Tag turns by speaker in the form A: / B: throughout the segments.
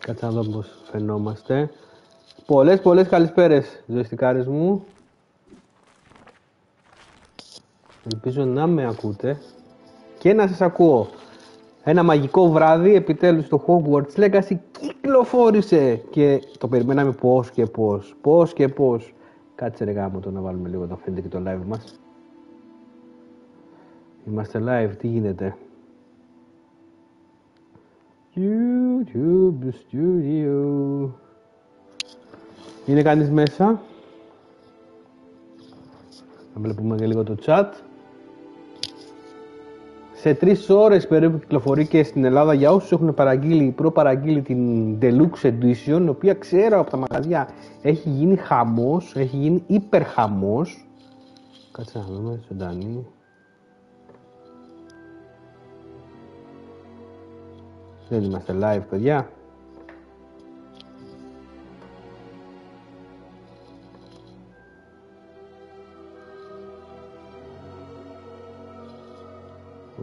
A: Κάτσε να δω πώς φαινόμαστε. Πολλές καλησπέρες, joystickάρες μου. Ελπίζω να με ακούτε και να σας ακούω. Ένα μαγικό βράδυ, επιτέλους το Hogwarts Legacy κυκλοφόρησε και το περιμέναμε πώς και πώς. Κάτσε ρε γάμο το να βάλουμε λίγο να φαίνεται και το live μας. Είμαστε live, τι γίνεται? YouTube Studio. Είναι κανείς μέσα? Να βλέπουμε και λίγο το chat. Σε 3 ώρες περίπου κυκλοφορεί και στην Ελλάδα για όσους έχουν προπαραγγείλει την Deluxe Edition, η οποία ξέρω από τα μαγαζιά έχει γίνει χαμός, έχει γίνει υπερχαμός. Κάτσε να δούμε, ζωντανή. Δεν είμαστε live, παιδιά.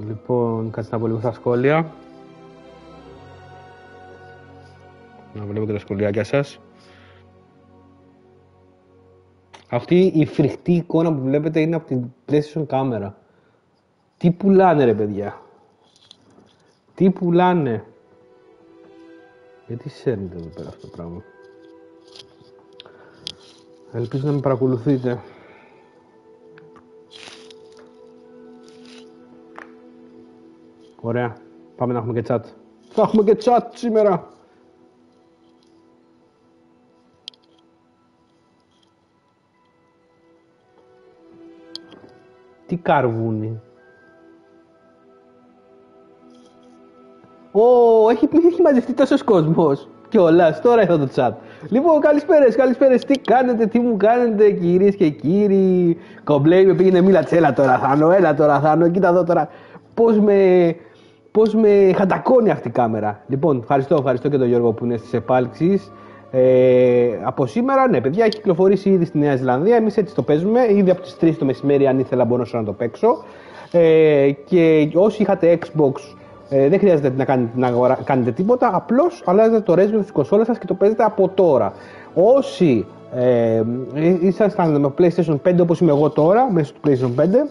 A: Λοιπόν, κάτσε να πω λίγο στα σχόλια. Να βλέπω και τα σχολιάκια σας. Αυτή η φρικτή εικόνα που βλέπετε είναι από την PlayStation κάμερα. Τι πουλάνε ρε παιδιά? Τι πουλάνε? Γιατί σέρνετε εδώ πέρα αυτό το πράγμα? Ελπίζω να με παρακολουθείτε. Ωραία. Πάμε να έχουμε και chat. Θα έχουμε και chat σήμερα. Τι καρβούνι. Έχει μαζευτεί τόσος κόσμος. Κιόλας, τώρα ήρθα το chat. Λοιπόν, καλησπέρες, τι κάνετε, τι μου κάνετε, κυρίες και κύριοι. Κομπλέι με πήγαινε, μίλατσε, έλα τώρα Θάνο, κοίτα εδώ τώρα. Πώς με χαντακώνει αυτή η κάμερα. Λοιπόν, ευχαριστώ και τον Γιώργο που είναι στις επάλξεις. Από σήμερα, ναι, παιδιά, έχει κυκλοφορήσει ήδη στη Νέα Ζηλανδία. Εμείς έτσι το παίζουμε. Ήδη από τις 3 το μεσημέρι, αν ήθελα, μπορούσα να το παίξω. Και όσοι είχατε Xbox, δεν χρειάζεται να κάνετε τίποτα. Απλώς αλλάζετε το ρέζιμο της κονσόλας σας και το παίζετε από τώρα. Όσοι ήσασταν με PlayStation 5, όπως είμαι εγώ τώρα, μέσω του PlayStation 5,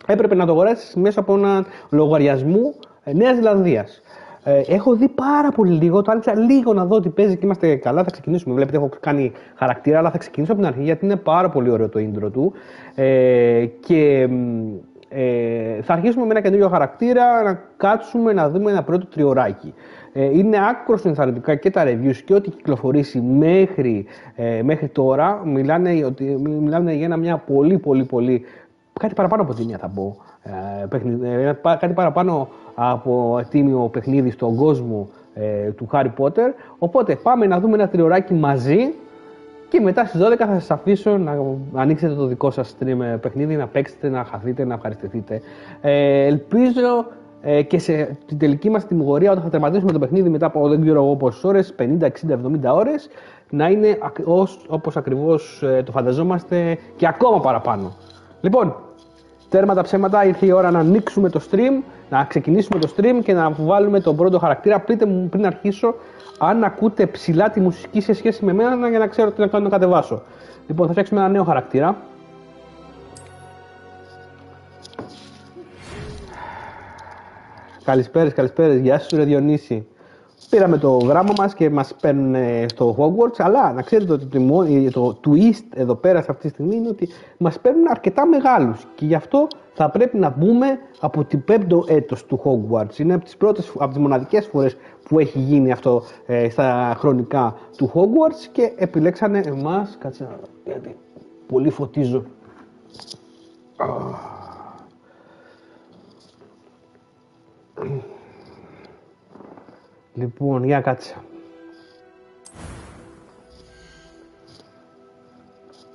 A: έπρεπε να το αγοράσεις μέσα από έναν λογαριασμό Νέας Ζηλανδίας. Έχω δει πάρα πολύ λίγο, το άνοιξα λίγο να δω ότι παίζει και είμαστε καλά. Θα ξεκινήσουμε. Βλέπετε, έχω κάνει χαρακτήρα, αλλά θα ξεκινήσω από την αρχή γιατί είναι πάρα πολύ ωραίο το intro του. Και θα αρχίσουμε με ένα καινούριο χαρακτήρα, να κάτσουμε να δούμε ένα πρώτο τριωράκι. Είναι άκρως ενθαρρυντικά και τα reviews και ό,τι κυκλοφορήσει μέχρι τώρα. Μιλάνε για μια πολύ. Κάτι παραπάνω από τίμια θα πω. Κάτι παραπάνω από τίμιο παιχνίδι στον κόσμο του Harry Potter. Οπότε πάμε να δούμε ένα τριωράκι μαζί και μετά στις 12 θα σας αφήσω να ανοίξετε το δικό σας stream παιχνίδι, να παίξετε, να χαθείτε, να ευχαριστηθείτε. Ελπίζω και σε την τελική μας τιμωρία, όταν θα τερματίσουμε το παιχνίδι μετά από δεν ξέρω εγώ πόσες ώρες, 50, 60, 70 ώρες, να είναι όπως ακριβώς το φανταζόμαστε και ακόμα παραπάνω. Λοιπόν, τέρμα τα ψέματα, ήρθε η ώρα να ανοίξουμε το stream, να ξεκινήσουμε το stream και να βάλουμε τον πρώτο χαρακτήρα. Πείτε μου πριν αρχίσω αν ακούτε ψηλά τη μουσική σε σχέση με μένα για να ξέρω τι να κάνω να κατεβάσω. Λοιπόν, θα φτιάξουμε ένα νέο χαρακτήρα. Καλησπέρες, γεια σου ρε Διονύση. Πήραμε το γράμμα μας και μας παίρνουν στο Hogwarts, αλλά να ξέρετε ότι το twist εδώ πέρα σε αυτή τη στιγμή είναι ότι μας παίρνουν αρκετά μεγάλους και γι' αυτό θα πρέπει να μπούμε από την 5ο έτος του Hogwarts. Είναι από τις μοναδικές φορές που έχει γίνει αυτό στα χρονικά του Hogwarts και επιλέξανε εμάς, κάτσε να δω, γιατί πολύ φωτίζω. Λοιπόν, για κάτσε.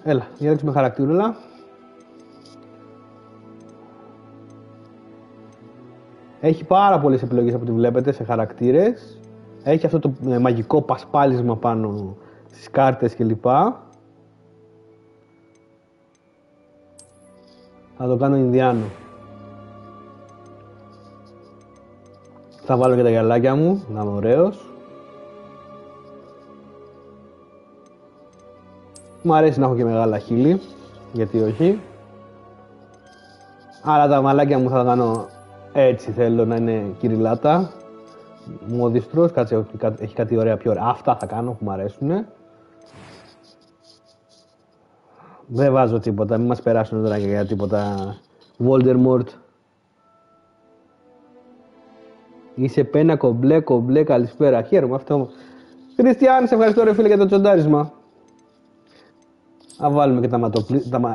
A: Έλα, για ρίξουμε χαρακτήρουλα. Έχει πάρα πολλές επιλογές από ό,τι βλέπετε σε χαρακτήρες. Έχει αυτό το μαγικό πασπάλισμα πάνω στις κάρτες κλπ. Θα το κάνω Ινδιάνο. Θα βάλω και τα γυαλάκια μου, να είμαι ωραίος. Μου αρέσει να έχω και μεγάλα χείλη, γιατί όχι. Αλλά τα μαλάκια μου θα τα κάνω έτσι, θέλω να είναι κυριλάτα. Μόδιστρος, κάτσε, έχει κάτι ωραία πιο ωραία. Αυτά θα κάνω που μου αρέσουν. Δεν βάζω τίποτα, μην μας περάσουν τώρα και για τίποτα Voldemort. Είσαι πένα κομπλέ, καλησπέρα. Χαίρομαι αυτό. Χριστιαν, σε ευχαριστώ ρε φίλε για το τσοντάρισμα. Να βάλουμε και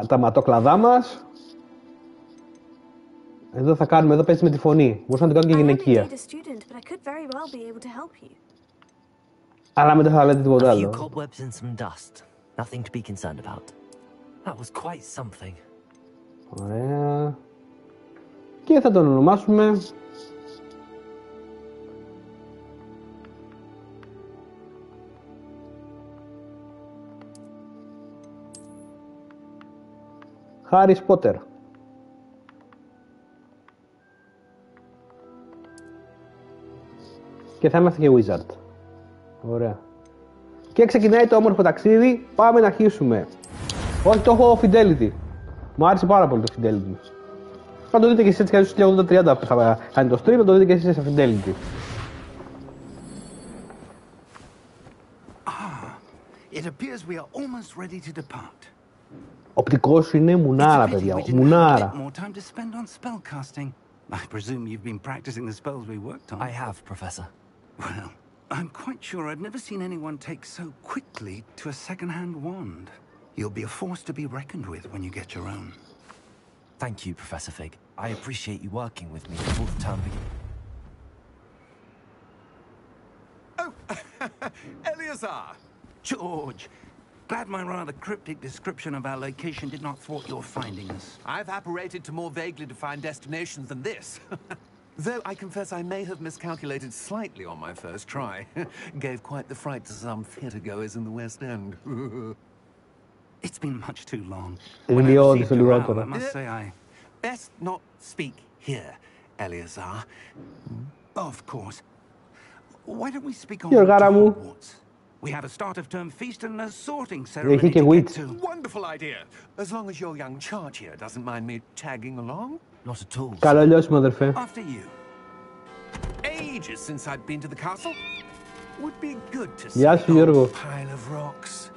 A: τα ματόκλαδά μας. Εδώ θα κάνουμε, εδώ παίζει με τη φωνή. Μπορούσα να το κάνω και γυναικεία. Αλλά μετά θα λέτε τίποτα άλλο. Ωραία. Και θα τον ονομάσουμε Χάρις Πότερ. Και θα είμαστε και Wizard. Ωραία. Και ξεκινάει το όμορφο ταξίδι. Πάμε να αρχίσουμε. Όχι, το έχω Fidelity. Μου άρεσε πάρα πολύ το Fidelity. Θα το δείτε και εσείς έτσι καλώς στο 80-30 που θα κάνει το stream, θα το δείτε και εσείς σε Fidelity.
B: It appears we are almost ready to depart.
A: Οπτικός είναι μουνάρα, παιδιά. Μουνάρα.
B: I presume you've been practicing the spells we worked on.
C: I have, Professor.
B: Well, I'm quite sure I've never seen anyone take so quickly to a second-hand wand. You'll be a force to be reckoned with when you get your own.
C: Thank you, Professor Fig. I appreciate you working with me before the term begins.
B: Oh, Eleazar! George! Glad my rather cryptic description of our location did not thwart your finding us.
D: I've apparated to more vaguely defined destinations than this. Though I confess I may have miscalculated slightly on my first try. Gave quite the fright to some theatre-goers in the West End.
B: It's been much too long. When I received your owl, I must say I...
D: Best not speak here, Eleazar.
B: Of course. Why don't we speak on Hogwarts? We have a start-of-term feast and a sorting ceremony to get to.
D: Wonderful idea. As long as your young charge here doesn't mind me tagging along.
C: Not at all.
A: Καλό λιώσιμο, αδερφέ.
B: After you.
D: Ages since I'd been to the castle. Would be good to see
A: Γεια σου, Γιώργο.
D: a pile of rocks.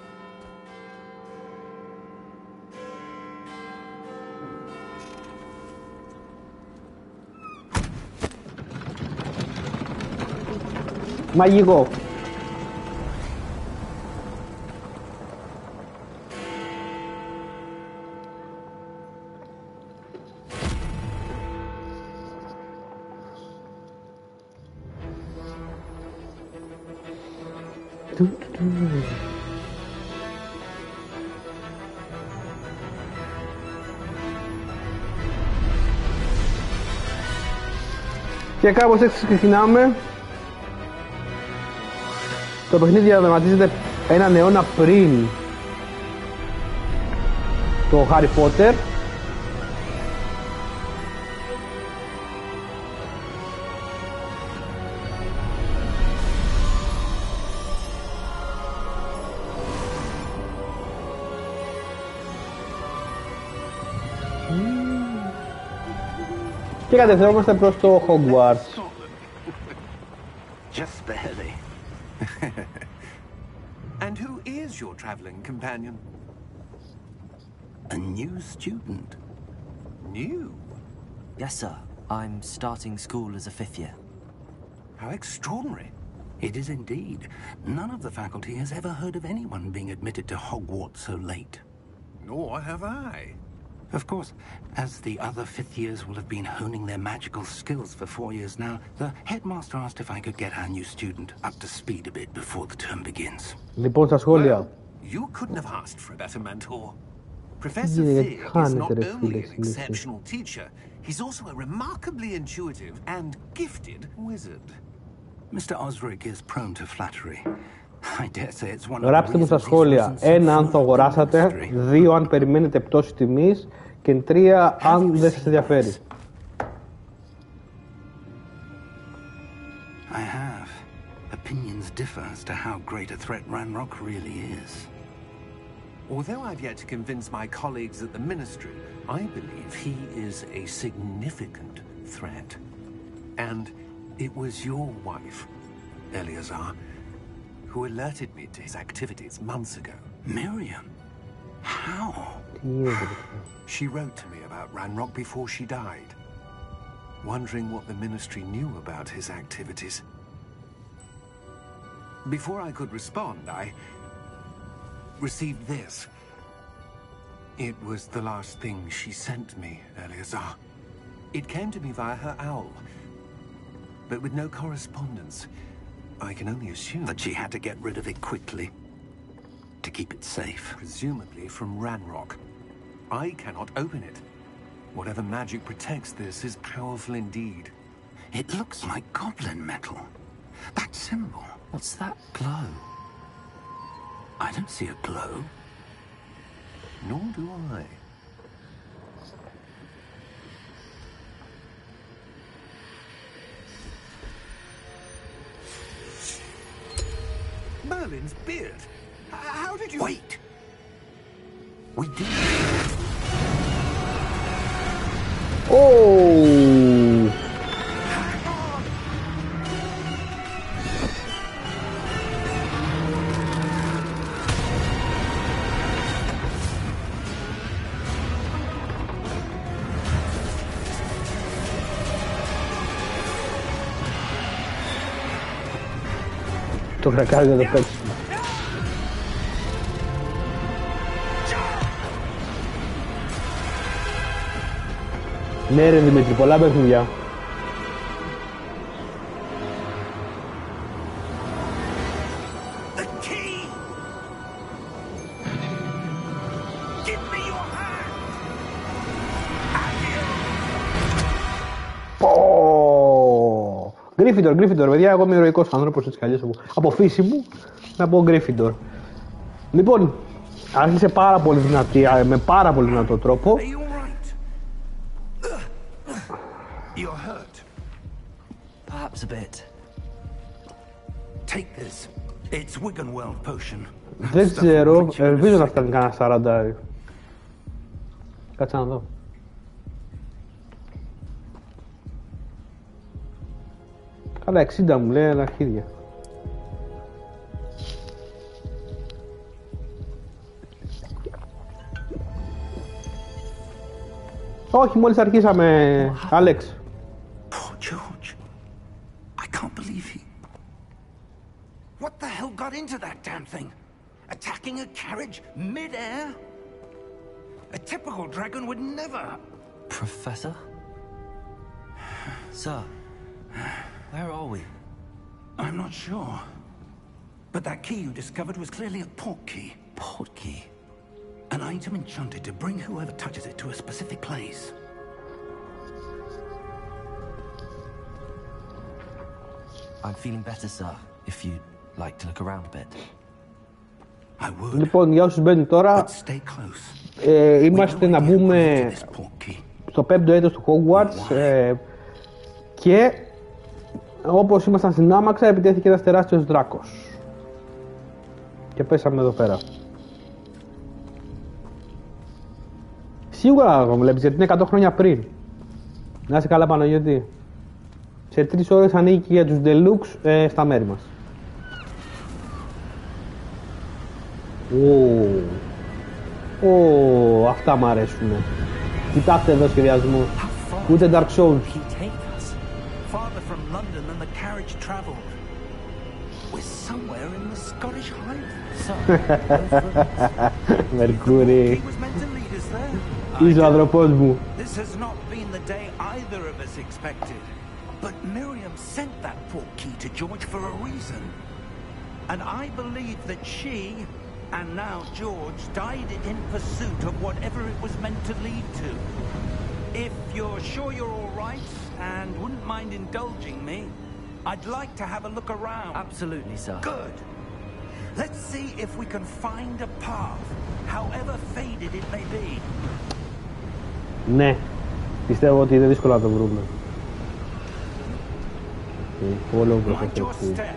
A: Μαγικό. Και κάπως έτσι ξεκινάμε. Το παιχνίδι διαδραματίζεται έναν αιώνα πριν το Harry Potter. Και κατευθυνόμαστε προς το Hogwarts.
B: Just barely.
D: And who is your traveling companion?
B: A new student.
D: New?
C: Yes, sir. I'm starting school as a 5th year.
D: How extraordinary.
B: It is indeed. None of the faculty has ever heard of anyone being admitted to Hogwarts so late.
D: Nor have I.
B: Of course, as the other 5th years will have been honing their magical skills for 4 years now, the headmaster asked if I could get our new student up to speed a bit before the term begins.
A: Λοιπόν, στα σχόλια.
D: Well, you couldn't have asked for a better mentor. Professor Fig is not only an exceptional teacher, he's also a remarkably intuitive and gifted wizard.
B: Mr. Osric is prone to flattery. I dare say it's one of the
A: Γράψτε μου στα σχόλια. 1 αν το αγοράσατε, 2 αν περιμένετε πτώση τιμής και 3 αν δεν σας ενδιαφέρει.
B: I have. Opinions differ as to how great a threat Ranrock really is.
D: Although I've yet to convince my colleagues at the Ministry, I believe he is a significant threat. And it was your wife, Eleazar, who alerted me to his activities months ago.
B: Miriam? How?
D: She wrote to me about Ranrock before she died, wondering what the Ministry knew about his activities. Before I could respond, I received this. It was the last thing she sent me, Eleazar. It came to me via her owl, but with no correspondence. I can only assume
B: That she had to get rid of it quickly to keep it safe.
D: presumably from Ranrock. I cannot open it. Whatever magic protects this is powerful indeed.
B: It looks like goblin metal. That symbol.
C: What's that glow?
B: I don't see a glow.
D: Nor do I. Merlin's beard. How did you...
B: Wait! We did.
A: Oh! Το κρακάρι δεν το παίξουμε. Ναι ρε Δημήτρη, πολλά παιχνίδια.
B: The key! Give me your hand!
A: Γκρίφιντορ, παιδιά, εγώ είμαι ηρωικός άνθρωπος έτσι καλώς από φύση μου, να πω Γκρίφιντορ. Λοιπόν, άρχισε πάρα πολύ δυνατή, με πάρα πολύ δυνατό τρόπο.
B: Are you all right? You're hurt.
C: Perhaps a bit.
B: Take this. It's Wiggenweld potion.
A: Δεν ξέρω, ελπίζω να φτάνει κανένα 40. Κάτσε να δω. Καλά, 60 μου λέει, αλλά αρχίδια. Όχι, μόλις αρχίσαμε, Άλεξ.
B: Poor George. I can't believe he... What the hell got into that damn thing? Attacking a carriage mid-air? A typical dragon would never...
C: Professor? Sir, where are we?
B: I'm not sure. But that key you discovered was clearly a port key.
C: Port key?
B: An item enchanted to bring whoever touches it to a specific place.
C: I'm feeling better, sir, if you'd like to look around a bit.
B: I would.
A: Λοιπόν, για όσους μπαίνουν τώρα,
B: But stay close.
A: είμαστε να μπούμε στο 5ο έτος του Hogwarts και όπως ήμασταν στην άμαξα επιτέθηκε ένας τεράστιος δράκος και πέσαμε εδώ πέρα. Σίγουρα θα το βλέπεις γιατί είναι 100 χρόνια πριν. Να είσαι καλά Παναγιώτη. Σε 3 ώρες ανήκει για τους Deluxe στα μέρη μας. Αυτά μ' αρέσουνε. Κοιτάξτε εδώ σχεδιασμό. Ούτε Dark Souls.
B: Farther from London than the carriage traveled. We're somewhere in the Scottish Highlands.
A: Mercury.
B: He was meant to lead us there.
A: Είσαι ο ανθρωπός μου.
B: This has not been the day either of us expected. But Miriam sent that port key to George for a reason. And I believe that she, and now George, died in pursuit of whatever it was meant to lead to. If you're sure you're all right and wouldn't mind indulging me, I'd like to have a look around.
C: Absolutely, sir.
B: Good. Let's see if we can find a path, however faded it may be.
A: Ναι, πιστεύω ότι είναι δύσκολο να το βρούμε. Follow
B: Mind your
A: Professor.
B: step.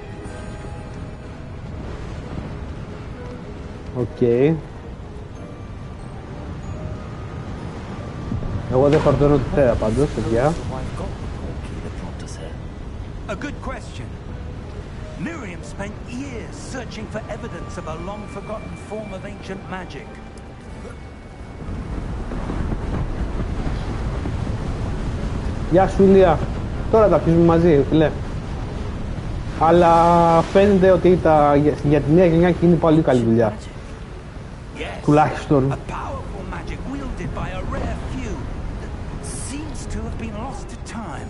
A: Οκ. Εγώ δεν χορταίνω τη θέα πάντως, παιδιά.
B: A good question. Miriam spent years searching for evidence of a long-forgotten form of ancient magic.
A: Γεια σου Ηλία. Τώρα τα πιούμε μαζί, φίλε. Αλλά φαίνεται ότι για τη νέα γενιά γίνει πολύ καλή δουλειά.
B: Yes,
A: Τουλάχιστον.
B: a powerful magic wielded by a rare few that seems to have been lost to time.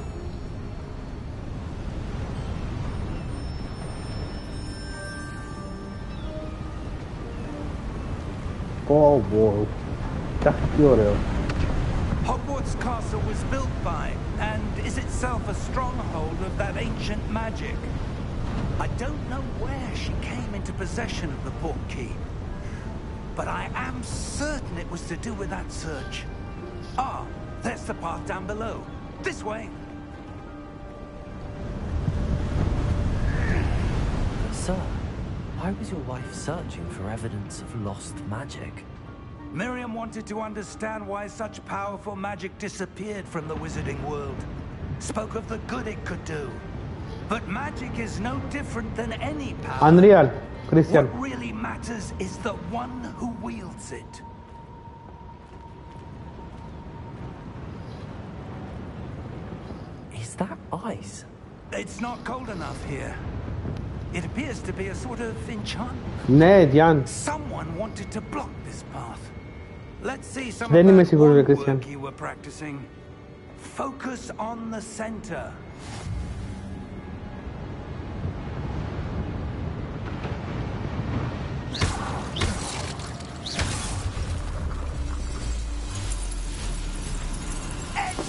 A: Oh boy. Τι ωραίο.
B: Hogwarts Castle was built by, and is itself a stronghold of that ancient magic. I don't know where she came into possession of the portkey, but I am certain it was to do with that search. Ah, there's the path down below. This way.
C: Sir, why was your wife searching for evidence of lost magic?
B: Miriam wanted to understand why such powerful magic disappeared from the wizarding world. Spoke of the good it could do. But magic is no different than any power.
A: Unreal, Christian.
B: What really matters is the one who wields it.
C: Is that ice?
B: It's not cold enough here. It appears to be a sort of enchantment.
A: Ναι, Διάν.
B: Someone wanted to block this path. Let's see some
A: Δεν
B: of
A: είμαι
B: that
A: σίγουρος,
B: wand
A: Christian.
B: work you were practicing. Focus on the center.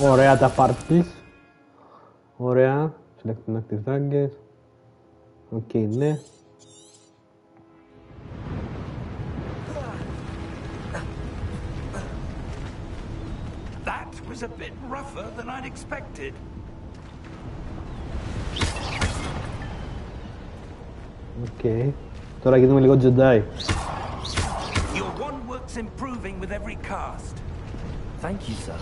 A: Ωραία τα parties. Ωραία. Select active target. Οκ, ναι.
B: That was a bit rougher than I'd expected.
A: Οκ. Τώρα γίνουμε λίγο Jedi.
B: Your wand work's improving with every cast.
C: Thank you, sir.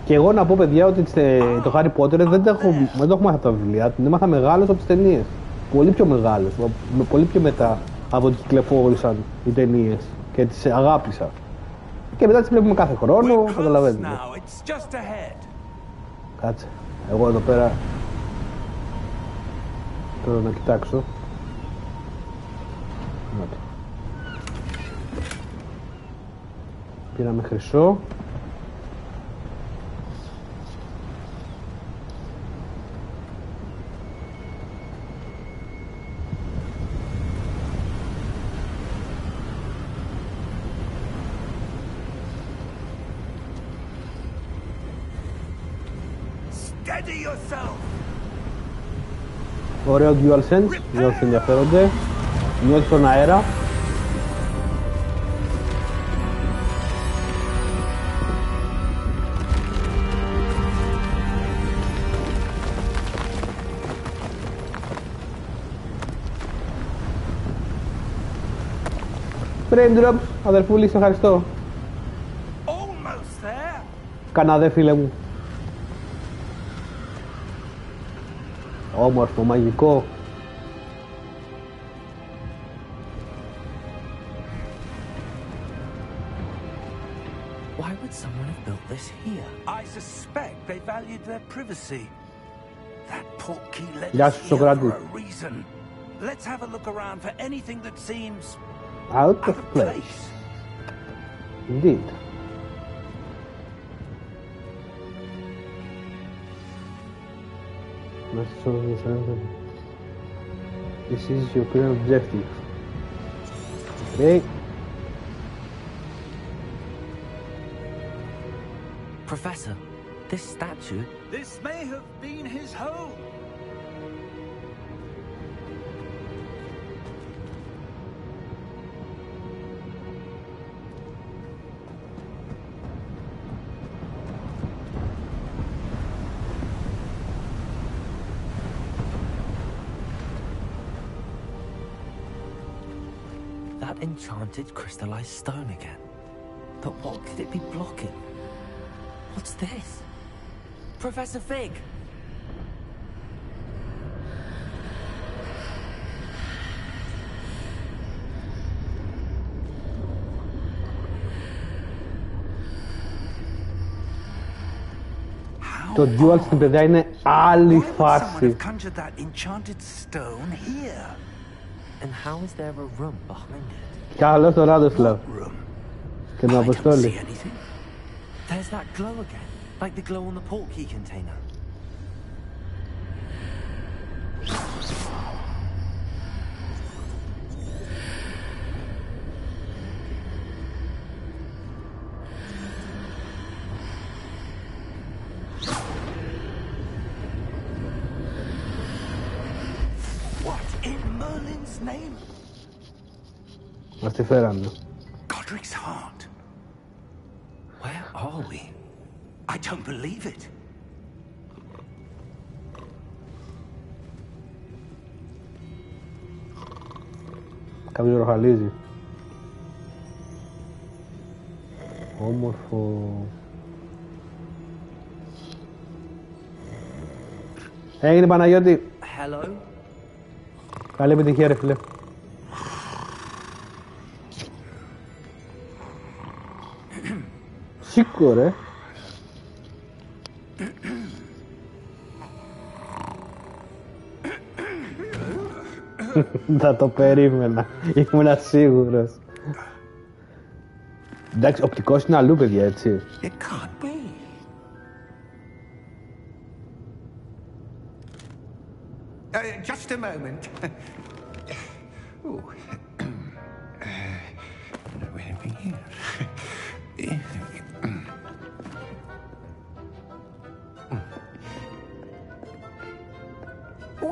A: Και εγώ να πω, παιδιά, ότι το Harry Potter δεν το έχω μάθει από τα βιβλία. Την έμαθα μεγάλος από τις ταινίες. Πολύ πιο μεγάλος. Πολύ πιο μετά από ότι κυκλοφόρησαν οι ταινίες. Και τις αγάπησα. Και μετά τις βλέπουμε κάθε χρόνο. Καταλαβαίνετε. Κάτσε. Εγώ εδώ πέρα. Τώρα να κοιτάξω. Πήραμε χρυσό. Ωραίο DualSense, για όσοι ενδιαφέρονται. Νιώθει τον αέρα. Frame drop, αδερφούλη, σε ευχαριστώ. Καναδέ, φίλε μου. Όμορφο, μαγικό.
C: Why would someone have built this here?
B: I suspect they valued their privacy. That portkey led
A: Γεια
B: us
A: σου,
B: here
A: Σοκράτη.
B: for a reason. Let's have a look around for anything that seems
A: Out
B: out
A: of
B: of
A: place.
B: place.
A: Indeed. This is your current objective. Okay.
C: Professor, this statue...
B: This may have been his home.
C: enchanted crystallized stone again. But what could it be blocking? What's this? Professor Fig!
A: Το joystick, παιδιά, είναι άλλη φάση.
C: And how is there a room behind it?
A: Καλώς το Ράντοσλαβ. Και τον Αποστόλη.
C: There's that glow again, like the glow on the portkey container. Μας τη φέρανε.
B: Godric's heart. Where are we? I don't believe it.
A: Κάποιος ροχαλίζει. Όμορφο. Έγινε Παναγιώτη.
C: Hello.
A: Καλή επιτυχία ρε φίλε. Σήκω ρε. Θα το περίμενα. Ήμουνα σίγουρος. Εντάξει, οπτικός είναι αλλού παιδιά, έτσι.
B: It can't be. Just a moment.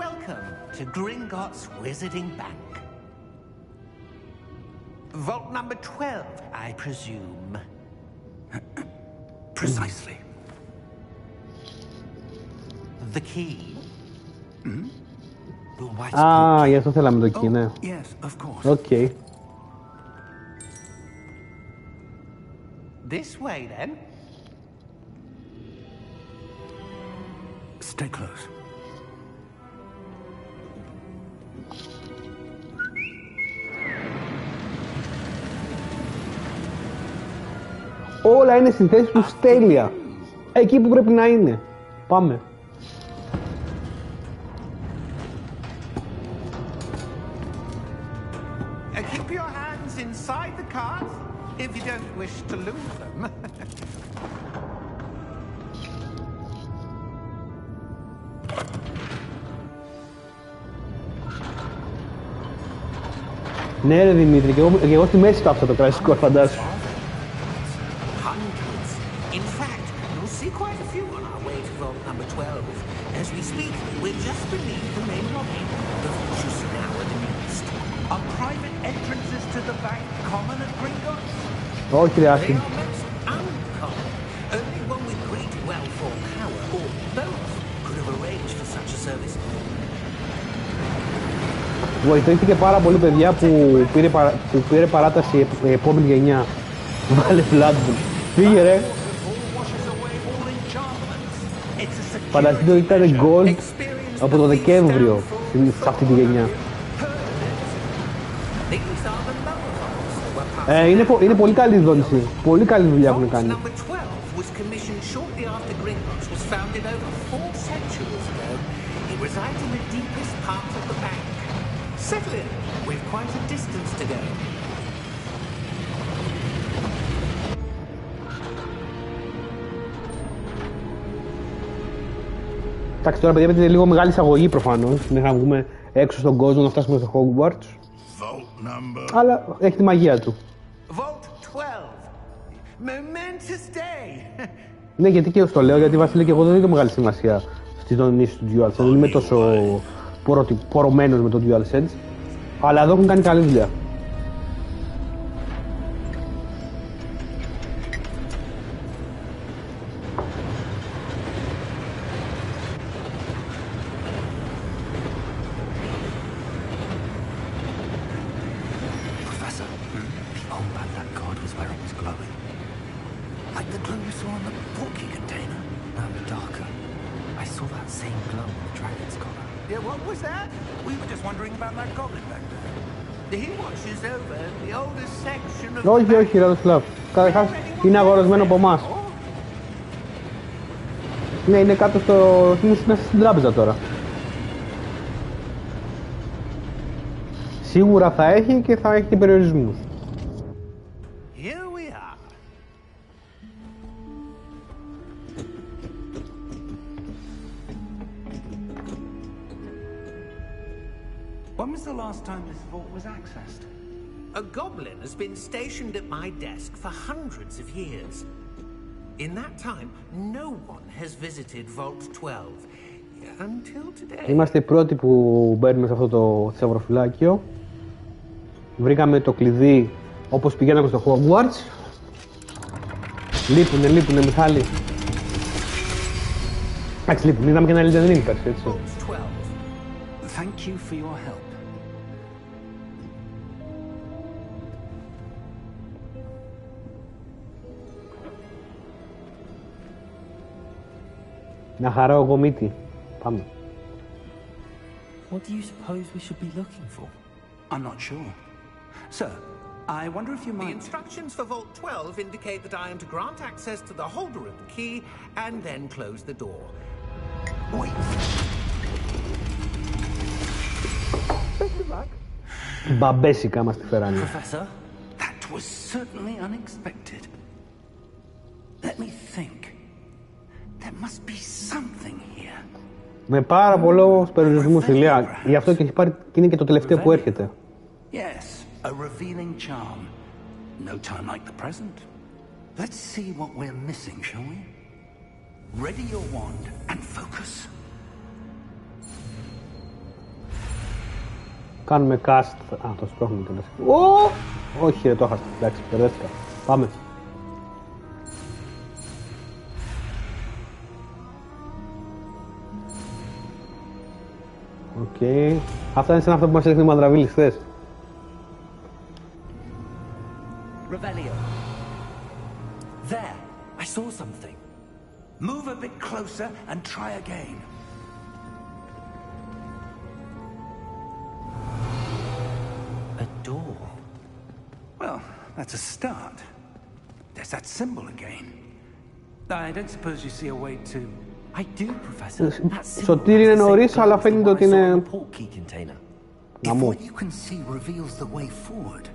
B: Welcome to Gringotts Wizarding Bank. Vault number 12, I presume. Precisely. The key.
A: Α, γι' αυτό θέλαμε το key, ναι.
B: Yes, of course.
A: Οκ.
B: This way, then. Stay close.
A: Όλα είναι στη θέση του τέλεια. Εκεί που πρέπει να είναι. Πάμε.
B: Keep your hands inside the cart if you don't wish to lose them.
A: Ναι ρε Δημήτρη, και εγώ στη μέση το άφησα το κρασί σκορ, φαντάσου.
B: In fact, you'll see quite a few on our way to vault number 12. As we speak, we're just beneath the main lobby. The vault you see now are the newest. Are private entrances to the bank common at Gringotts?
A: Όχι ρε
B: They
A: άσχη.
B: are most uncommon. Only one with great wealth or power, or both, could have arranged for such a service.
A: Βοηθήθηκε πάρα πολύ παιδιά που πήρε παράταση η επόμενη γενιά. Βάλε Bloodborne. Φύγε ρε. Φανταστείτε ότι ήταν gold από το Δεκέμβριο σε αυτή τη γενιά. Είναι πολύ καλή δόνηση. Πολύ καλή δουλειά έχουν κάνει.
B: Settle in. We've quite a distance to go.
A: Εντάξει, τώρα παιδιά είναι λίγο μεγάλη εισαγωγή προφανώς. Μέχρι να βγούμε έξω στον κόσμο να φτάσουμε στο Hogwarts. Αλλά έχει τη μαγεία του.
B: Vault 12. Momentous day.
A: Ναι, γιατί και το λέω, γιατί Βασίλη και εγώ δεν δίνω μεγάλη σημασία στις δονήσεις του DualSense. Δεν είμαι τόσο πορωμένος με το DualSense. Αλλά εδώ έχουν κάνει καλή δουλειά.
B: Professor,
C: same glow on the dragon's collar.
B: Yeah, what was that? We were just wondering about that goblin back there. He watches over the oldest section of
A: Όχι, όχι, Ραδοσλάβ. Καταρχάς είναι αγορασμένο από εμάς. Ναι, είναι κάτω στο... είναι μέσα στην τράπεζα τώρα. Σίγουρα θα έχει και θα έχει και περιορισμούς.
B: Here we are. When was the last time this vault was accessed?
E: A goblin has been stationed at my desk for hundreds of years. In that time, no one has visited Vault 12 until today.
A: Είμαστε οι πρώτοι που μπαίνουμε σε αυτό το θησαυροφυλάκιο. Βρήκαμε το κλειδί όπως πηγαίναμε στο Hogwarts. Λείπουνε, Μιχάλη. Εντάξει, λείπουν. Είδαμε και ένα Elden Ring πέρσι, έτσι.
B: Vault 12. Thank you for your help.
A: Να χαράω εγώ μύτη. Πάμε.
C: What do you suppose we should be looking for?
B: I'm not sure. Sir, I wonder if you
E: The
B: might...
E: instructions for Vault 12 indicate that I am to grant access to the holder of the key and then close the door.
B: Wait.
A: Μπαμπέσικα μας τη φέρανε.
C: Professor?
B: That was certainly unexpected. Let me think. There must be something here.
A: Με πάρα πολλούς περιορισμούς, Ηλία. Γι' αυτό και έχει πάρει και είναι και το τελευταίο που έρχεται.
B: Yes, a revealing charm. No time like the present. Let's see what we're missing, shall we? Ready your wand and focus.
A: Κάνουμε cast. Α, το σπρώχνουμε τέλος. Ω! Όχι, ρε, το έχασα. Εντάξει, μπερδεύτηκα. Πάμε. Οκ. Αυτά είναι σαν αυτό που μας έδειχνε ο Μανδραβίλης χθες.
C: Revelio. There, I saw something.
B: Move a bit closer and try again.
C: A door.
B: Well, that's a start. There's that symbol again. I don't suppose you see a way to...
C: I do, Professor. That symbol
A: Σωτήρι είναι
C: has the same
A: νωρίς,
C: glow
A: αλλά
C: as the
A: φαίνεται
C: one
A: ότι
C: I saw in
A: είναι...
C: the port key container.
A: Να
B: If
A: μου.
B: what you can see reveals the way forward,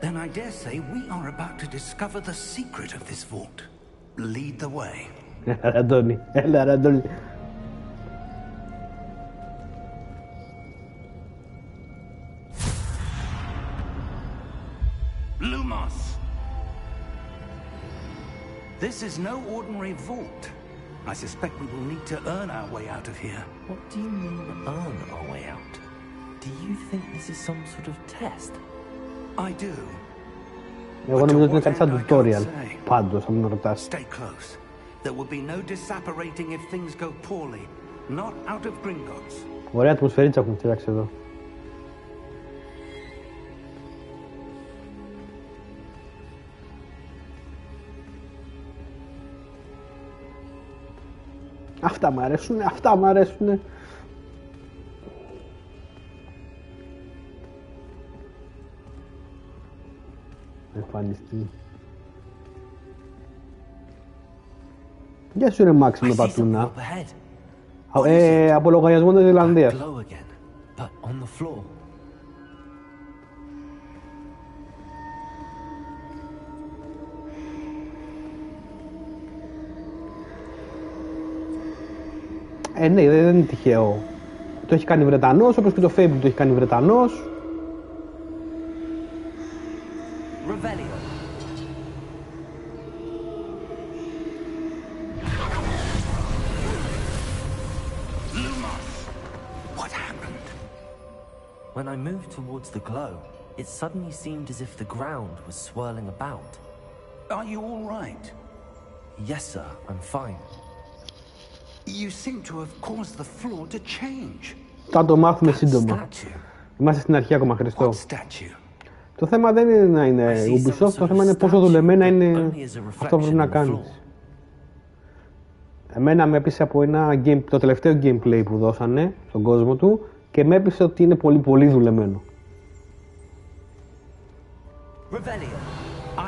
B: then I dare say we are about to discover the secret of this vault. Lead the way.
A: Έλα ρε Αντώνη, έλα ρε Αντώνη.
B: Lumos! This is no ordinary vault. I suspect we will need to earn our way out of here.
C: What do you mean, earn our way out? Do you think this is some sort of test?
B: I do.
A: Εγώ νομίζω ότι είναι κάτι σαν tutorial. Πάντως, αν με ρωτάς.
B: Stay close. There will be no disapparating if things go poorly. Not out of Gringotts.
A: Ωραία ατμοσφαιρίτσα έχουμε φτιάξει εδώ. Αυτά μ' αρέσουνε, αυτά μ' αρέσουνε. Εμφανιστεί. Γεια σου ρε Μάξι με πατούνα. Από λογαριασμό της Ιρλανδίας.
C: Glow again, but on the floor.
A: Ναι, δεν είναι τυχαίο. Το έχει κάνει Βρετανός, όπως και το Fable το έχει κάνει Βρετανός.
C: Revelio.
B: Lumos! What happened?
C: When I moved towards the glow, it suddenly seemed as if the ground was swirling about.
B: Are you all right?
C: Yes, sir, I'm fine.
B: You seem to have caused the floor to change.
A: Θα το μάθουμε σύντομα.
B: Statue.
A: Είμαστε στην αρχή ακόμα, Χριστό.
B: What statue?
A: Το θέμα δεν είναι να είναι Ubisoft, το θέμα είναι πόσο δουλεμένα είναι αυτό που πρέπει να κάνεις. Εμένα με έπεισε από το τελευταίο gameplay που δώσανε στον κόσμο του και με έπεισε ότι είναι πολύ πολύ δουλεμένο.
B: Revelio,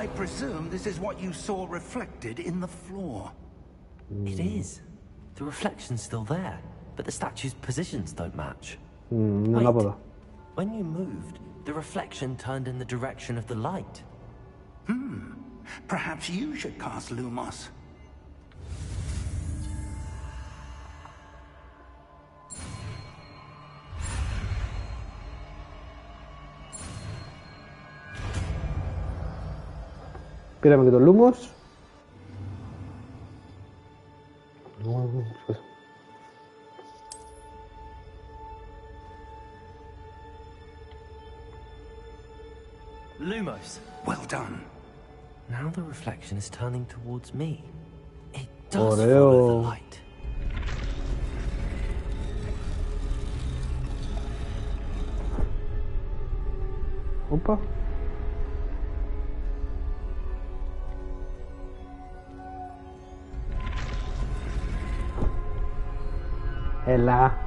B: I presume this is what you saw reflected in the floor.
C: It is. The reflection's still there, but the statue's positions don't match.
A: Wait,
C: when you moved, the reflection turned in the direction of the light.
B: Perhaps you should cast Lumos.
A: Πήραμε και το Lumos.
C: Lumos.
B: Well done.
C: Now the reflection is turning towards me. It does
A: Ωραίο.
C: follow the light.
A: Όπα. Έλα.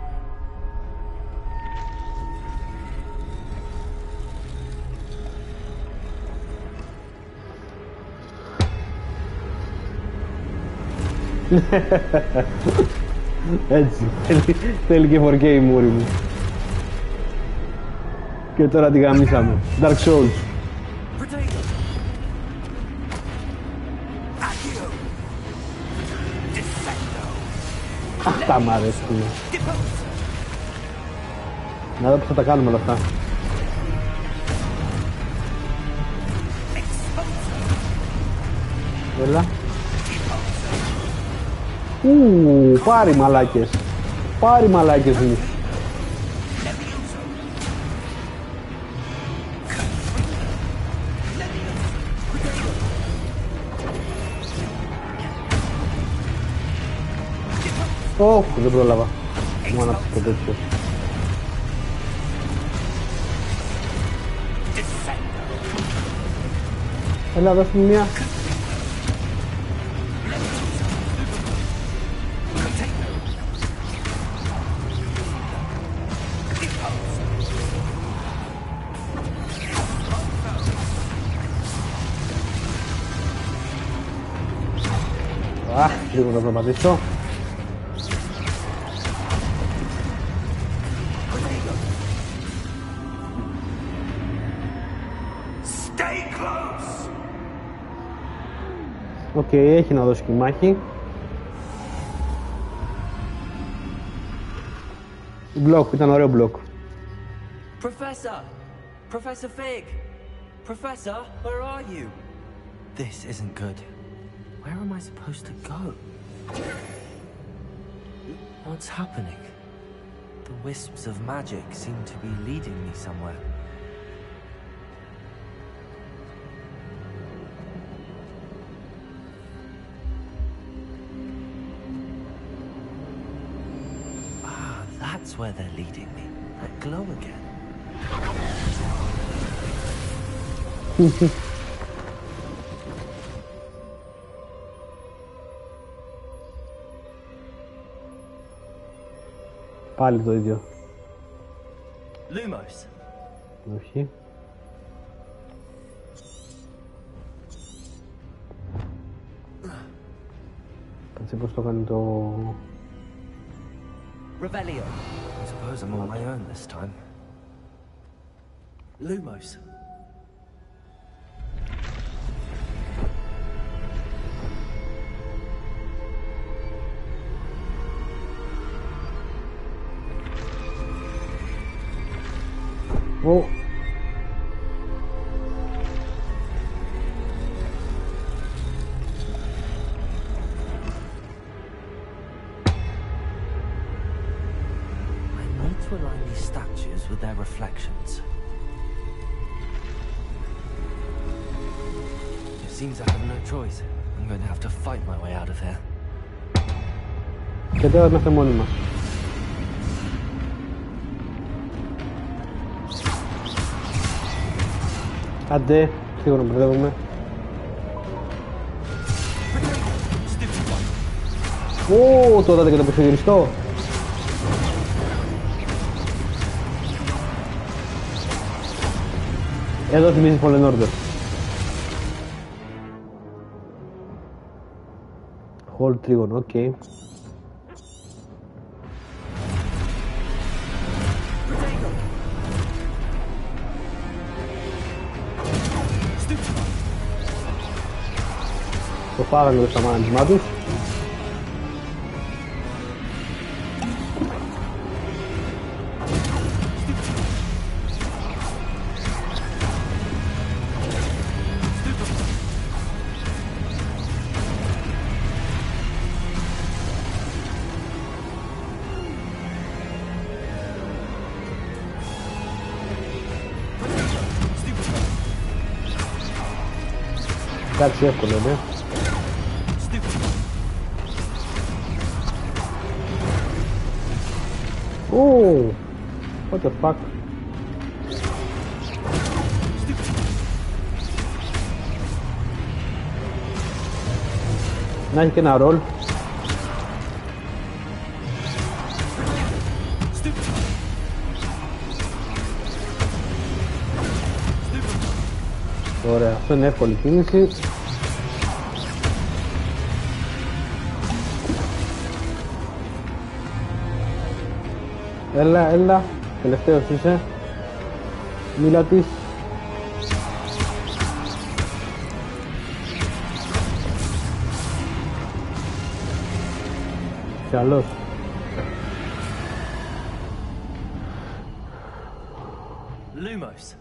A: Έτσι, θέλει και 4K η μούρη μου. Και τώρα τη γαμίσαμε. Dark Souls. Αυτά μ' αρέσουν. Να δω πώς θα τα κάνουμε όλα αυτά. Έλα. Πάρει μαλάκες. Πάρει μαλάκες μου. Όχι, δεν πρόλαβα. Μου άναψε το τέτοιο. Έλα, δώσ' μου μία. Αχ, λίγο να προπατήσω. Οκ, έχει να δώσει και μάχη. Μπλοκ, ήταν ωραίο μπλοκ.
C: Professor! Professor Fig! Professor, where are you? This isn't good. Where am I supposed to go? What's happening? The wisps of magic seem to be leading me somewhere. That's where they're leading me. That glow again.
A: Πάλι το ίδιο.
C: Lumos.
A: Όχι. Κάτσε πώς το κάνει το...
C: Revelio. I suppose I'm on my own this time. Lumos.
A: Oh.
C: To align these statues with their reflections. It seems I have no choice. I'm going to have to fight my way out of here.
A: Και τώρα είμαστε μόνοι μας. Άντε, σίγουρα μπερδεύομαι. Ω, το είδατε και το πισωγυριστό. Εδώ θυμίζει Fallen Order. Hold τρίγωνο, οκ. Το φάγανε το σταμάτημά τους. Εντάξει, εύκολο είναι. Ooh, what the fuck? Να έχει και ένα ρολ. Ωραία, αυτό είναι εύκολη κίνηση. Έλα, έλα, τελευταίος είσαι. Μίλα της. Καλώς.
C: Lumos.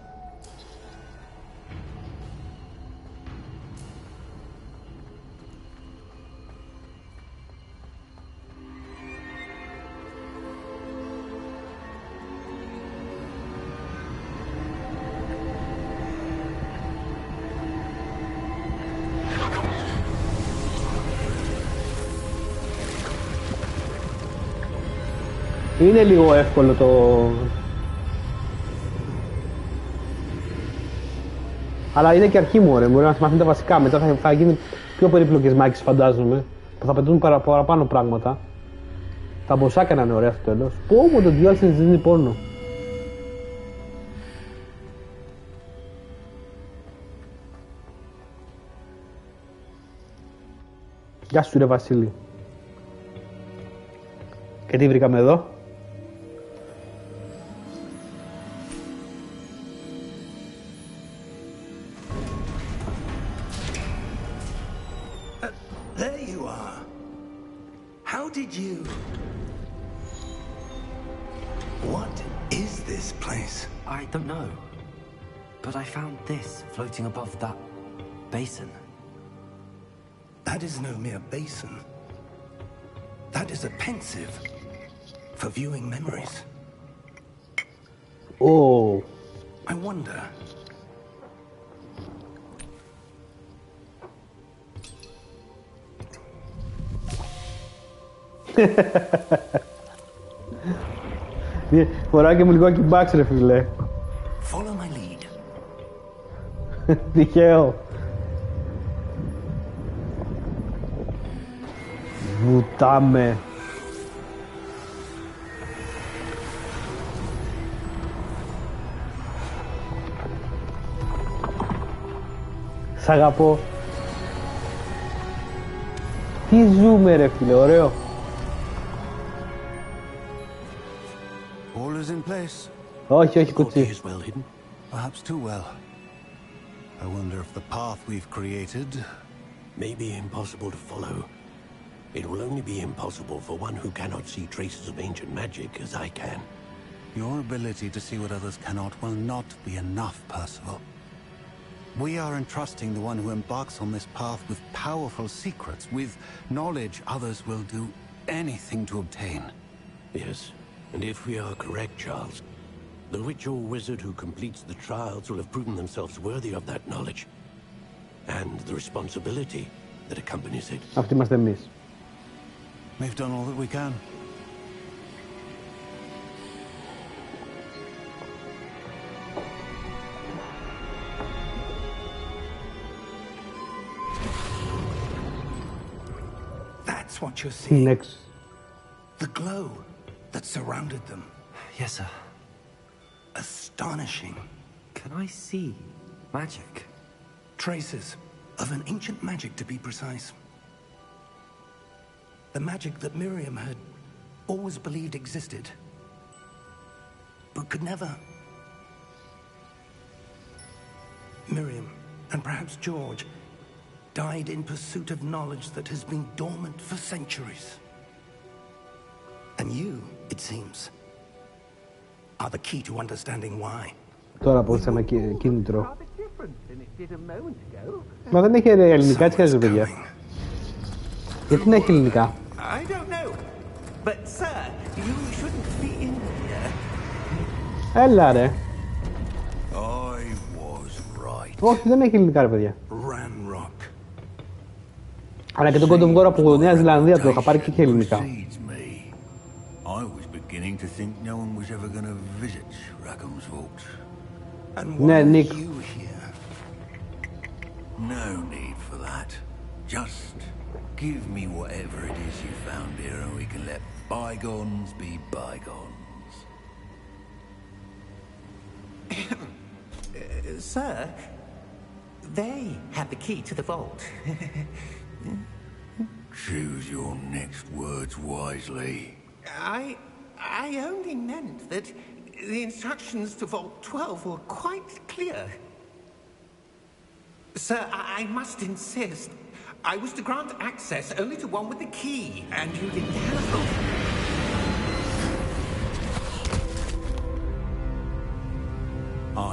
A: Είναι λίγο εύκολο το... Αλλά είναι και αρχή μου, ωραία. Μπορεί να μάθει τα βασικά. Μετά θα γίνει πιο περίπλοκες μάχες, φαντάζομαι. Που θα πετούν παραπάνω πράγματα. Τα μποσάκια να είναι ωραία στο τέλος. Πω, το DualSense δίνει πόνο. Γεια σου ρε Βασίλη. Και τι βρήκαμε εδώ?
B: There you are. How did you... What is this place?
C: I don't know. But I found this floating above that basin.
B: That is no mere basin. That is a pensive for viewing memories.
A: Oh.
B: I wonder...
A: Φοράει και μου λιγάκι μπάξ ρε φίλε.
B: Follow my lead.
A: Τυχαίο. Βουτάμε. Σ' αγαπώ. Τι ζούμε ρε φίλε, ωραίο.
F: All is in place.
A: Όχι, όχι κουτσί.
B: Is well hidden.
F: Perhaps too well. I wonder if the path we've created
B: May be impossible to follow. It will only be impossible for one who cannot see traces of ancient magic as I can.
F: Your ability to see what others cannot will not be enough, Percival. We are entrusting the one who embarks on this path with powerful secrets, with knowledge others will do anything to obtain.
B: Yes, and if we are correct, Charles, the witch or wizard who completes the trials will have proven themselves worthy of that knowledge and the responsibility that accompanies it.
A: Αυτοί είμαστε εμείς.
F: We've done all that we can.
B: That's That's what you're seeing.
A: Next.
B: The glow that surrounded them.
C: Yes, sir.
B: Astonishing.
C: Can I see magic?
B: Traces of an ancient magic, to be precise. The magic that Miriam had always believed existed, but could never. Miriam, and perhaps George, died in pursuit of knowledge that has been dormant for centuries. And you, it seems, are the key to understanding why.
A: Τώρα αποκτήσαμε κίνητρο. Μα δεν έχει ελληνικά, έτσι χρειάζεται, παιδιά. Γιατί να έχει ελληνικά?
E: I don't know. But sir, you shouldn't be in here.
A: Έλα ρε.
B: I was right.
A: Όχι, δεν έχει ελληνικά, ρε παιδιά.
B: Ranrock.
A: Αλλά και τον God of War από Νέα Ζηλανδία το είχα πάρει και είχε ελληνικά.
G: I was beginning to think no one was ever going to visit Rackham's vault.
B: And
A: Ναι,
B: why are
A: Nick.
B: you here?
G: No need for that. Just give me whatever it is you found here and we can let bygones be bygones.
E: Sir, they have the key to the vault.
G: Choose your next words wisely.
E: I only meant that the instructions to Vault 12 were quite clear. Sir, I must insist. I was to grant access only to one with the key, and you didn't have.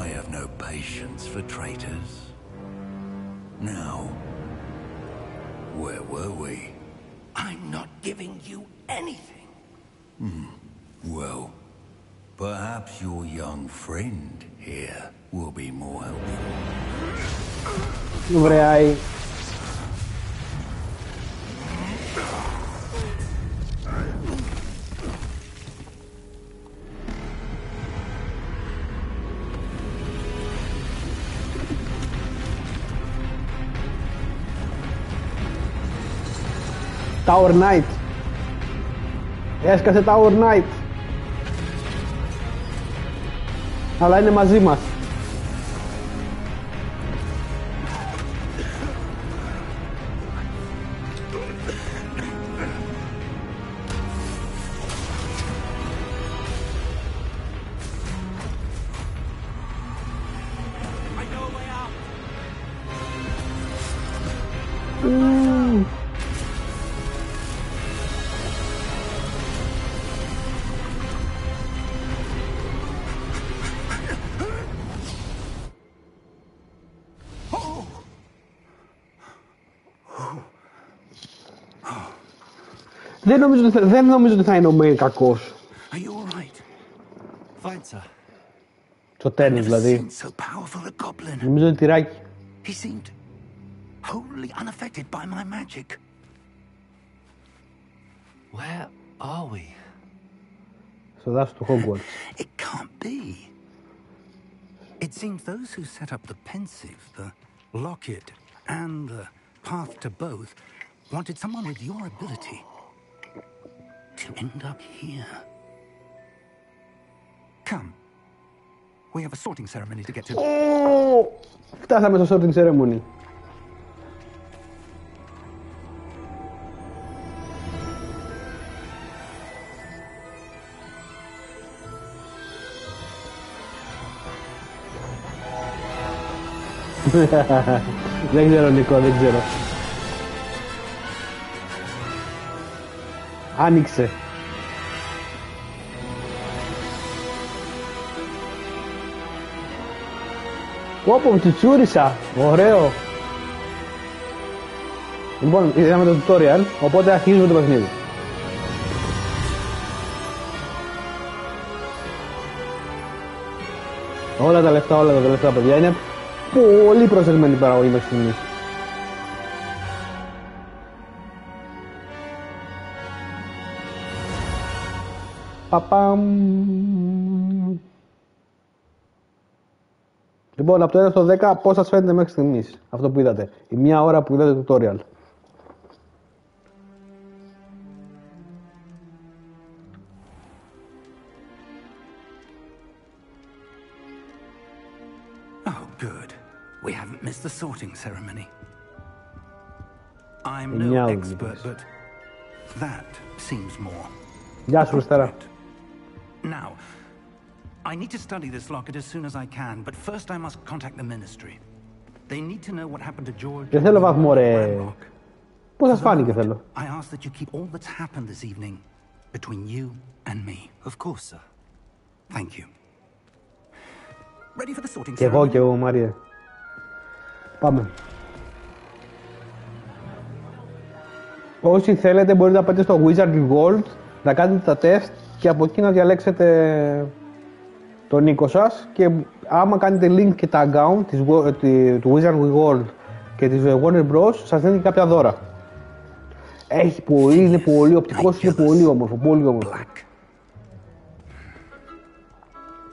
G: I have no patience for traitors. Now, where were we?
B: I'm not giving you anything.
G: Well, perhaps your young friend here will be more helpful.
A: Βρε, άι. Tower Knight. Έσκασε Tower Knight. Αλλά είναι μαζί μας. Δεν νομίζω ότι θα είναι ο Μέι κακός.
B: Are you all right?
C: Fine, sir.
A: Στο τέλος
B: Never
A: δηλαδή.
B: seen so powerful a goblin.
A: Νομίζω είναι τυράκι.
B: He seemed wholly unaffected by my magic.
C: Where are we?
A: Στο δάσος του Hogwarts.
B: It can't be. It seems those who set up the pensive, the locket, and the path to both wanted someone with your ability to end up here. Come. We have a sorting ceremony to get to.
A: Φτάσαμε στο sorting ceremony. Δεν ξέρω, Νικό, δεν ξέρω. Άνοιξε. Πω, τσουτσούρισα. Ωραίο. Λοιπόν, είδαμε το tutorial, οπότε αρχίζουμε το παιχνίδι. Όλα τα λεφτά, παιδιά, είναι πολύ προσεγμένη παραγωγή μέχρι στιγμής. Παπαμ. Λοιπόν, από το 1 στο 10, πώς σας φαίνεται μέχρι στιγμής αυτό που είδατε? Η μία ώρα που είδατε το tutorial.
B: Good. We haven't missed the sorting ceremony. I'm
A: No
B: no expert, but that seems more.
A: Γεια σου, γουστάρα.
B: Now, I need to study this locket as soon as I can, but first I must contact the ministry. They need to know what happened to George.
A: Δεν θέλω βαθμό, ρε. Πώς σας φάνηκε θέλω.
B: I ask that you keep all that's happened this evening between you and me.
G: Of course, sir.
B: Thank you. Ready for the sorting
A: Και εγώ, Μάρια. Πάμε. Όσοι θέλετε μπορείτε να πάτε στο Wizard World, να κάνετε τα τεστ και από εκεί να διαλέξετε τον οίκο σας και άμα κάνετε link και τα account του Wizard World και της Warner Bros. Σας δίνει κάποια δώρα. Είναι πολύ οπτικός, είναι πολύ όμορφο, πολύ όμορφο.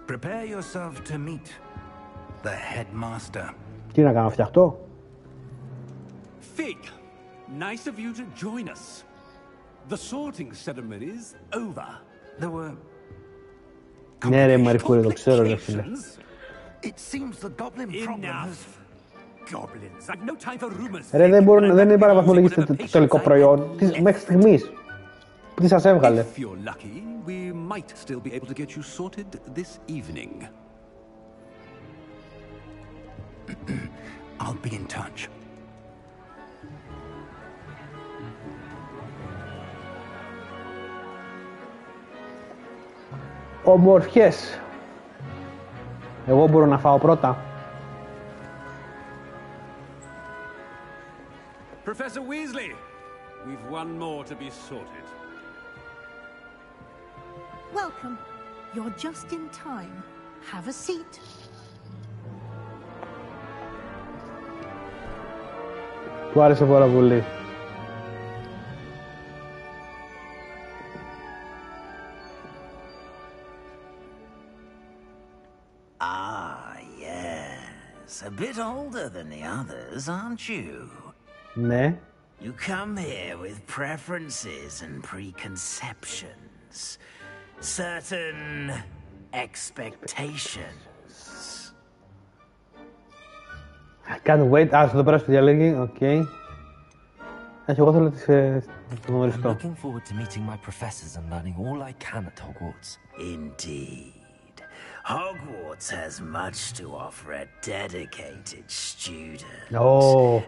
B: Prepare yourself to meet the headmaster.
A: Τι να κάνω, φτιαχτώ.
H: Fig, nice of you to join us. The sorting ceremony's over.
B: There were
A: Ναι ρε Μαριφούρη, το ξέρω ρε φίλε.
B: It seems the goblin problem has...
H: Goblins, I've no time for rumors.
A: Ρε δεν είναι παραβαθμολογήσετε το τελικό προϊόν μέχρι στιγμής. Τι σας έβγαλε.
H: If you're lucky, we might still be able to get you sorted this evening.
B: I'll be in touch.
A: Ομορφιές. Εγώ μπορώ να φάω πρώτα.
H: Professor Weasley, we've one more to be sorted.
I: Welcome. You're just in time. Have a seat.
A: Του άρεσε πάρα πολύ.
G: Ah, yes. A bit older than the others, aren't you?
A: Ναι.
G: You come here with preferences and preconceptions. Certain expectations.
A: I can't wait. Ας το περάσω το διαλέγει. Οκ. Εγώ θέλω να το γνωριστώ.
C: Looking forward to meeting my professors and learning all I can at Hogwarts.
G: Indeed. Hogwarts has much to offer a dedicated student.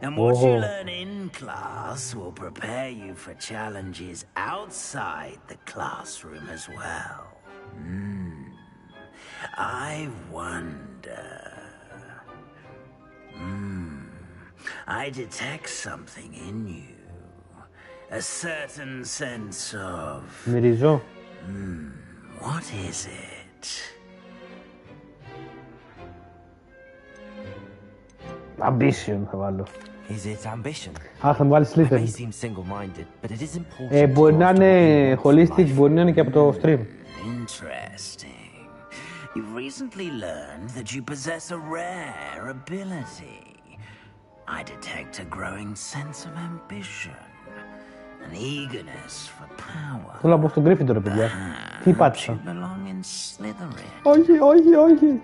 G: And what you learn in class will prepare you for challenges outside the classroom as well. I wonder... I detect something in you. A certain sense of...
A: Μυρίζω.
G: What is it?
A: Ambition θα βάλω.
C: Is it ambition?
A: Α, θα μου βάλει
C: I may
A: Slytherin.
C: seem single-minded, but it is important.
A: Μπορεί να είναι holistic, μπορεί να είναι και από το stream.
G: Interesting. You've recently learned that you possess a rare ability. I detect a growing sense of ambition, an eagerness for power.
A: Θέλω να πω στον Gryffindor, παιδιά. Τι
G: You
A: πάτησα.
G: belong in Slytherin.
A: Όχι, όχι, όχι.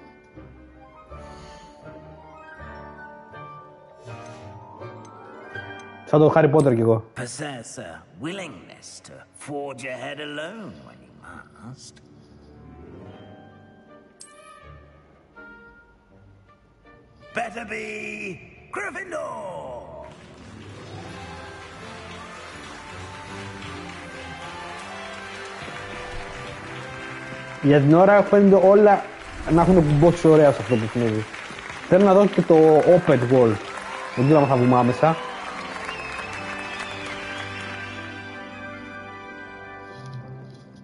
A: Σαν το Harry Potter κι εγώ.
G: Possess a willingness to forge ahead alone when you must. Better be Gryffindor!
A: Για την ώρα φαίνεται όλα να έχουν μπόξει ωραία σε αυτό το παιχνίδι. Θέλω να δω και το Open World. Δεν ξέρω αν θα βγούμε άμεσα.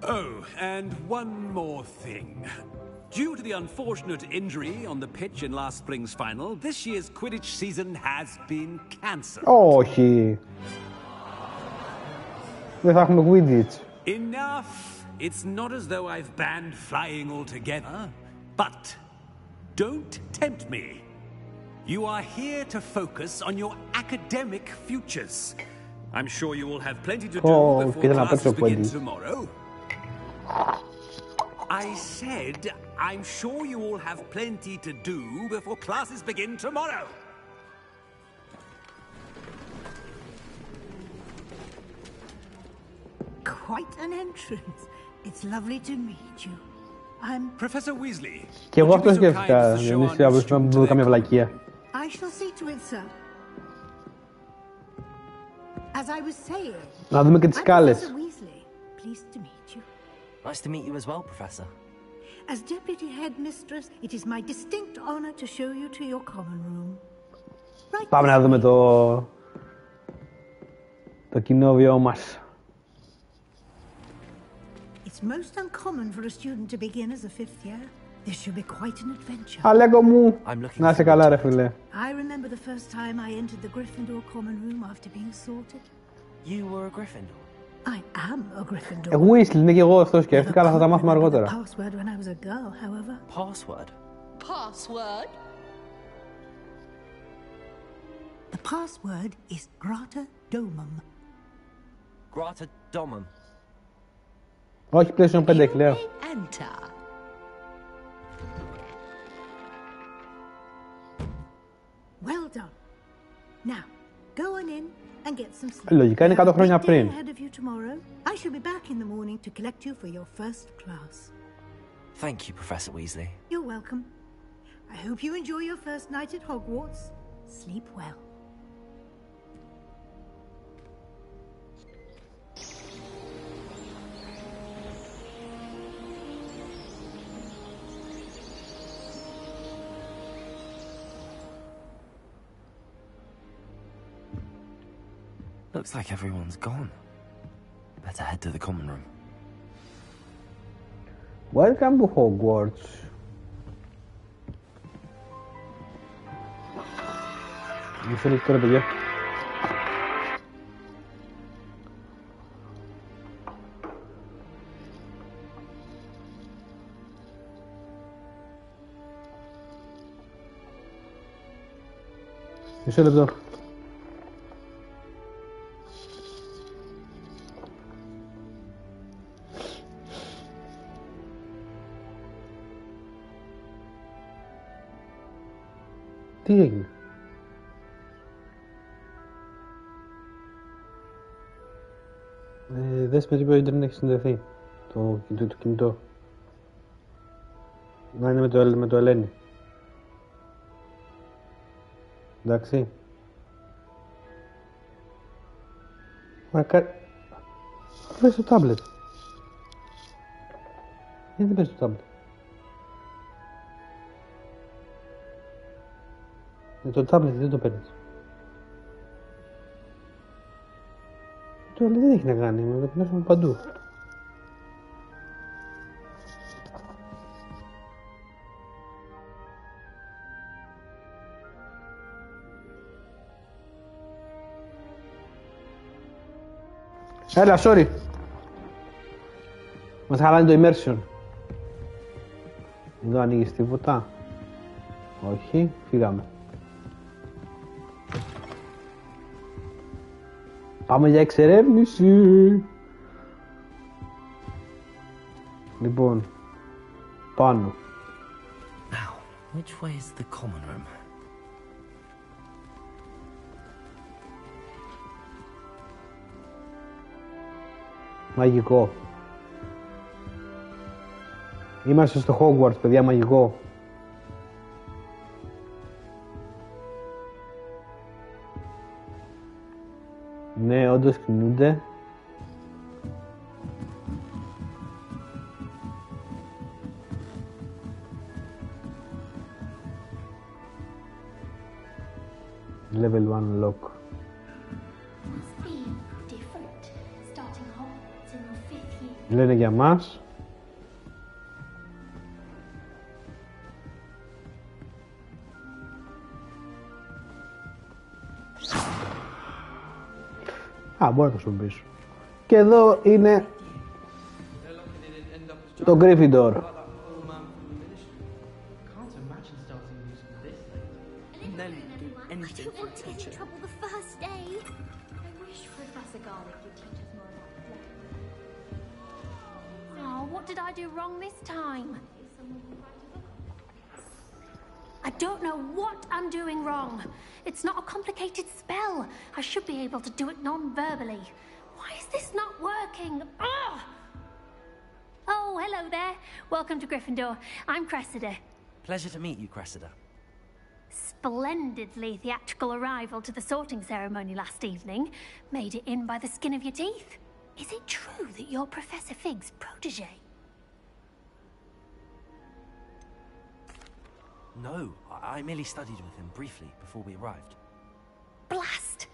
H: Oh, and one more thing. Due to the unfortunate injury on the pitch in last spring's final, this year's Quidditch season has been cancelled.
A: Όχι. Δεν θα έχουμε Quidditch.
H: Enough. It's not as though I've banned flying altogether, but don't tempt me. You are here to focus on your academic futures. I'm sure you will have plenty to do before classes begin tomorrow. I said I'm sure you all have plenty to do before classes begin tomorrow.
I: Quite an entrance. It's lovely to meet you. I'm
H: Professor Weasley.
A: Και εγώ αυτό σκέφτηκα. Εμείς θα βρούμε καμία βλακεία.
I: I shall see to it, sir. As I was saying,
A: Να δούμε και τις σκάλες.
I: Professor Weasley. Pleased to meet you.
C: Nice to meet you as well, Professor.
I: As Deputy Headmistress, it is my distinct honor to show you to your common room. Right.
A: Πάμε να δούμε το κοινόβιό μας.
I: It's most uncommon for a student to begin as a fifth year. This should be quite an adventure.
A: Αλέκο μου, να είσαι καλά ρε φίλε.
I: I remember the first time I entered the Gryffindor common room after being sorted.
C: You were a Gryffindor?
I: I am a Gryffindor.
A: Weasley, είναι και εγώ αυτό σκέφτηκα, αλλά θα τα μάθουμε αργότερα.
I: Password when I was a girl, however.
C: Password?
J: Password?
I: The password is Grata Domum.
C: Grata Domum.
A: Όχι, PlayStation 5 έχει, λέω.
J: Enter.
I: Well done. Now, go on in and get some sleep.
A: Λογικά είναι 100 χρόνια πριν.
I: Ahead of you tomorrow. I shall be back in the morning to collect you for your first class.
C: Thank you, Professor Weasley.
I: You're welcome. I hope you enjoy your first night at Hogwarts. Sleep well.
C: Looks like everyone's gone. Better head to the common room.
A: Welcome to Hogwarts. Μισό λεπτό ρε παιδιά. Μισό λεπτό. Τι έγινε? Δες με τι το ίντερνετ έχει συνδεθεί το κινητό. Να είναι με το Ελένη. Εντάξει. Πες το τάμπλετ. Γιατί δεν πες το τάμπλετ? Το τάμπλετ δεν το παίρνεις. Το άλλο δεν έχει να κάνει, με το πνεύμα παντού. Έλα, sorry. Μας χαλάνε το immersion. Εδώ ανοίγεις τίποτα? Όχι, φύγαμε. Πάμε για εξερεύνηση. Λοιπόν, πάνω.
C: Now, which way is the common room?
A: Μαγικό. Είμαστε στο Hogwarts, παιδιά, μαγικό. Ναι, όντως κινούνται. Level 1 lock. Λένε για μας. Α, μπορώ να το χρησιμοποιήσω. Και εδώ είναι το Gryffindor.
J: Oh, what
K: did I do wrong this time? I don't know what I'm doing wrong. It's not a complicated spell. I should be able to do it non-verbally. Why is this not working? Ugh! Oh, hello there. Welcome to Gryffindor. I'm Cressida.
C: Pleasure to meet you, Cressida.
K: Splendidly theatrical arrival to the sorting ceremony last evening. Made it in by the skin of your teeth. Is it true that you're Professor Fig's protege?
C: No, I merely studied with him briefly before we arrived.
K: Blast!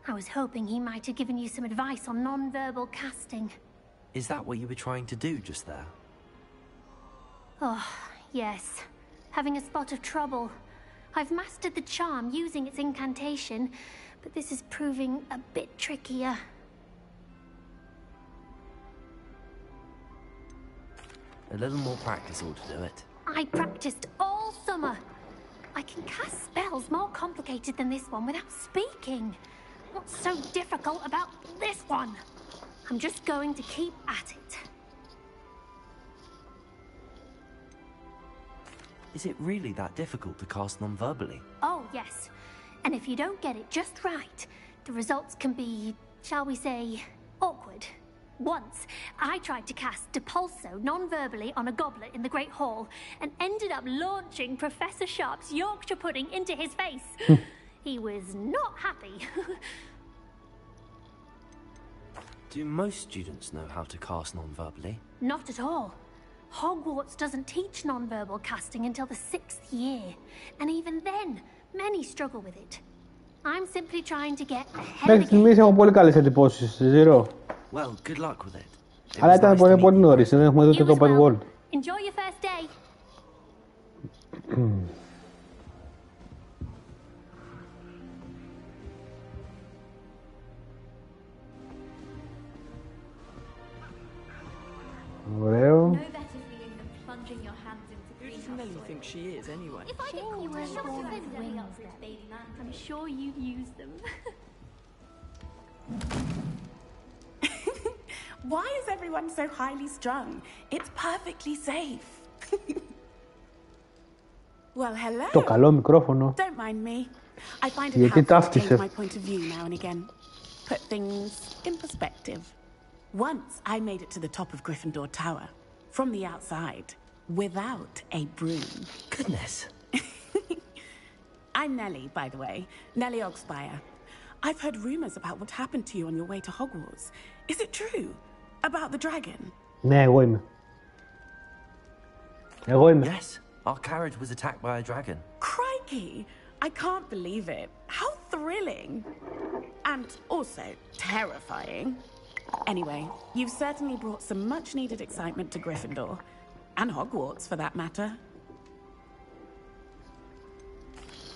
K: I was hoping he might have given you some advice on non-verbal casting.
C: Is that what you were trying to do just there?
K: Oh, yes. Having a spot of trouble. I've mastered the charm using its incantation, but this is proving a bit trickier.
C: A little more practice ought to do it.
K: I practiced all summer. I can cast spells more complicated than this one without speaking. What's so difficult about this one? I'm just going to keep at it.
C: Is it really that difficult to cast non-verbally?
K: Oh, yes. And if you don't get it just right, the results can be, shall we say, awkward. Once, I tried to cast Depulso non-verbally on a goblet in the Great Hall and ended up launching Professor Sharp's Yorkshire pudding into his face. He was not happy.
C: Do most students know how to cast non-verbally?
K: Not at all. Hogwarts doesn't teach non-verbal casting until the 6th year. And even then, many struggle with it. I'm simply trying to get ahead of the game.
A: Έχω πολύ καλές εντυπώσεις, Zero.
C: Well, good luck with it.
A: Αλλά ήταν πολύ νωρίς, δεν έχουμε δει το open world.
K: Enjoy your first day.
A: Ωραίο.
L: No better feeling than plunging your hands into greenhouse soil. Who does Nelly think she is, anyway?
K: If I get caught in shots of wings, I'm sure you've used them.
M: Why is everyone so highly strung? It's perfectly safe. Well, hello.
A: Το καλό μικρόφωνο.
M: Don't mind me. I find it helpful to change my point of view now and again. Put things in perspective. Once I made it to the top of Gryffindor Tower, from the outside, without a broom.
C: Goodness.
M: I'm Nellie, by the way. Nellie Ogspire. I've heard rumors about what happened to you on your way to Hogwarts. Is it true? About the dragon?
A: Ναι, εγώ είμαι.
C: Yes, our carriage was attacked by a dragon.
M: Crikey! I can't believe it. How thrilling! And also terrifying. Anyway, you've certainly brought some much-needed excitement to Gryffindor. And Hogwarts, for that matter.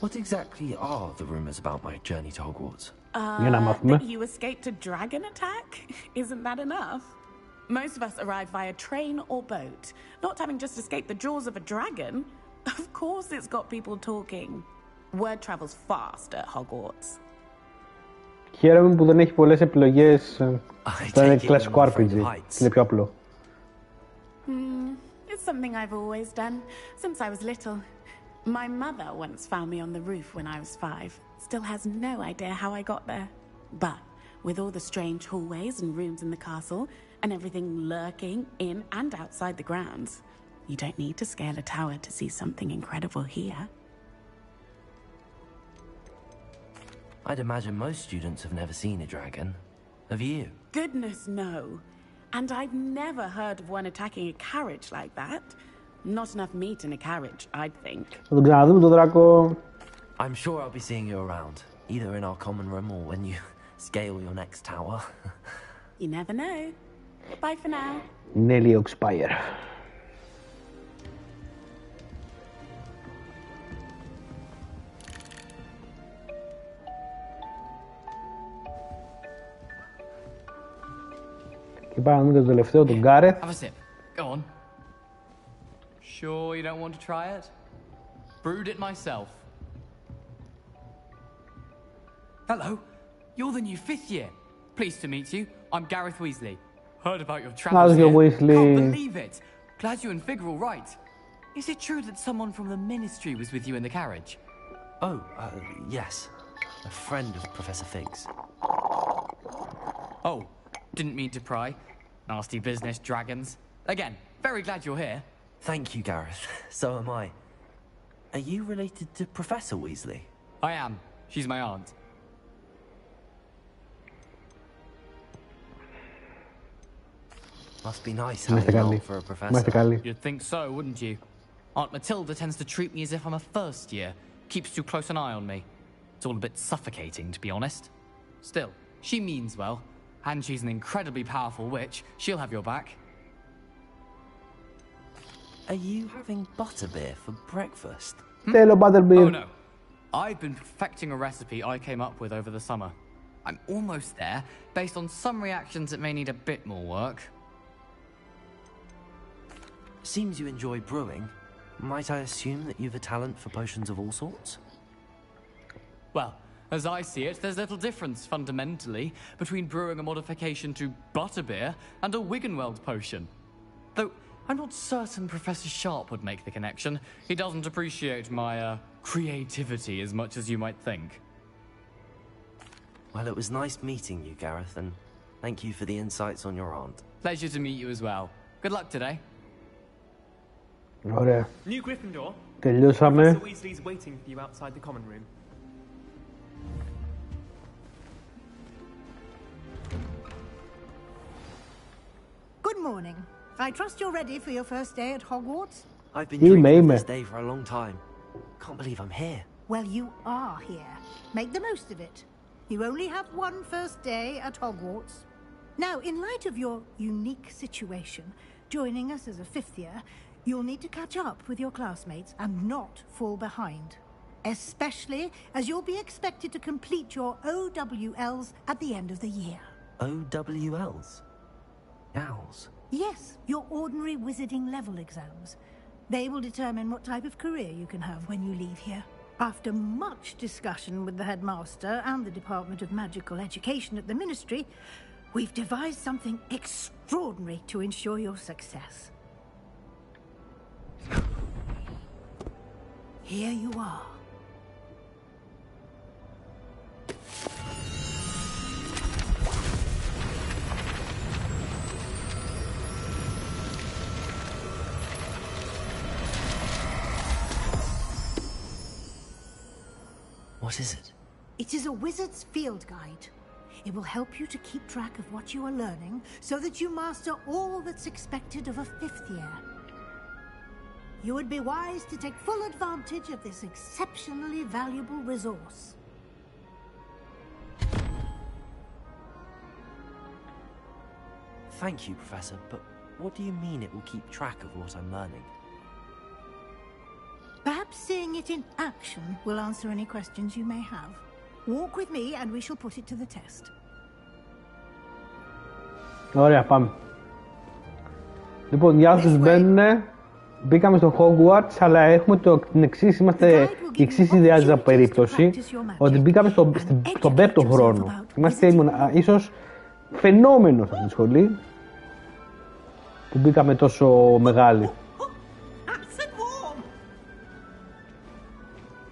C: What exactly are the rumors about my journey to Hogwarts?
M: That you escaped a dragon attack? Isn't that enough? Most of us arrive via train or boat. Not having just escaped the jaws of a dragon. Of course it's got people talking. Word travels fast at Hogwarts.
A: Χαίρομαι που δεν έχει πολλές επιλογές στο κλασικό RPG. Είναι πιο απλό.
M: It's something I've always done, since I was little. My mother once found me on the roof when I was 5. Still has no idea how I got there. But with all the strange hallways and rooms in the castle, and everything lurking in and outside the grounds, you don't need to scale a tower to see something incredible here.
C: I'd imagine most students have never seen a dragon. Have you?
M: Goodness, no. And I've never heard of one attacking a carriage like that. Not enough meat in a carriage, I'd think.
A: Θα τον ξαναδούμε τον δράκο.
C: I'm sure I'll be seeing you around, either in our common room or when you scale your next tower.
M: You never know. Bye for now.
A: Nellie Ogspire. Και πάμε να δούμε το τελευταίο, τον Gareth.
N: Have a sip. Go on. Sure you don't want to try it? Brewed it myself. Hello. You're the new 5th year. Pleased to meet you. I'm Gareth Weasley. Heard about your travels
A: How's
N: here.
A: your Weasley?
N: Can't believe it. Glad you and Fig are all right. Is it true that someone from the Ministry was with you in the carriage?
O: Oh, yes. A friend of Professor Fig's.
N: Oh, didn't mean to pry. Nasty business, dragons. Again, very glad you're here.
O: Thank you, Gareth. So am I. Are you related to Professor Weasley?
N: I am. She's my aunt.
O: Must be nice having an aunt for a professor.
N: You'd think so, wouldn't you? Aunt Matilda tends to treat me as if I'm a first year. Keeps too close an eye on me. It's all a bit suffocating, to be honest. Still, she means well. And she's an incredibly powerful witch. She'll have your back.
O: Are you having butterbeer for breakfast?
A: Θέλω butterbeer.
N: Oh no. I've been perfecting a recipe I came up with over the summer. I'm almost there, based on some reactions that may need a bit more work.
O: Seems you enjoy brewing. Might I assume that you've a talent for potions of all sorts?
N: Well, as I see it, there's little difference, fundamentally, between brewing a modification to butterbeer and a Wiggenweld potion. Though, I'm not certain Professor Sharp would make the connection. He doesn't appreciate my, creativity as much as you might think.
O: Well, it was nice meeting you, Gareth, and thank you for the insights on your aunt.
N: Pleasure to meet you as well. Good luck today.
A: Ωραία.
P: New Gryffindor.
A: Τελειώσαμε.
P: Professor Weasley's waiting for you outside the common room.
I: Good morning. I trust you're ready for your first day at Hogwarts?
O: I've been dreaming of this day for a long time. Can't believe I'm here.
I: Well, you are here. Make the most of it. You only have one first day at Hogwarts. Now, in light of your unique situation, joining us as a fifth year, you'll need to catch up with your classmates and not fall behind. Especially as you'll be expected to complete your OWLs at the end of the year.
O: OWLs? Owls?
I: Yes, your ordinary wizarding level exams. They will determine what type of career you can have when you leave here. After much discussion with the headmaster and the Department of Magical Education at the Ministry, we've devised something extraordinary to ensure your success. Here you are.
O: What is it?
I: It is a wizard's field guide. It will help you to keep track of what you are learning so that you master all that's expected of a fifth year. You would be wise to take full advantage of this exceptionally valuable resource.
O: Thank you, Professor, but what do you mean it will keep track of what I'm learning?
I: Perhaps seeing it in action will answer any questions you may have. Walk with me and we shall put it to the test.
A: Ωραία, πάμε. Λοιπόν, για όσους μπαίνουνε, μπήκαμε στο Hogwarts, αλλά έχουμε την εξής, η εξής ιδεάζα περίπτωση, ότι μπήκαμε στον πέμπτο χρόνο. Είμαστε ίσως φαινόμενο σε αυτή τη σχολή, που μπήκαμε τόσο μεγάλοι.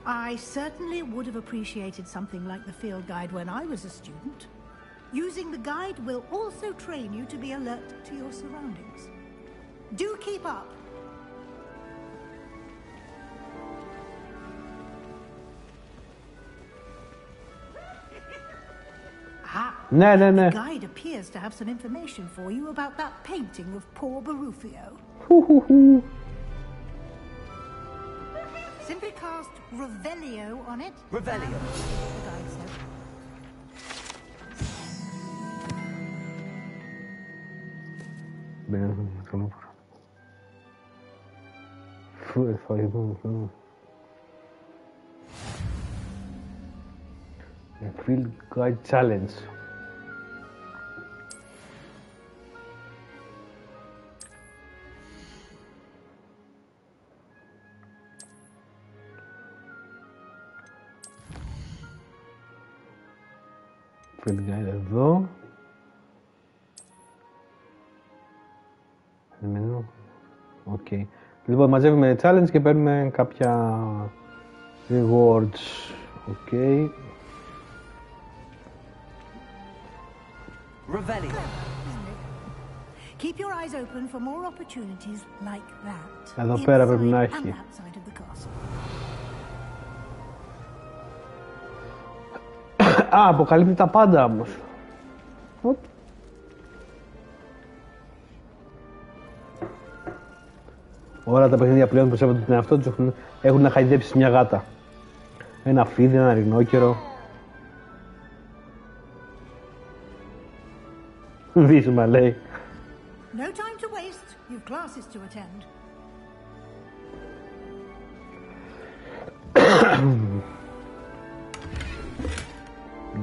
I: I certainly would have appreciated something like the field guide when I was a student. Using the guide will also train you to be alert to your surroundings. Do keep up.
A: Ναι, ναι, ναι.
I: The guide appears to have some information for you about that painting of poor Barufio. Simply cast Revelio on it.
O: Revelio.
I: The guide says.
A: Field Guide Challenge. Field Guide εδώ. Okay. Λοιπόν, μαζεύουμε challenge και παίρνουμε κάποια rewards. Okay.
I: Keep your eyes open for more opportunities like that.
A: Εδώ πέρα πρέπει να έχει. Α, αποκαλύπτει τα πάντα όμως. Όλα τα παιχνίδια πλέον που σέβονται τον εαυτό τους έχουν να χαϊδέψει μια γάτα. Ένα φίδι, ένα ρινόκερο. Βίσμα λέει.
I: No time to waste. You've classes to attend.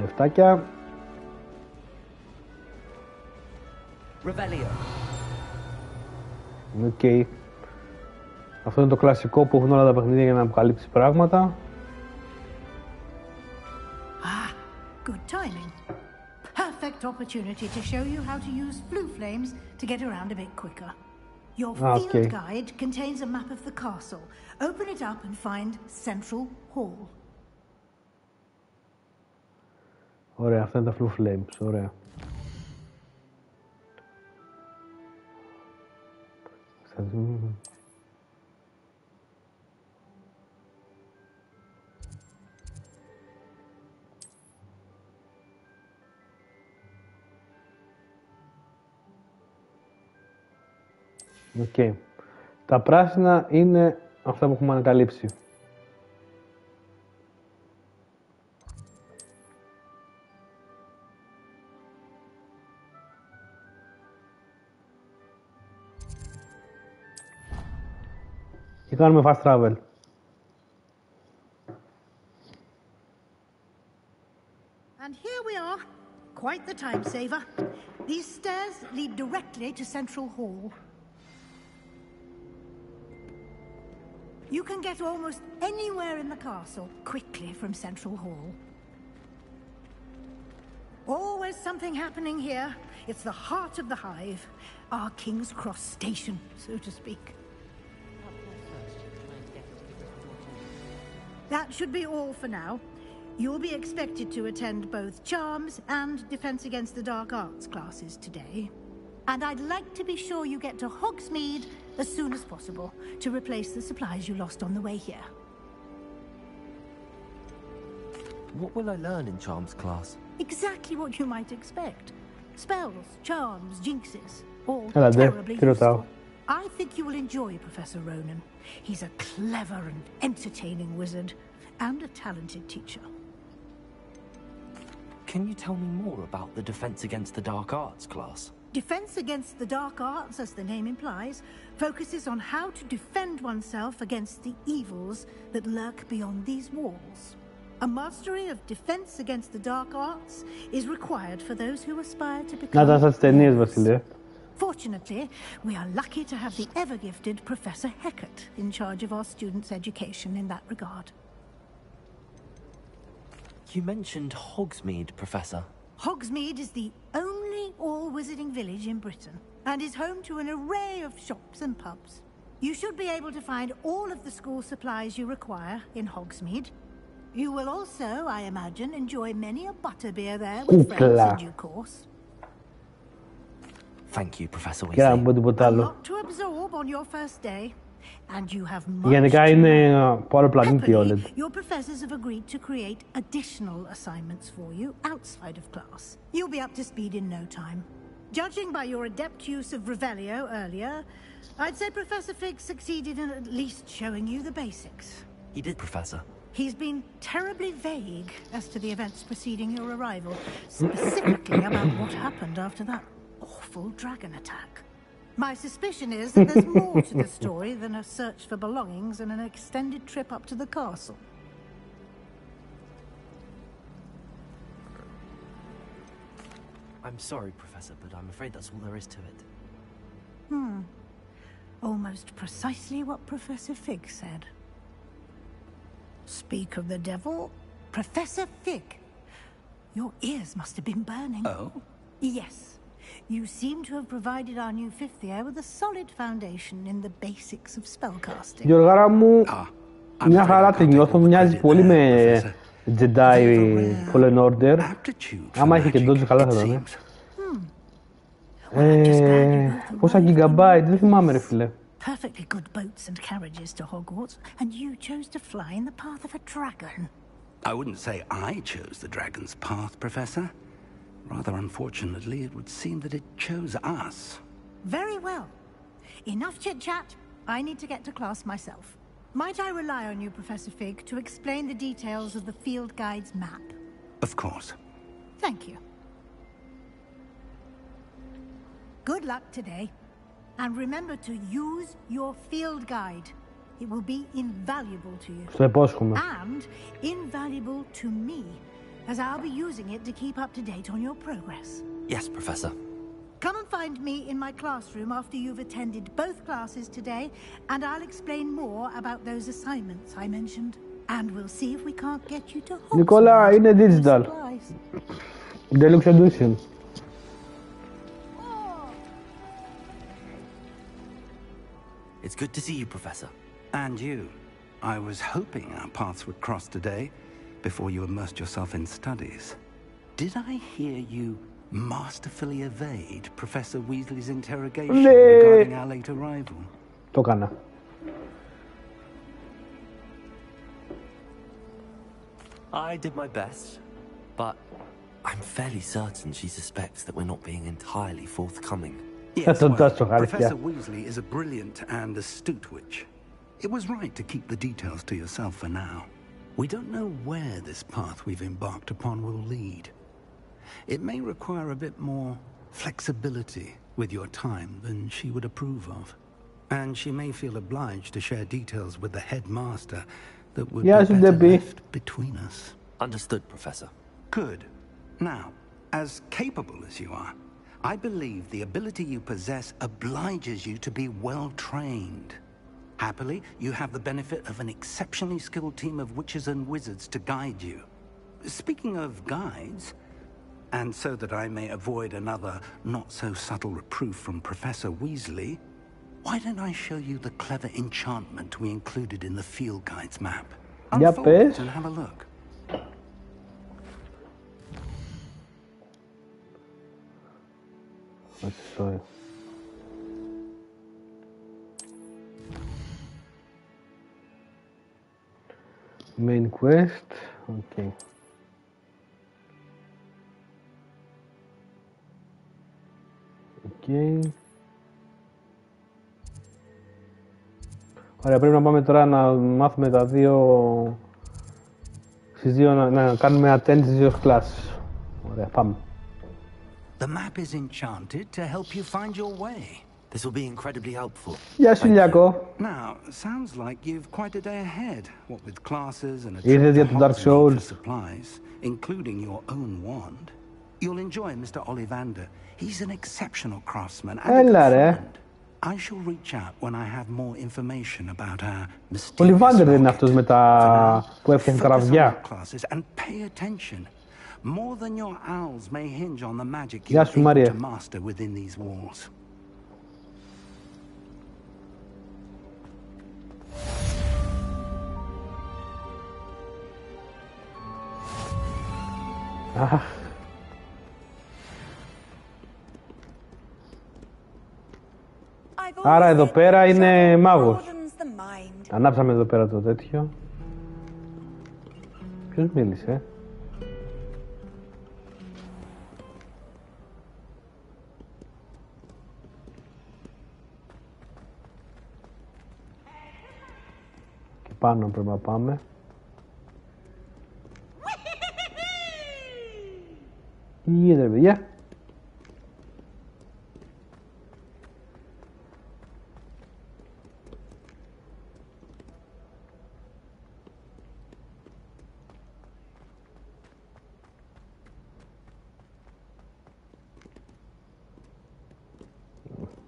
A: Λεφτάκια. Οκ. Αυτό είναι το κλασικό που έχουν όλα τα παιχνίδια για να αποκαλύψει πράγματα.
I: Good timing. Perfect opportunity to show you how to use blue flames to get around a bit quicker. Your field guide contains a map of the castle. Open it up and find Central Hall.
A: Ωραία, αυτά είναι τα blue flames. Ωραία. Okay. Τα πράσινα είναι αυτά που έχουμε ανακαλύψει. Και κάνουμε fast travel.
I: And here we are. Quite the time saver. These stairs lead directly to Central Hall. You can get almost anywhere in the castle quickly from Central Hall. Always something happening here. It's the heart of the hive, our King's Cross station, so to speak. That should be all for now. You'll be expected to attend both Charms and Defense Against the Dark Arts classes today. And I'd like to be sure you get to Hogsmeade as soon as possible to replace the supplies you lost on the way here.
O: What will I learn in Charms class?
I: Exactly what you might expect. Spells, charms, jinxes, all
A: Hello there.
I: terribly useful. I think you will enjoy Professor Ronan. He's a clever and entertaining wizard and a talented teacher.
O: Can you tell me more about the Defense Against the Dark Arts class?
I: Defense Against the Dark Arts, as the name implies, focuses on how to defend oneself against the evils that lurk beyond these walls. A mastery of Defense Against the Dark Arts is required for those who aspire to become... Fortunately, we are lucky to have the ever-gifted Professor Hecat in charge of our students' education in that regard.
O: You mentioned Hogsmeade, Professor.
I: Hogsmeade is the only all-wizarding village in Britain and is home to an array of shops and pubs. You should be able to find all of the school supplies you require in Hogsmeade. You will also, I imagine, enjoy many a butterbeer there with friends in due course.
O: Thank you, Professor Weasley.
I: A lot to absorb on your first day. And you have much
A: Γενικά είναι από άλλο πλανήτη όλοι.
I: Your professors have agreed to create additional assignments for you outside of class. You'll be up to speed in no time. Judging by your adept use of Revelio earlier, I'd say Professor Fig succeeded in at least showing you the basics.
O: He did, Professor.
I: He's been terribly vague as to the events preceding your arrival, specifically about what happened after that awful dragon attack. My suspicion is that there's more to the story than a search for belongings and an extended trip up to the castle.
O: I'm sorry, Professor, but I'm afraid that's all there is to it.
I: Almost precisely what Professor Fig said. Speak of the devil, Professor Fig. Your ears must have been burning.
H: Oh?
I: Yes. You seem to have provided our new fifth year with a solid foundation in the basics of spellcasting.
A: Γιωργάρα μου, μια χαρά τη νιώθω, μοιάζει πολύ με Jedi Fallen Order. Άμα είχε και dodge καλά θα ήταν. Πόσα gigabyte, δεν θυμάμαι ρε φίλε.
I: Perfectly good boats and carriages to Hogwarts, and you chose to fly in the path of a dragon.
B: I wouldn't say I chose the dragon's path, Professor. Rather unfortunately, it would seem that it chose us.
I: Very well. Enough chit-chat. I need to get to class myself. Might I rely on you, Professor Fig, to explain the details of the field guide's map?
B: Of course.
I: Thank you. Good luck today. And remember to use your field guide. It will be invaluable to you.
A: Στο υπόσχομαι.
I: And invaluable to me, as I'll be using it to keep up to date on your progress.
O: Yes, Professor.
I: Come and find me in my classroom after you've attended both classes today, and I'll explain more about those assignments I mentioned. And we'll see if we can't get you to Hogwarts.
A: Νικόλα, είναι digital. Deluxe edition.
O: It's good to see you, Professor.
B: And you. I was hoping our paths would cross today, before you immersed yourself in studies. Did I hear you masterfully evade Professor Weasley's interrogation regarding our late arrival?
A: Το έκανα.
O: I did my best, but I'm fairly certain she suspects that we're not being entirely forthcoming.
B: Yes, well, Professor Weasley is a brilliant and astute witch. It was right to keep the details to yourself for now. We don't know where this path we've embarked upon will lead. It may require a bit more flexibility with your time than she would approve of. And she may feel obliged to share details with the headmaster that would be better left between us.
O: Understood, Professor.
B: Good. Now, as capable as you are, I believe the ability you possess obliges you to be well trained. Happily, you have the benefit of an exceptionally skilled team of witches and wizards to guide you. Speaking of guides, and so that I may avoid another not-so-subtle reproof from Professor Weasley, why don't I show you the clever enchantment we included in the field guide's map? Unfold it and have a look.
A: Sorry. Main quest, okay. Okay. Ωραία, πρέπει να πάμε τώρα να μάθουμε τα δύο... Στις δύο να κάνουμε attend στις δύο classes. Ωραία, πάμε.
B: The map is enchanted to help you find your way.
O: This will be incredibly helpful.
A: Γεια σου, Λιακό.
B: Now, sounds like you've quite a day ahead. What with classes and a
A: Είδες για το Dark Souls.
B: supplies, including your own wand. You'll enjoy Mr. Ollivander. He's an exceptional craftsman and a good friend. I shall reach out when I have more information about our mysterious
A: Ollivander δεν είναι αυτός με τα... που έφτιαχνε καραβιά.
B: And pay attention. More than your owls may hinge on the magic
A: Γεια
B: you're
A: σου,
B: able
A: Μαρία.
B: to master within these walls.
A: Άρα εδώ πέρα είναι μάγος. Ανάψαμε εδώ πέρα το τέτοιο. Ποιος μίλησε? Και πάνω πρέπει να πάμε. Τι γίνεται, παιδιά?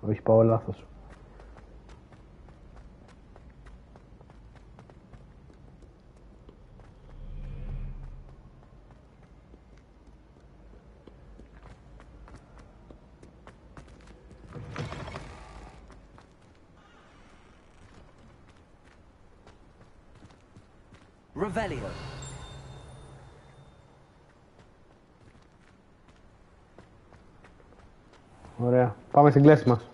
A: Όχι, πάω λάθος.
C: Revelio.
A: Ωραία. Πάμε στην κλάση μας.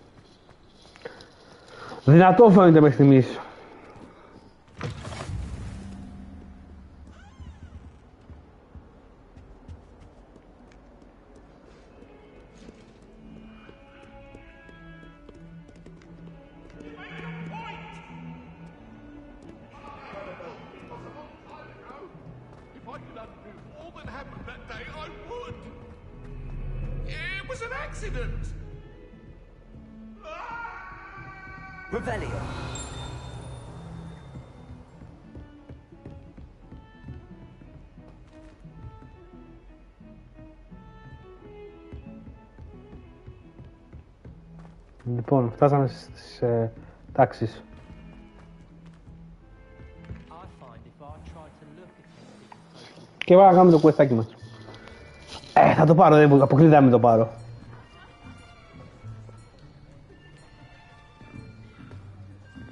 A: Δυνατό φαίνεται μέχρι στιγμής.
C: Revelio.
A: Λοιπόν, φτάσαμε στις τάξεις. Και πάμε να κάνουμε το questάκι μας. Θα το πάρω, δεν αποκλείται να μην το πάρω.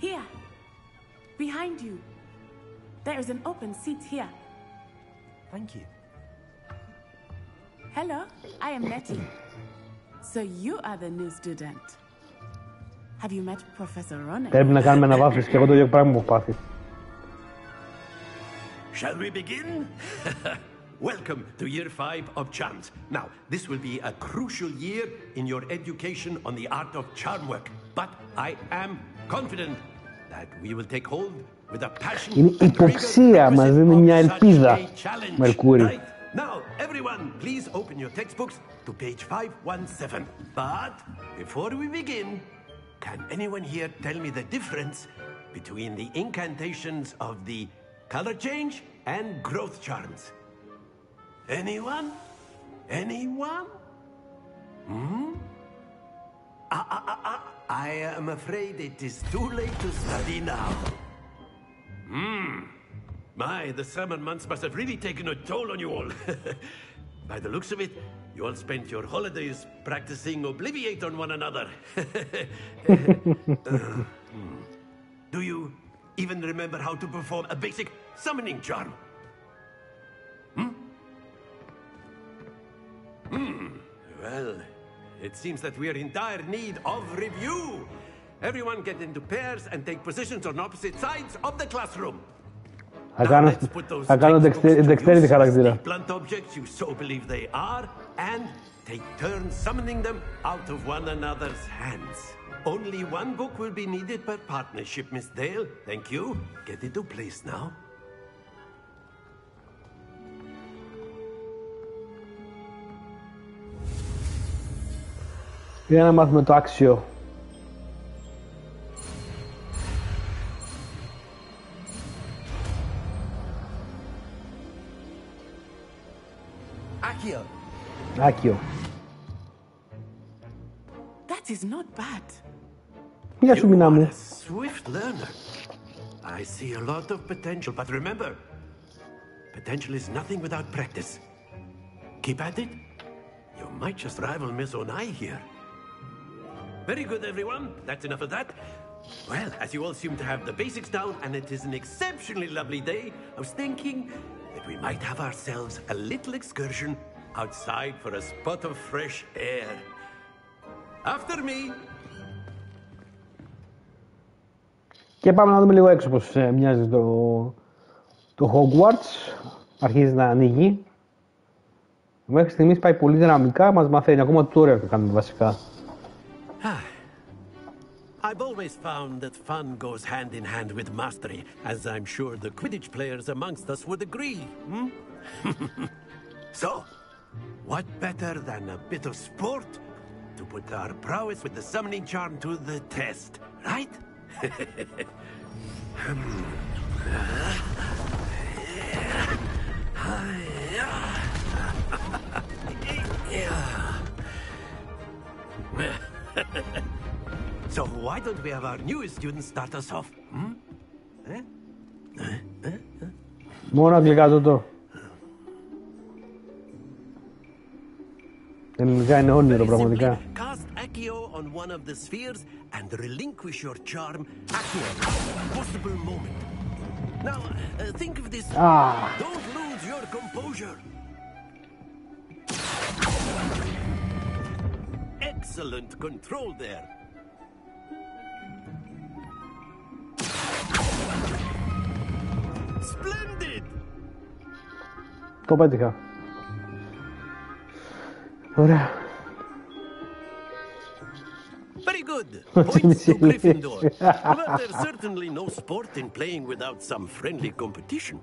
M: Here, behind you. There is an open seat here.
C: Thank you.
M: Hello, I am Nettie. So you are the new student. Have you met Professor Ronen?
A: Πρέπει να κάνουμε αναβάθμιση και εγώ το ίδιο πράγμα μου έχω πάθει.
Q: Shall we begin? Welcome to year 5 of charms. Now, this will be a crucial year in your education on the art of charm work. But I am confident that we will take hold with a passion.
A: Είναι υποψία, μας δίνει μια ελπίδα, Μερκούρι.
Q: Now, everyone, please open your textbooks to page 517. But before we begin, can anyone here tell me the difference between the incantations of the color change and growth charms? Anyone? Anyone? I am afraid it is too late to study now. My, the summer months must have really taken a toll on you all. By the looks of it, you all spent your holidays practicing Obliviate on one another. Do you even remember how to perform a basic summoning charm? Well, it seems that we are in dire need of review. Everyone get into pairs and take positions on opposite sides of the classroom.
A: Θα κάνω dexterity χαρακτήρα.
Q: Blunt objects you so believe they are, and take turns summoning them out of one another's hands. Only one book will be needed per partnership, Miss Dale. Thank you. Get into place now.
A: Για να μάθουμε το άξιο. Άκιο.
M: That is not bad.
A: Γεια σου, μηνά μου.
Q: Swift learner. I see a lot of potential, but remember, potential is nothing without practice. Keep at it. You might just rival Miss Onai here. Very good, everyone. That's enough of that. Well, as you all seem to have the basics down, and it is an exceptionally lovely day, I was thinking that we might have ourselves a little excursion outside for a spot of fresh air. After me.
A: Και πάμε να δούμε λίγο έξω πως μοιάζει το Hogwarts. Αρχίζει να ανοίγει. Μέχρι στιγμής πάει πολύ δυναμικά, μας μαθαίνει ακόμα tutorial το κάνουμε βασικά.
Q: I've always found that fun goes hand in hand with mastery, as I'm sure the Quidditch players amongst us would agree. So, what better than a bit of sport to put our prowess with the summoning charm to the test, right? So why don't we have our newest students start us off?
A: Μόνο αγγλικά το. Ελληνικά είναι όνειρο πραγματικά.
Q: Cast Accio on one of the spheres and relinquish your charm at your possible moment. Now, think of this. Don't lose your composure. Excellent control there. Splendid.
A: Το πέτυχα. Ωραία.
Q: Very good. Points to Gryffindor. But there's certainly no sport in playing without some friendly competition.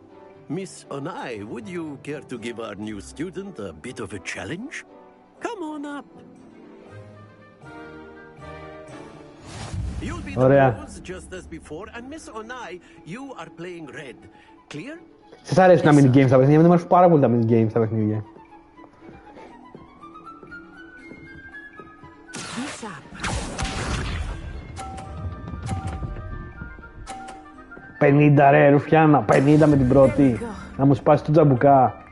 Q: Miss Onai, would you care to give our new student a bit of a challenge? Come on up. You'll be the rose just as before, and Miss Onai, you are playing red. Clear?
A: Σας αρέσουν τα mini games στα παιχνίδια, μου αρέσουν πάρα πολύ τα mini games στα παιχνίδια. «50 ρε Ρουφιάνα, 50 με την πρώτη, να μου σπάσει το τζαμπουκά».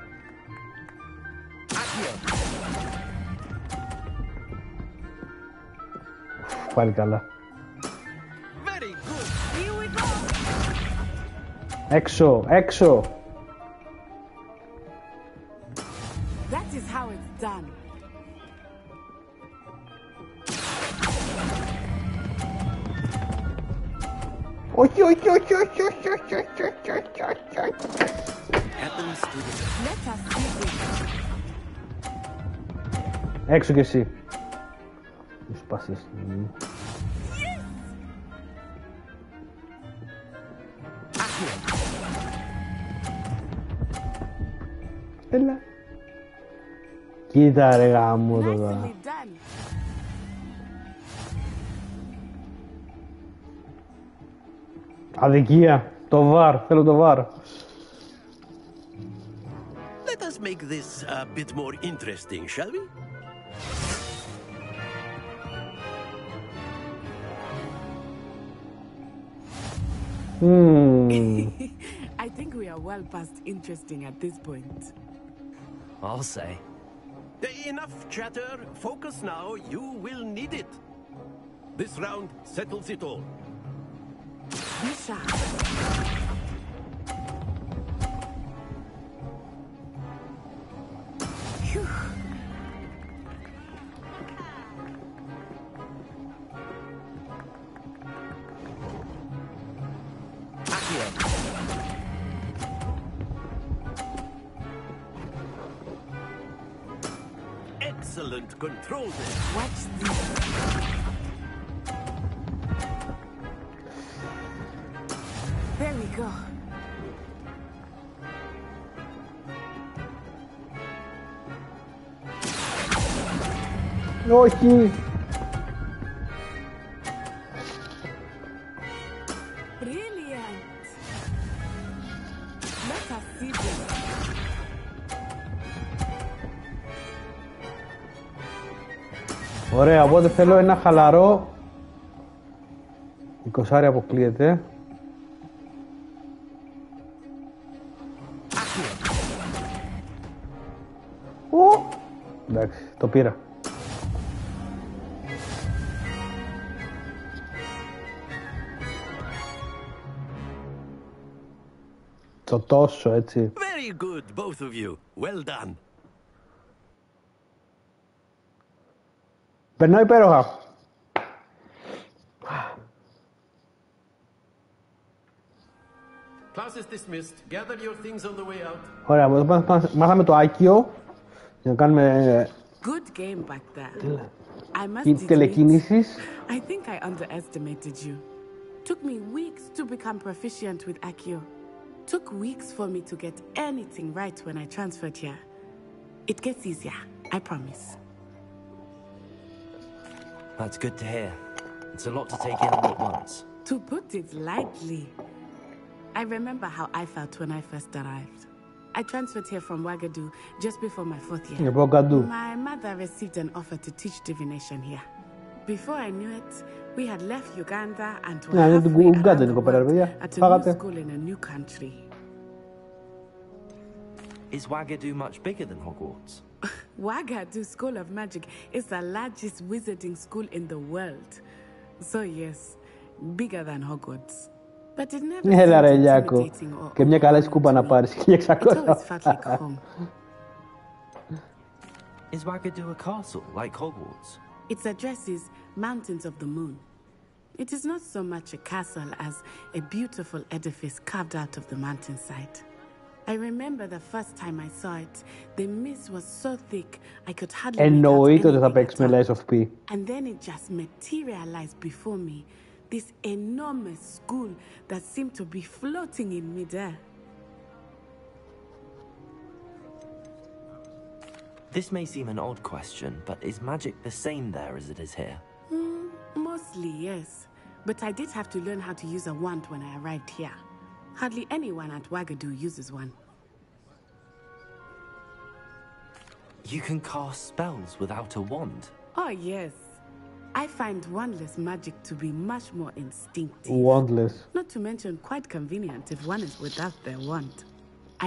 A: Πάλι καλά. Έξω, έξω.
M: That is how it's done.
A: Όχι, όχι, όχι, όχι, όχι, όχι, όχι, όχι. Έξω κι εσύ. Μου σπάσεις. Έλα. Κοίτα ρε γάμο τώρα. Αδικία. Το βαρ. Θέλω το βαρ.
Q: Let us make this a bit more interesting, shall we?
M: I think we are well past interesting at this point.
O: I'll say.
Q: Enough chatter. Focus now. You will need it. This round settles it all.
M: Be sharp.
Q: Excellent control there.
M: Watch this. There we go.
A: Όχι.
M: Brilliant. Let us see this.
A: Ωραία, οπότε θέλω ένα χαλαρό. 20 αποκλείεται. Εντάξει, το πήρα. Το τόσο, έτσι.
Q: Very good, both of you. Well done.
A: Περνάω υπέροχα.
Q: Class is dismissed. Gather your things on the way out.
A: Ωραία, μάθαμε το άκιο για να κάνουμε
M: Good game back there. I must admit,
A: τηλεκίνησης.
M: I think I underestimated you. Took me weeks to become proficient with Accio. Took weeks for me to get anything right when I transferred here. It gets easier, I promise.
O: That's good to hear. It's a lot to take in all at once.
M: To put it lightly, I remember how I felt when I first arrived. I transferred here from Ouagadougou just before my 4th year. My mother received an offer to teach divination here. Before I knew it, we had left Uganda and were halfway around the world at a new school in a new country.
O: Is Ouagadougou much bigger than Hogwarts?
M: Ouagadougou School of Magic is the largest wizarding school in the world. So yes, bigger than Hogwarts. But it never
A: Έλα ρε
M: seemed
A: Λιάκο.
M: intimidating or
A: Και μια καλά σκούπα να πάρεις. 1600.
M: It always felt like home.
O: Is Wagadu a castle, like Hogwarts?
M: Its address is Mountains of the Moon. It is not so much a castle as a beautiful edifice carved out of the mountainside. I remember the first time I saw it, the mist was so thick I could hardly make out
A: Εννοείται ότι θα
M: anything
A: παίξουμε
M: at all.
A: Lies of P.
M: And then it just materialized before me, this enormous school that seemed to be floating in midair.
O: This may seem an odd question, but is magic the same there as it is here?
M: Mostly, yes. But I did have to learn how to use a wand when I arrived here. Hardly anyone at Wagadu uses one.
O: You can cast spells without a wand?
M: Oh, yes. I find wandless magic to be much more instinctive.
A: Wandless.
M: Not to mention quite convenient if one is without their wand.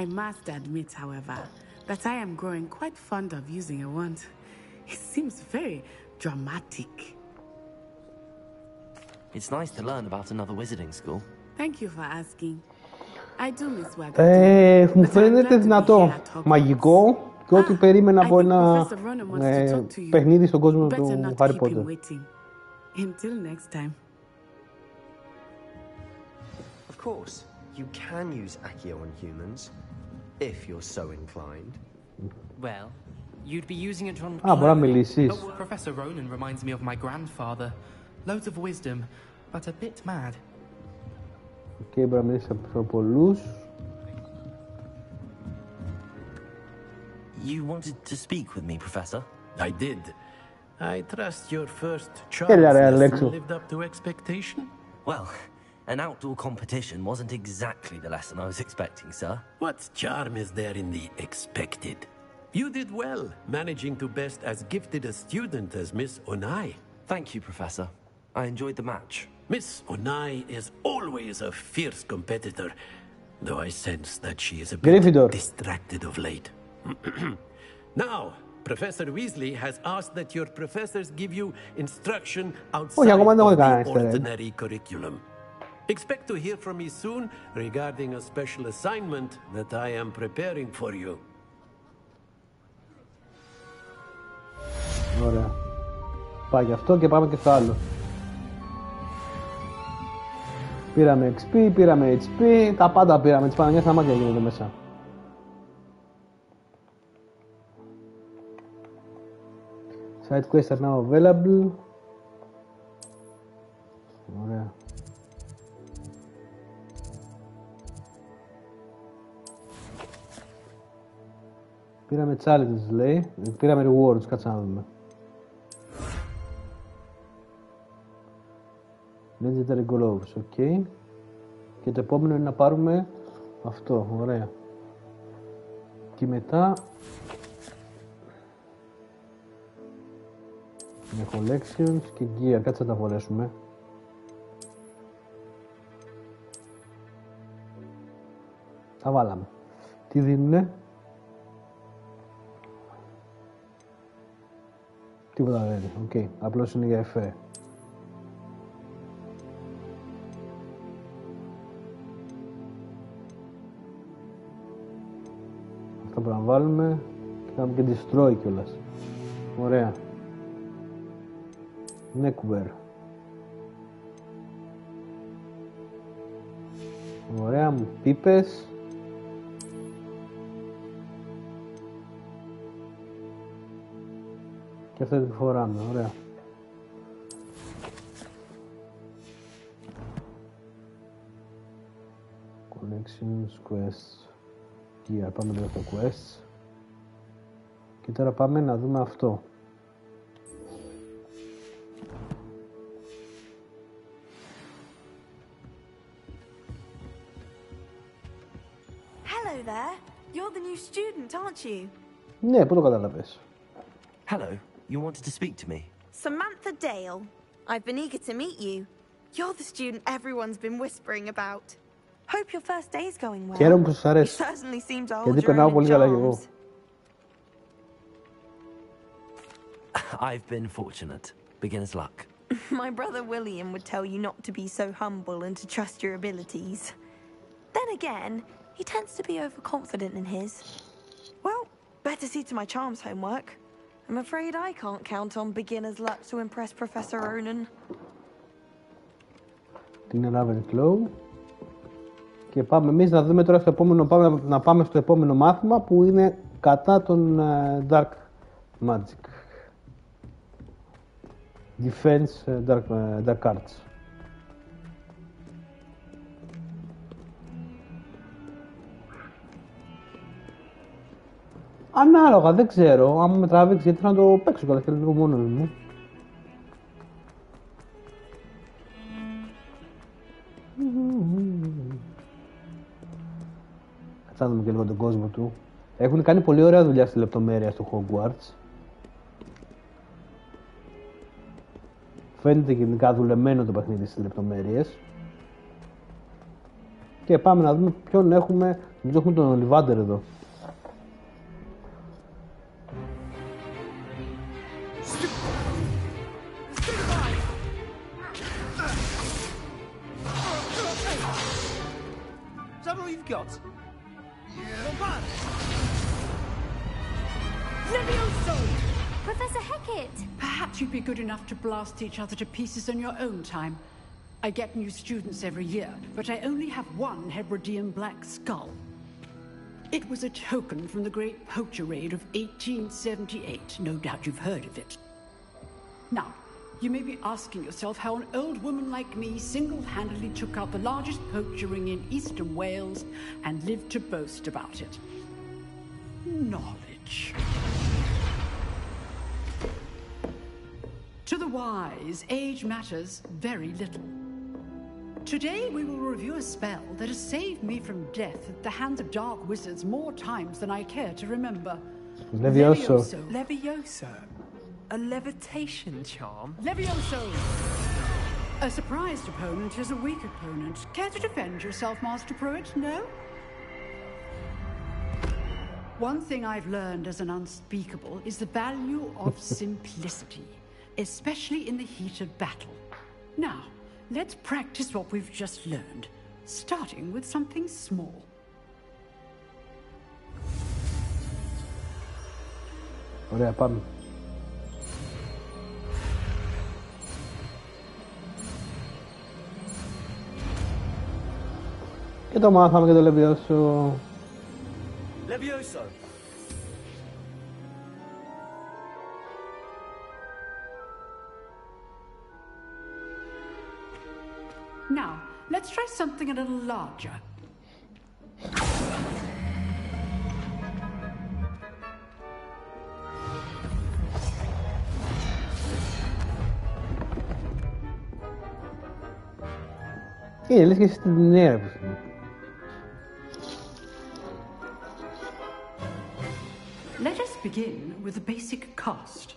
M: I must admit, however, that I am growing quite fond of using a wand. It seems very dramatic.
O: It's nice to learn about another wizarding school.
M: Thank you for asking. I do miss Wagadu.
A: Μου φαίνεται δυνατό, μαγικό και ό,τι περίμενα από ένα παιχνίδι στον κόσμο του Harry Potter.
M: Until next time.
R: Of course, you can use Accio on humans, if you're so inclined.
P: Well, you'd be using it on...
A: Α, μπορεί να μιλήσεις.
P: Professor Ronan reminds me of my grandfather. Loads of wisdom, but a bit mad.
A: Μπορεί να μιλήσεις από πολλούς.
O: You wanted to speak with me, Professor?
Q: I did. I trust your first charms lesson lived up to expectation?
O: Well, an outdoor competition wasn't exactly the lesson I was expecting, sir.
Q: What charm is there in the expected? You did well, managing to best as gifted a student as Miss Onai.
O: Thank you, Professor. I enjoyed the match.
Q: Miss Onai is always a fierce competitor, though I sense that she is a bit distracted of late. Now, Professor Weasley has asked that your professors give you instruction outside of the ordinary curriculum. Expect to hear from me soon regarding a special assignment that I am preparing for you.
A: Ωραία. Πάει γι' αυτό και πάμε και στο άλλο. Πήραμε XP, πήραμε HP, τα πάντα πήραμε. Τις Παναγιές να μάτια γίνονται μέσα. Side quests are now available. Ωραία. Πήραμε challenges λέει. Πήραμε rewards, κάτσε να δούμε. Legendary gloves, ok. Και το επόμενο είναι να πάρουμε αυτό, ωραία. Και μετά με collections και gear, κάτσε να τα φορέσουμε. Τα βάλαμε. Τι δίνουνε? Τίποτα δεν είναι, οκ. Απλώς είναι για εφέ. Αυτό πρέπει να βάλουμε και κάνουμε και destroy κιόλας. Ωραία. Neckwear. Ωραία, μου πίπες. Και αυτό το φοράμε, ωραία. Collections, quests. Gear, πάμε λίγο στο quests. Και τώρα πάμε να δούμε αυτό.
S: Hello there. You're the new student, aren't you?
A: Ναι, πού το καταλαβες?
O: Hello, you wanted to speak to me?
S: Samantha Dale. I've been eager to meet you. You're the student everyone's been whispering about. Hope your first day's going well.
A: Χαίρομαι που σας αρέσει.
S: You certainly seem to hold
A: Γιατί
S: your
A: περνάω
S: own
A: πολύ
S: in
A: καλά κι εγώ.
O: I've been fortunate. Beginner's luck.
S: My brother William would tell you not to be so humble and to trust your abilities. Then again, he tends to be overconfident in his. Well, better see to my charms homework. I'm afraid I can't count on beginner's luck to impress Professor Ronan.
A: Την Ravenclaw. Και πάμε εμείς να δούμε τώρα στο επόμενο, να πάμε στο επόμενο μάθημα που είναι κατά τον Dark Magic. Defense Dark Arts. Ανάλογα, δεν ξέρω. Άμα με τραβήξει, γιατί θα το παίξω καλά και λίγο μόνος μου. Θα δούμε και λίγο τον κόσμο του. Έχουν κάνει πολύ ωραία δουλειά στη λεπτομέρεια στο Hogwarts. Φαίνεται γενικά δουλεμένο το παιχνίδι στις λεπτομέρειες. Και πάμε να δούμε ποιον έχουμε. Νομίζω έχουμε τον Ολιβάντερ εδώ.
T: Professor Hecat! Perhaps you'd be good enough to blast each other to pieces on your own time. I get new students every year, but I only have one Hebridean black skull. It was a token from the Great Poacher Raid of 1878. No doubt you've heard of it. Now, you may be asking yourself how an old woman like me single-handedly took out the largest poacher ring in eastern Wales and lived to boast about it. Knowledge. To the wise, age matters very little. Today we will review a spell that has saved me from death at the hands of dark wizards more times than I care to remember.
A: Levioso.
U: Levioso? A levitation charm?
T: Levioso! A surprised opponent is a weak opponent. Care to defend yourself, Master Pruitt? No? One thing I've learned as an unspeakable is the value of simplicity, especially in the heat of battle. Now, let's practice what we've just learned, starting with something small.
A: Ωραία, πάμε. Και το μάθαμε και το Levioso.
O: Levioso!
T: Now, let's try something a little larger.
A: Λες και στην νέα.
T: Let us begin with the basic cast.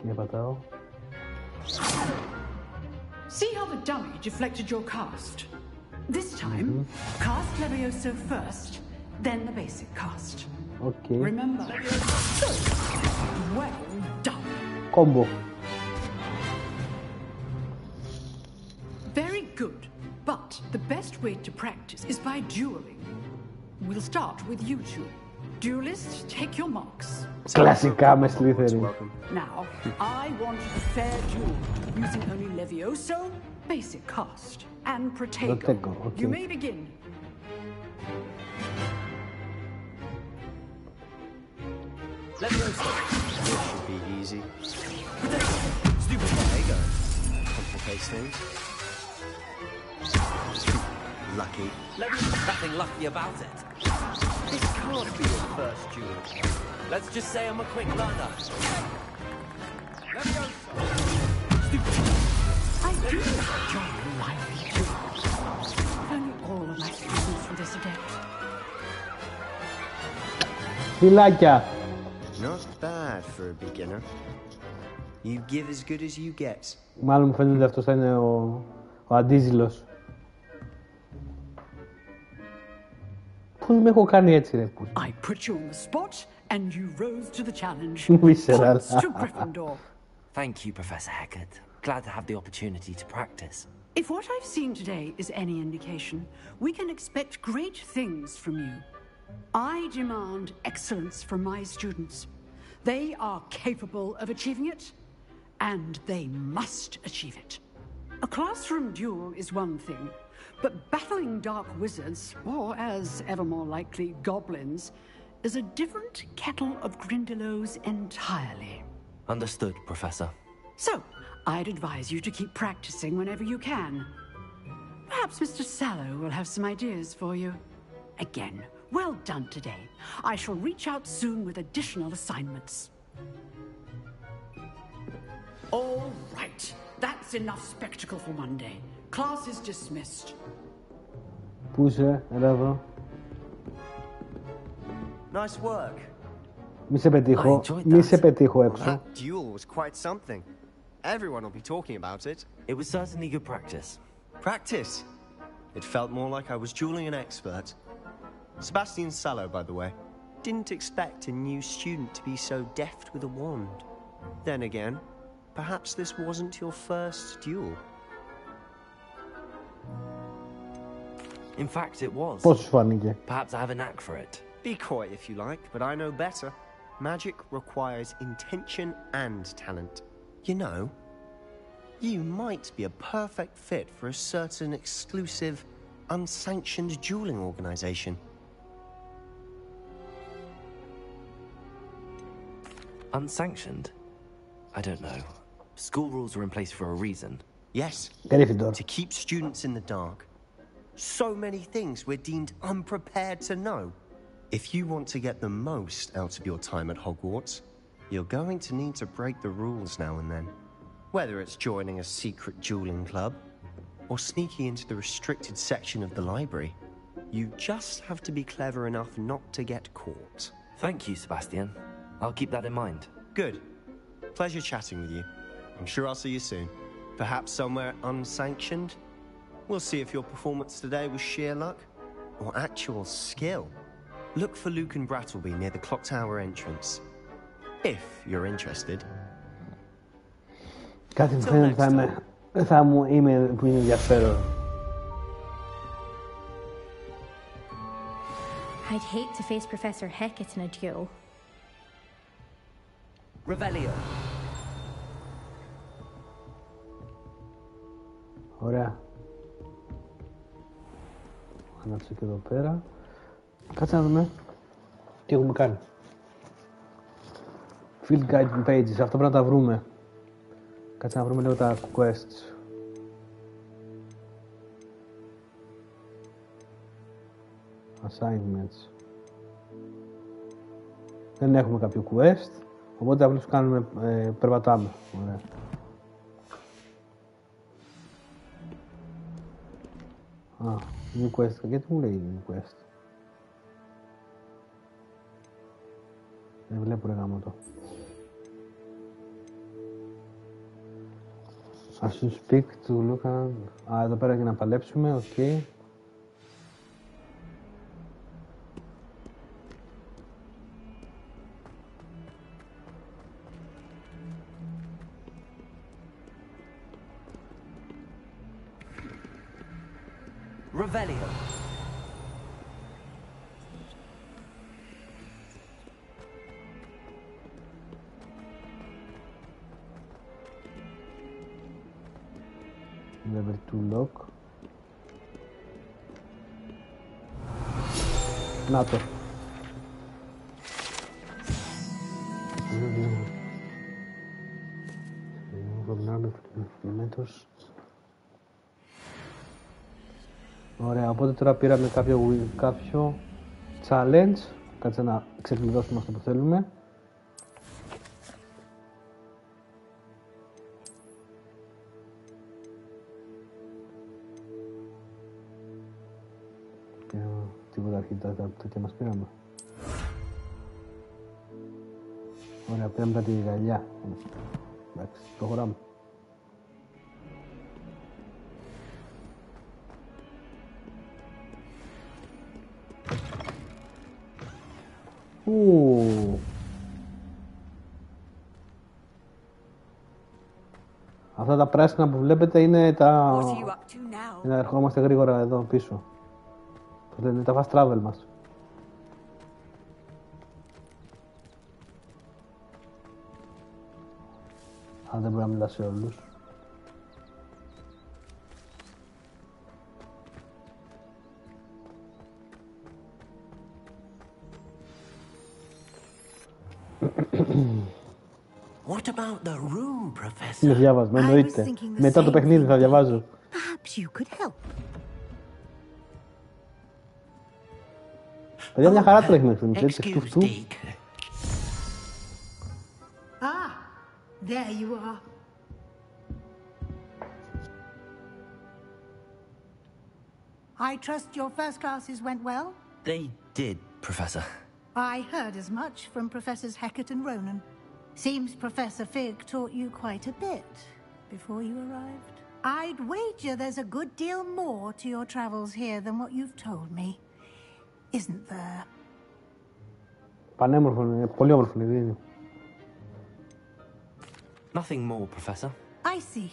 A: Και πατάω.
T: See how the dummy deflected your cast? This time, cast Levioso first, then the basic cast.
A: Okay.
T: Remember, well done.
A: Combo.
T: Very good, but the best way to practice is by dueling. We'll start with you two. Duelists, take your marks.
A: Κλασικά με Slytherin.
T: Now, I want a fair duel, using only Levioso, basic cast, and Protego.
A: Okay.
T: You may begin.
R: Levioso. This should be easy. Stupid Protego. Complicates things. Lucky.
O: There's nothing lucky about it. This can't be your first duel. Let's just say I'm a quick learner.
T: I do enjoy lively duels. If only all of my students were this adept.
A: Φιλάκια.
R: Not bad for a beginner. You give as good as you get.
A: Μάλλον μου φαίνεται ότι αυτός θα είναι ο αντίζηλος. Πώς με έχω κάνει έτσι ρε πούς.
T: I put you on the spot and you rose to the challenge.
A: Visceral.
T: Points to Gryffindor.
O: Thank you, Professor Hecat. Glad to have the opportunity to practice.
T: If what I've seen today is any indication, we can expect great things from you. I demand excellence from my students. They are capable of achieving it, and they must achieve it. A classroom duel is one thing, but battling dark wizards, or as ever more likely, goblins, is a different kettle of Grindylows entirely.
O: Understood, Professor.
T: So, I'd advise you to keep practicing whenever you can. Perhaps Mr. Sallow will have some ideas for you. Again, well done today. I shall reach out soon with additional assignments. All right. That's enough spectacle for one day. Class is dismissed.
A: Πού είσαι, έλα εδώ.
R: Nice work.
A: Μη σε πετύχω, μη σε πετύχω έξω.
R: That duel was quite something. Everyone will be talking about it.
O: It was certainly good practice.
R: Practice? It felt more like I was dueling an expert. Sebastian Sallow, by the way. Didn't expect a new student to be so deft with a wand. Then again, perhaps this wasn't your first duel.
O: In fact, it was.
A: Πώς σου φάνηκε?
O: Perhaps I have a knack for it.
R: Be coy if you like, but I know better. Magic requires intention and talent. You know, you might be a perfect fit for a certain exclusive, unsanctioned dueling organization.
O: Unsanctioned? I don't know. School rules are in place for a reason.
R: Yes.
A: Gryffindor.
R: To keep students in the dark. So many things we're deemed unprepared to know. If you want to get the most out of your time at Hogwarts, you're going to need to break the rules now and then. Whether it's joining a secret dueling club, or sneaking into the restricted section of the library, you just have to be clever enough not to get caught.
O: Thank you, Sebastian. I'll keep that in mind.
R: Good. Pleasure chatting with you. I'm sure I'll see you soon. Perhaps somewhere unsanctioned? We'll see if your performance today was sheer luck, or actual skill. Look for Luke and Brattleby near the clock tower entrance. If you're interested.
A: Κάτι μου φαίνεται θα μου είμαι που είναι ενδιαφέρον.
D: I'd hate to face Professor Hecat in a duel.
C: Revelio.
A: Ωραία. Ανάψω και εδώ πέρα. Κάτσε να δούμε τι έχουμε κάνει. Field Guide Pages, αυτό πρέπει να τα βρούμε. Κάτσε να βρούμε λίγο τα quests. Assignments. Δεν έχουμε κάποιο quest, οπότε απλώς κάνουμε, περπατάμε. Ωραία. Α, new quest. Γιατί μου λέει new quest? Δεν βλέπω ρε γάμο το. As you speak to look at... Α, εδώ πέρα για να παλέψουμε, οκ. Okay.
C: Revelio.
A: Level 2 lock. Να το. Ωραία, οπότε τώρα πήραμε κάποιο challenge. Κάτσε να ξεκλειδώσουμε αυτό που θέλουμε. Τίποτα αρχικά και μας πήραμε. Ωραία, πήραμε κάτι γυαλιά. Εντάξει, προχωράμε. τα πράσινα που βλέπετε είναι τα... Να ερχόμαστε γρήγορα εδώ πίσω. Είναι τα fast travel μας. Αν δεν μπορεί να μιλά σε όλους.
G: What about the room, Professor?
A: Είναι διάβασμα, εννοείται. Μετά το παιχνίδι θα διαβάζω.
I: Perhaps you could help.
A: Παιδιά, μια χαρά τρέχει μέχρι στιγμής, έτσι, φτου.
I: Ah, there you are. I trust your first classes went well?
O: They did, Professor.
I: I heard as much from Professors Hecat and Ronan. Seems Professor Fig taught you quite a bit before you arrived. I'd wager there's a good deal more to your travels here than what you've told me. Isn't there?
A: Πανέμορφο είναι, πολύ όμορφο είναι.
O: Nothing more, Professor.
I: I see.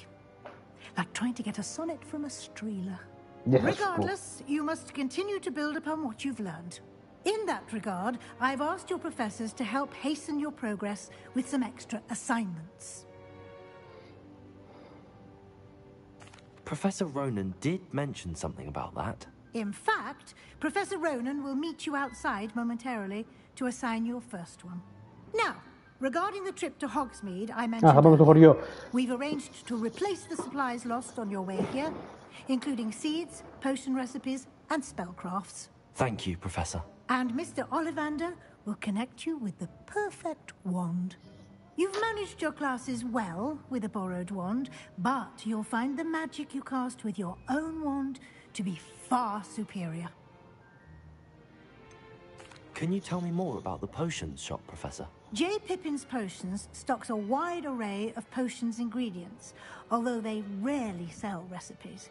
I: Like trying to get a sonnet from a streeler.
A: Yes,
I: Regardless, you must continue to build upon what you've learned. In that regard, I've asked your professors to help hasten your progress with some extra assignments.
O: Professor Ronan did mention something about that.
I: In fact, Professor Ronan will meet you outside momentarily to assign your first one. Now, regarding the trip to Hogsmeade I mentioned earlier, we've arranged to replace the supplies lost on your way here, including seeds, potion recipes, and spellcrafts.
O: Thank you, Professor.
I: And Mr. Ollivander will connect you with the perfect wand. You've managed your classes well with a borrowed wand, but you'll find the magic you cast with your own wand to be far superior.
O: Can you tell me more about the potions shop, Professor?
I: J. Pippin's Potions stocks a wide array of potions ingredients, although they rarely sell recipes.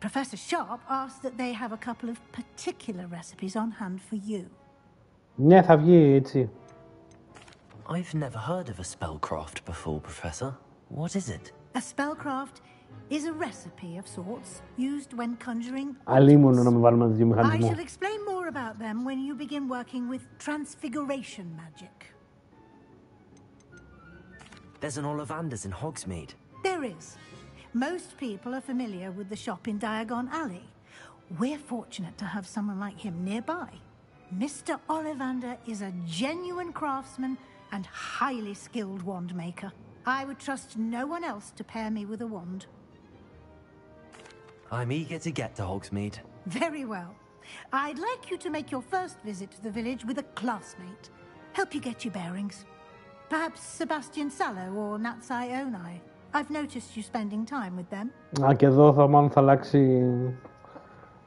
I: Professor Sharp asked that they have a couple of particular recipes on hand for you.
A: Ναι, θα βγει έτσι.
O: I've never heard of a spellcraft before, Professor. What is it?
I: A spellcraft is a recipe of sorts used when conjuring.
A: Αλίμονο να με βάλουμε να δει μηχανισμό.
I: I shall explain more about them when you begin working with transfiguration magic.
O: There's an Ollivander's in Hogsmeade.
I: There is. Most people are familiar with the shop in Diagon Alley. We're fortunate to have someone like him nearby. Mr. Ollivander is a genuine craftsman and highly skilled wand maker. I would trust no one else to pair me with a wand.
O: I'm eager to get to Hogsmeade.
I: Very well. I'd like you to make your first visit to the village with a classmate. Help you get your bearings. Perhaps Sebastian Sallow or Natsai Onai. I've noticed you spending time with them.
A: Α, και εδώ μάλλον θα αλλάξει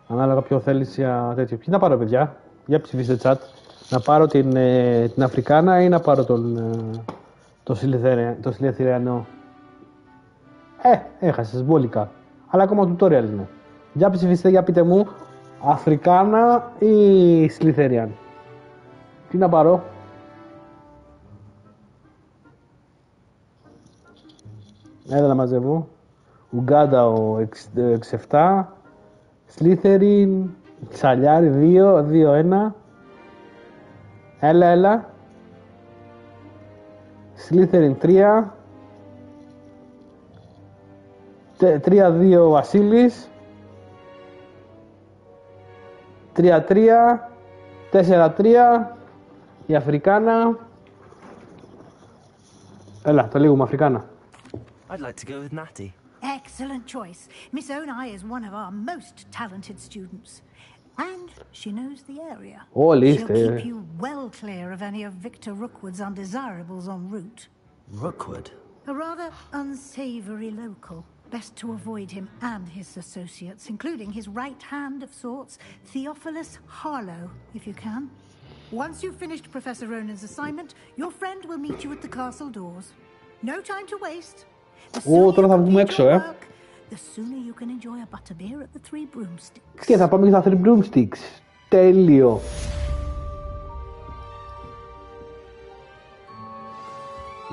A: ανάλογα ποιο θέλεις για τέτοιο. Ποιοι να πάρω, παιδιά? Για ψηφίστε chat. Να πάρω την Αφρικάνα ή να πάρω το Σιλιθεριανό? Έχασες μπόλικα. Αλλά ακόμα tutorial είναι. Για ψηφίστε, για πείτε μου, Αφρικάνα ή Σιλιθεριαν? Τι να πάρω? Έλα να μαζεύω. Ουγκάντα ο 67. Σλίθεριν. Τσαλιάρι 2-1. Έλα. Σλίθεριν 3. 3-2 ο Βασίλης. 3-3. 4-3. Η Αφρικάνα. Έλα, το λίγουμε Αφρικάνα.
O: I'd like to go with Natty.
I: Excellent choice. Miss Onai is one of our most talented students. And she knows the area. She'll keep you well clear of any of Victor Rookwood's undesirables en route.
O: Rookwood?
I: A rather unsavory local. Best to avoid him and his associates, including his right hand of sorts, Theophilus Harlow, if you can. Once you've finished Professor Ronan's assignment, your friend will meet you at the castle doors. No time to waste.
A: Τώρα θα βγούμε έξω,
I: The sooner you can enjoy a butterbeer at the Three Broomsticks.
A: Και θα πάμε στα Three Broomsticks. Τέλειο.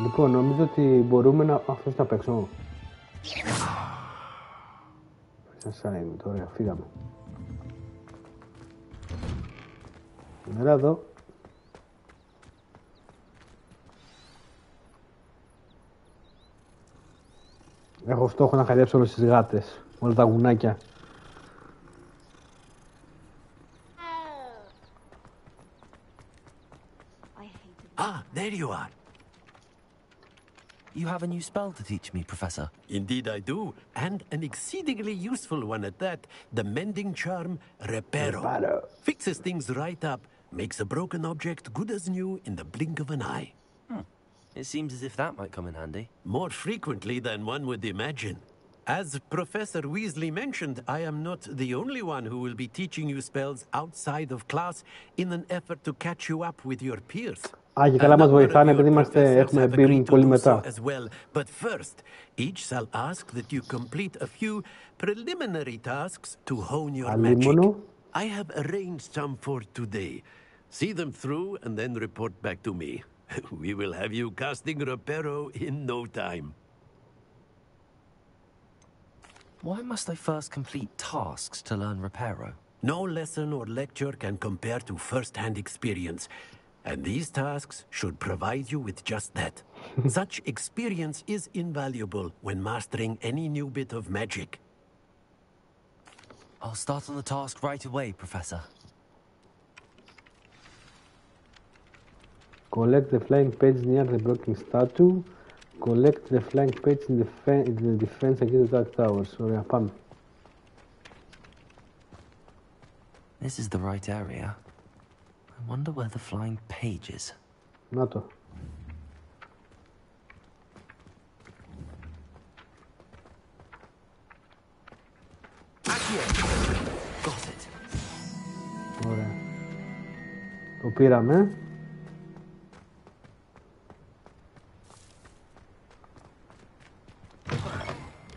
A: Λοιπόν, νομίζω ότι μπορούμε να αφήσουμε να παίξω. Assignment, ωραία, φύγαμε. Έλα εδώ. Έχω στόχο να καλύψω όλες τις γάτες, όλα τα γουνάκια.
Q: Ah, there you are.
O: You have a new spell to teach me, Professor.
Q: Indeed I do, and an exceedingly useful one at that. The mending charm, Reparo. Fixes things right up, makes a broken object good as new in the blink of an eye.
O: It seems as if that might come in handy.
Q: More frequently than one would imagine. As Professor Weasley mentioned, I am not the only one who will be teaching you spells outside of class in an effort to catch you up with your peers.
A: Και καλά μας βοηθάνε επειδή έχουμε μπει πολύ μετά.
Q: But first, each shall ask that you complete a few preliminary tasks to hone your magic. I have arranged some for today. See them through and then report back to me. We will have you casting Reparo in no time.
O: Why must I first complete tasks to learn Reparo?
Q: No lesson or lecture can compare to first-hand experience. And these tasks should provide you with just that. Such experience is invaluable when mastering any new bit of magic.
O: I'll start on the task right away, Professor.
A: Collect the flying page near the broken statue. Collect the flying page in the defense against the dark towers. Ωραία, πάμε.
O: This is the right area. I wonder where the flying page is.
A: Να το.
O: Got it.
A: Ωραία. Το πήραμε.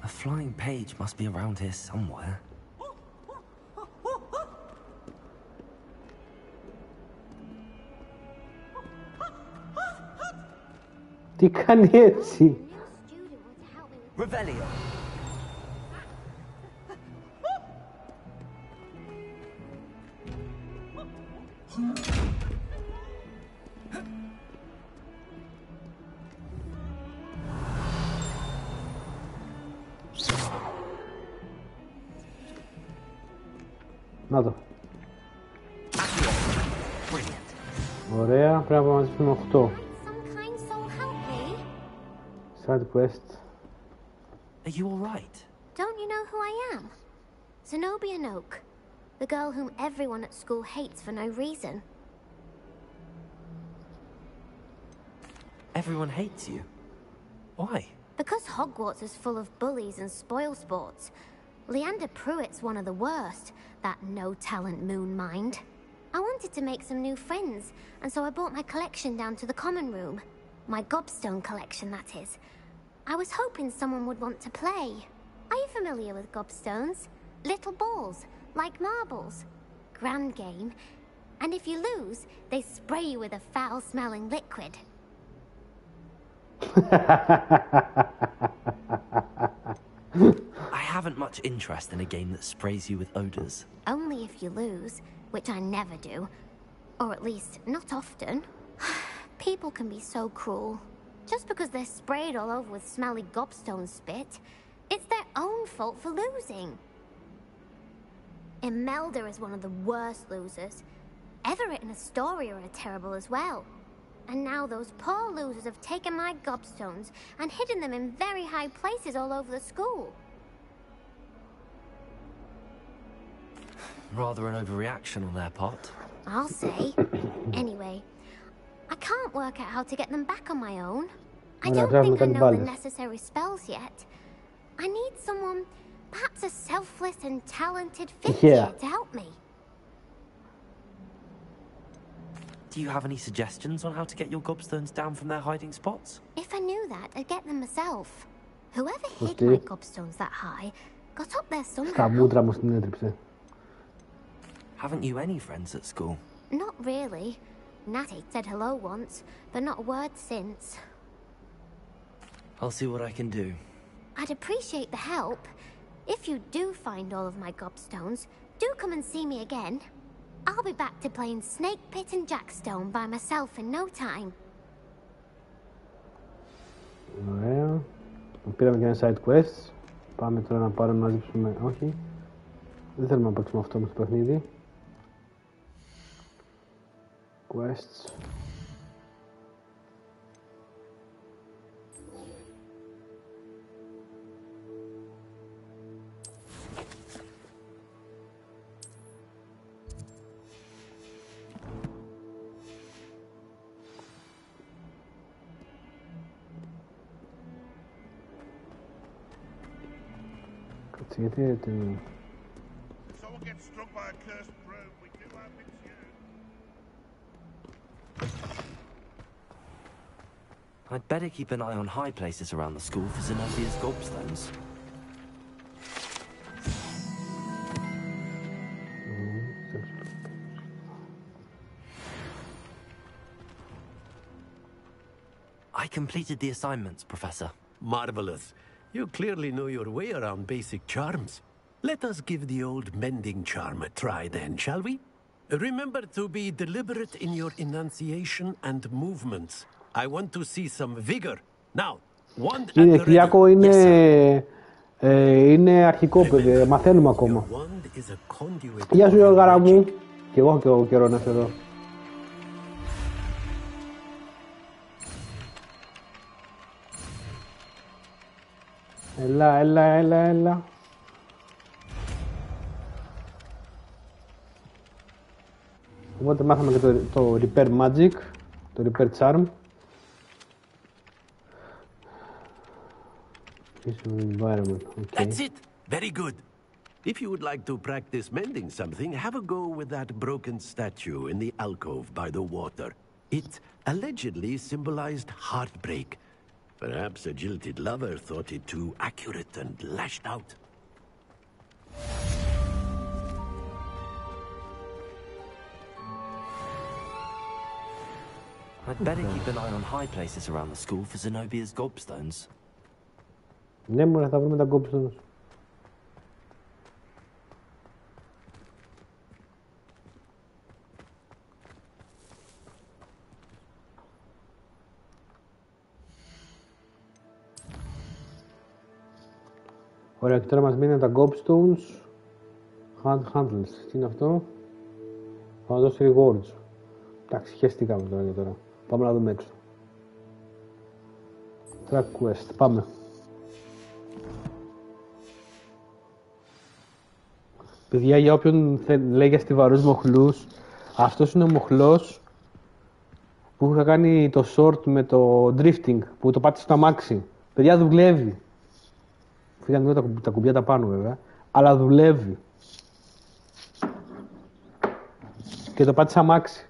O: A flying page must be around here somewhere.
A: Τι κάνει έτσι?
O: Revelio.
A: Να το. Ωραία, πρέπει να μαζέψουμε 8. Side quest.
O: Are you all right?
K: Don't you know who I am? Zenobia Noak, the girl whom everyone at school hates for no reason.
O: Everyone hates you? Why?
K: Because Hogwarts is full of bullies and spoilsports. Leander Pruitt's one of the worst, that no-talent moon mind. I wanted to make some new friends, and so I brought my collection down to the common room. My gobstone collection, that is. I was hoping someone would want to play. Are you familiar with gobstones? Little balls, like marbles. Grand game. And if you lose, they spray you with a foul-smelling liquid.
O: I haven't much interest in a game that sprays you with odors.
K: Only if you lose, which I never do. Or at least, not often. People can be so cruel. Just because they're sprayed all over with smelly gobstone spit, it's their own fault for losing. Imelda is one of the worst losers. Everett and Astoria are terrible as well. And now those poor losers have taken my gobstones and hidden them in very high places all over the school.
O: Rather an overreaction on their part.
K: I'll say. Anyway, I can't work out how to get them back on my own. I don't think I know the necessary spells yet. I need someone, perhaps a selfless and talented figure to help me.
O: Do you have any suggestions on how to get your gobstones down from their hiding spots?
K: If I knew that, I'd get them myself. Whoever hid my gobstones that high got up there somehow.
O: Haven't you any friends at school?
K: Not really. Natty said hello once, but not a word since.
O: I'll see what I can do.
K: I'd appreciate the help. If you do find all of my gobstones, do come and see me again. I'll be back to playing Snake Pit and Jackstone by myself in no time.
A: Ωραία. Πήραμε και ένα side quest. Πάμε τώρα να πάρουμε να ζήψουμε. Όχι. Δεν θέλουμε να παίξουμε αυτό με το παιχνίδι. Quests. Γιατί
O: I'd better keep an eye on high places around the school for Zenobia's gobstones. I completed the assignments, Professor.
Q: Marvelous. You clearly know your way around basic charms. Let us give the old mending charm a try then, shall we? Remember to be deliberate in your enunciation and movements. I want to see some vigor. Now, wand at the
A: Κυριακό είναι αρχικό παιδί, μαθαίνουμε ακόμα. Γεια σου Γιώργαρα μου. Και εγώ έχω καιρό να σε δω. Έλα. Οπότε μάθαμε και το Repair Magic, το Repair Charm. Environment. Okay.
Q: That's it. Very good. If you would like to practice mending something, have a go with that broken statue in the alcove by the water. It allegedly symbolized heartbreak. Perhaps a jilted lover thought it too accurate and lashed out.
O: I'd better keep an eye on high places around the school for Zenobia's gobstones.
A: Ναι, μωρέ, θα βρούμε τα gobstones. Ωραία, και τώρα μας μείνουν τα gobstones. Handles, τι είναι αυτό? Θα δώσει rewards. Εντάξει, χαίστηκαμε τώρα και τώρα. Πάμε να δούμε έξω. Track quest, πάμε. Παιδιά, για όποιον λέει για στιβαρούς μοχλούς, αυτός είναι ο μοχλός που είχα κάνει το short με το drifting, που το πάτησε στο αμάξι. Παιδιά, δουλεύει. Φύγανε τα κουμπιά τα πάνω βέβαια, αλλά δουλεύει. Και το πάτησε αμάξι.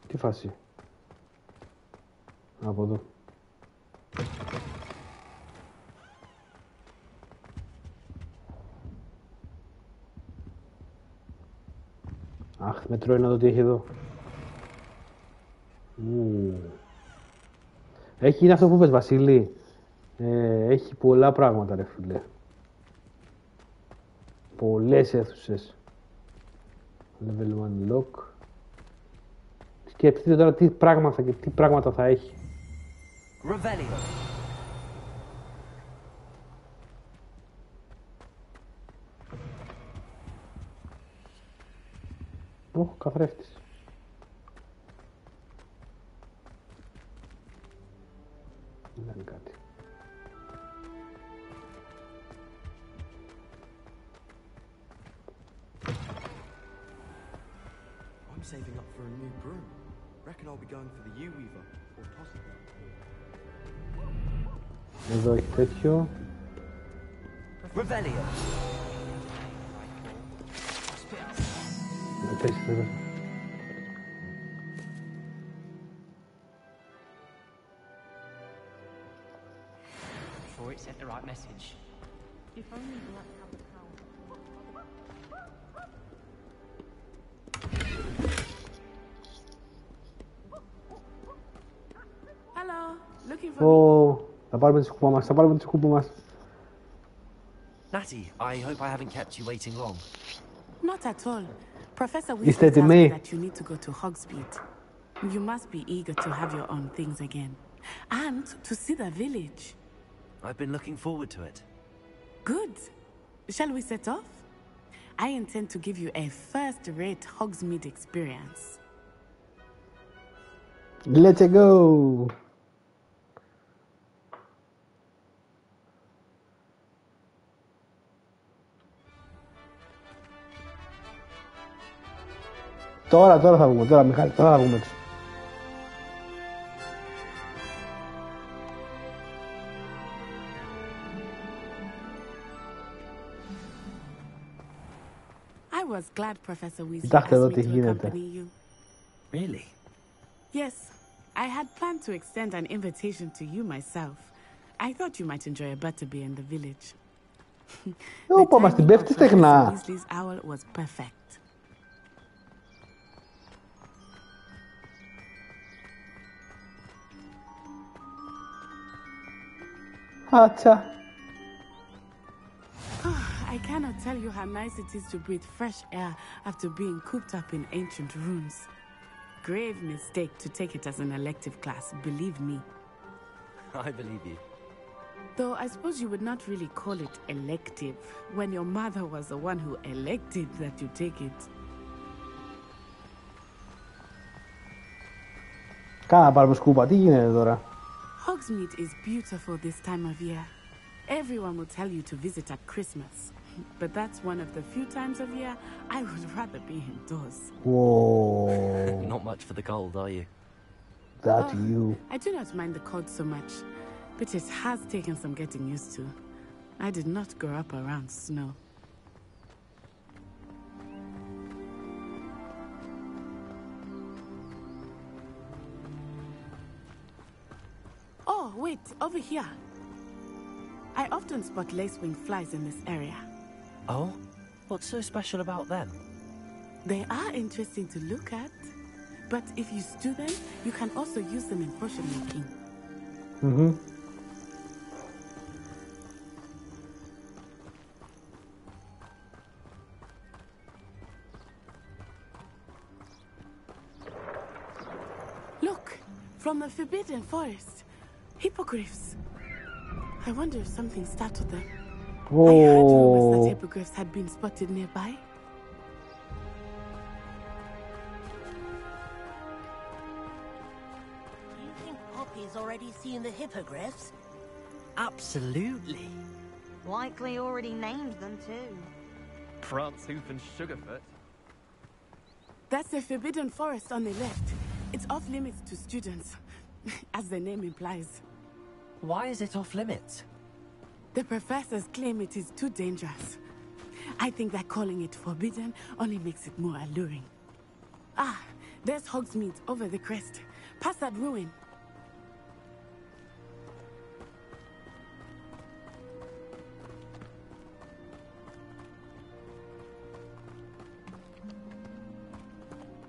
A: Τι φάση. Από εδώ. Αχ, με τρώει να δω τι έχει εδώ. Έχει, είναι αυτό που είπες, Βασίλη. Έχει πολλά πράγματα, ρε φίλε. Πολλές αίθουσες. Level 1 lock. Σκεφτείτε τώρα τι πράγματα θα έχει.
C: Revelio.
A: Καθρέφτης. Δεν είναι κάτι.
F: I'm saving up for a new broom. Reckon I'll be going for the U-Weaver or possibly.
A: Εδώ έχει τέτοιο.
C: Revelio.
V: Sure it sent the right message.
D: If only Black had the power.
M: Looking for me?
A: Θα πάρουμε τη σκούπα μας, θα πάρουμε τη σκούπα μας.
O: Natty, I hope I haven't kept you waiting long.
M: Not at all. Professor Weasley tells me that you need to go to Hogsmeade. You must be eager to have your own things again. And to see the village.
O: I've been looking forward to it.
M: Good. Shall we set off? I intend to give you a first-rate Hogsmeade experience.
A: Let's go! Τώρα θα βγούμε, τώρα Μιχάλη, τώρα θα βγούμε έξω.
M: I was glad Professor Weasley
A: Κοιτάξτε εδώ τι
M: asked me to
A: γίνεται.
M: accompany you.
O: Really?
M: Yes, I had planned to extend an invitation to you myself. I thought you might enjoy a butterbeer in the village.
A: Ωπα, μας την πέφτει στεγνά.
M: Weasley's owl was perfect.
A: Άτσα.
M: I cannot tell you how nice it is to breathe fresh air after being cooped up in ancient rooms. Grave mistake to take it as an elective class, believe me.
O: I believe you.
M: Though I suppose you would not really call it elective when your mother was the one who elected that you take it.
A: Κάνα πάρουμε σκούπα, τι γίνεται τώρα.
M: Hogsmeade is beautiful this time of year. Everyone will tell you to visit at Christmas. But that's one of the few times of year I would rather be indoors.
A: Whoa.
O: Not much for the cold, are you?
A: That's you.
M: I do not mind the cold so much, but it has taken some getting used to. I did not grow up around snow. Oh, wait, over here. I often spot lacewing flies in this area.
O: Oh? What's so special about them?
M: They are interesting to look at, but if you stew them, you can also use them in potion making.
A: Mm-hmm.
M: Look, from the Forbidden Forest, hippogriffs. I wonder if something startled them. I heard rumors that hippogriffs had been spotted nearby.
E: Do you think Poppy's already seen the hippogriffs?
G: Absolutely.
S: Likely already named them too.
P: Prance, Hoof and Sugarfoot.
M: That's the Forbidden Forest on the left. It's off limits to students, as the name implies.
O: Why is it off limits?
M: The professors claim it is too dangerous. I think that calling it forbidden only makes it more alluring. Ah, there's Hogsmeade over the crest. Past that ruin.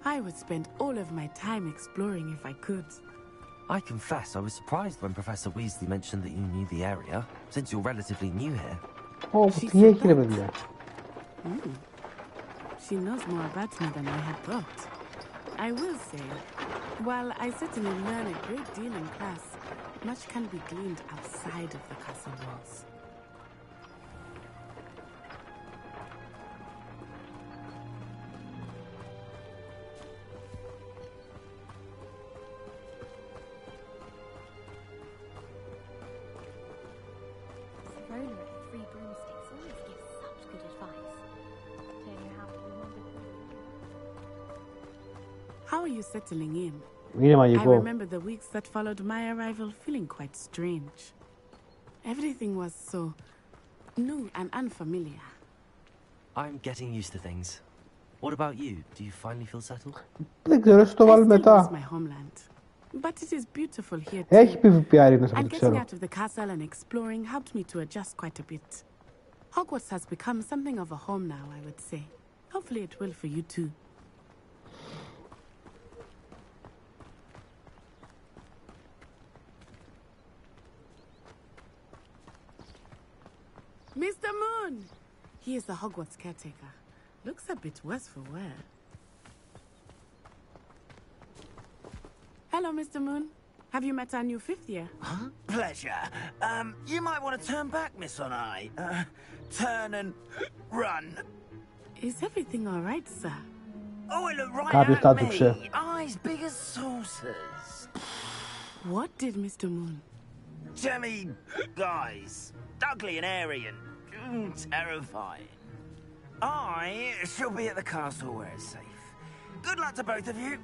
M: I would spend all of my time exploring if I could.
O: I confess I was surprised when Professor Weasley mentioned that you knew the area, since you're relatively new here.
A: Τι έχει ρε παιδιά.
M: She knows more about me than I had thought. I will say, while I certainly learn a great deal in class, much can be gleaned outside of the castle walls. How are you settling in? I remember the weeks that followed my arrival feeling quite strange. Everything was so new and unfamiliar.
O: I'm getting used to things. What about you? Do you finally feel settled?
A: Δεν ξέρω, στο βάλω μετά.
M: My homeland. But it is beautiful here too.
A: Έχει PvP άρινες από
M: And
A: ό,τι
M: getting
A: ξέρω.
M: out of the castle and exploring helped me to adjust quite a bit. Hogwarts has become something of a home now, I would say. Hopefully it will for you too. Mr. Moon! He is the Hogwarts caretaker. Looks a bit worse for wear. Hello, Mr. Moon. Have you met our new 5th year?
G: Huh? Pleasure. You might want to turn back, Miss Onai. Turn and run.
M: Is everything all right, sir?
G: Oh, it looked right at me. Eyes big as saucers.
M: What did Mr. Moon?
G: Jemmy guys. Ugly and airy and terrifying. I shall be at the castle where it's safe. Good luck to both of you.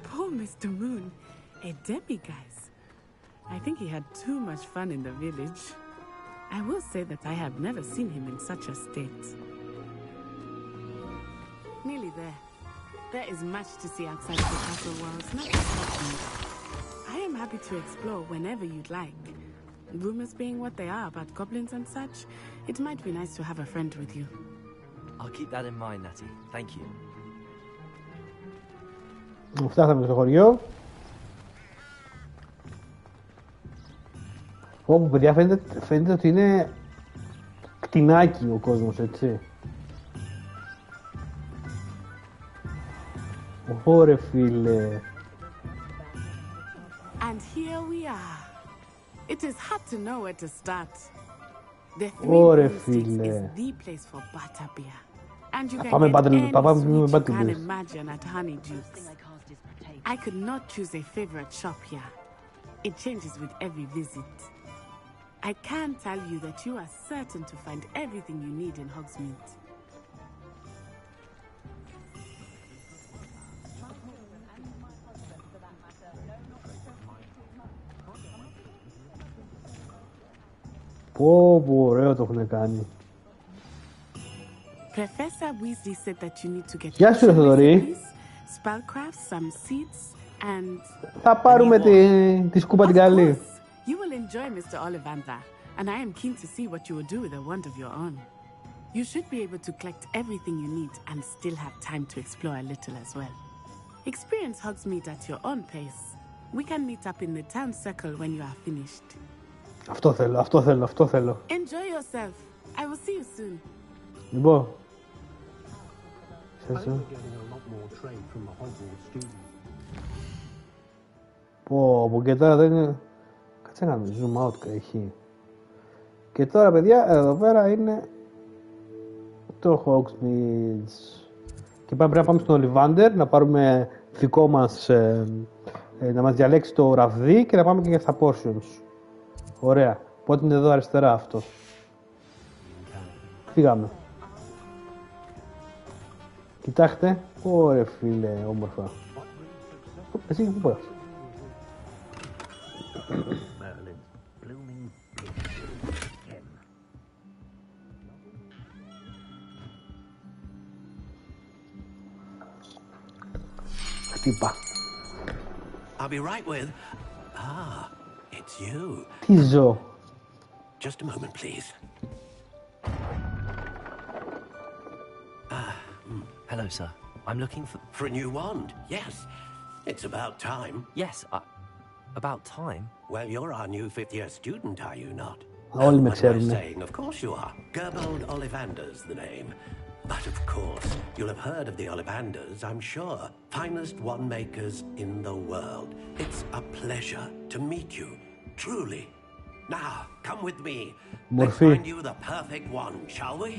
M: Poor Mr. Moon. A demiguise. I think he had too much fun in the village. I will say that I have never seen him in such a state. Nearly there. There is much to see outside of the castle walls, not just Hogwarts. I am happy to explore whenever you'd like. Rumors being what they are about goblins and such, it might be nice to have a friend with you.
O: I'll keep that in mind, Natty. Thank you.
A: Φτάσαμε στο χωριό. Όπου παιδιά φαίνεται ότι είναι κτηνάκι ο κόσμος, έτσι. Ωρε φίλε.
M: And here we are. It is hard to know where to start. The Three is the place for butterbeer. And you can get any sweet you can imagine at Honeydews. I could not choose a favorite shop here. It changes with every visit. I can tell you that you are certain to find everything you need in Hogsmeade.
A: Πω, ωραίο το έχουν κάνει.
M: Professor Weasley said that you need to get
A: Γεια σου, Θοδωρή.
M: spellcrafts, some seeds, and...
A: Θα πάρουμε τη σκούπα την καλή.
M: You will enjoy Mr. Ollivander, and I am keen to see what you will do with a wand of your own. You should be able to collect everything you need and still have time to explore a little as well. Experience Hogsmeade at your own pace. We can meet up in the town circle when you are finished.
A: Αυτό θέλω.
M: Enjoy yourself. I will see you soon.
A: Λοιπόν. Πω, και τώρα δεν είναι... Κάτσε να κάνουμε zoom out έχει. Και τώρα παιδιά, εδώ πέρα είναι το Hogsmeade. Και πρέπει να πάμε στον Ollivander, να πάρουμε δικό μας, να μας διαλέξει το ραβδί και να πάμε και για τα portions. Ωραία. Πότε είναι εδώ αριστερά αυτό. Φύγαμε. Κοιτάξτε. Ωραία φίλε, όμορφα. Εσύ πού πας. Χτύπα.
Q: I'll be right with... Ah, it's you.
A: Τι ζω.
Q: Just a moment, please.
O: Hello, sir. I'm looking for...
Q: For a new wand, yes. It's about time.
O: Yes, about time?
Q: Well, you're our new 5th year student, are you not?
A: Όλοι με
Q: What am I
A: ξέρουν.
Q: saying? Of course you are. Gerbold Ollivander's the name. But of course, you'll have heard of the Ollivanders, I'm sure. Finest wand makers in the world. It's a pleasure to meet you, truly. Now, come with me. Let's find you the perfect wand, shall we?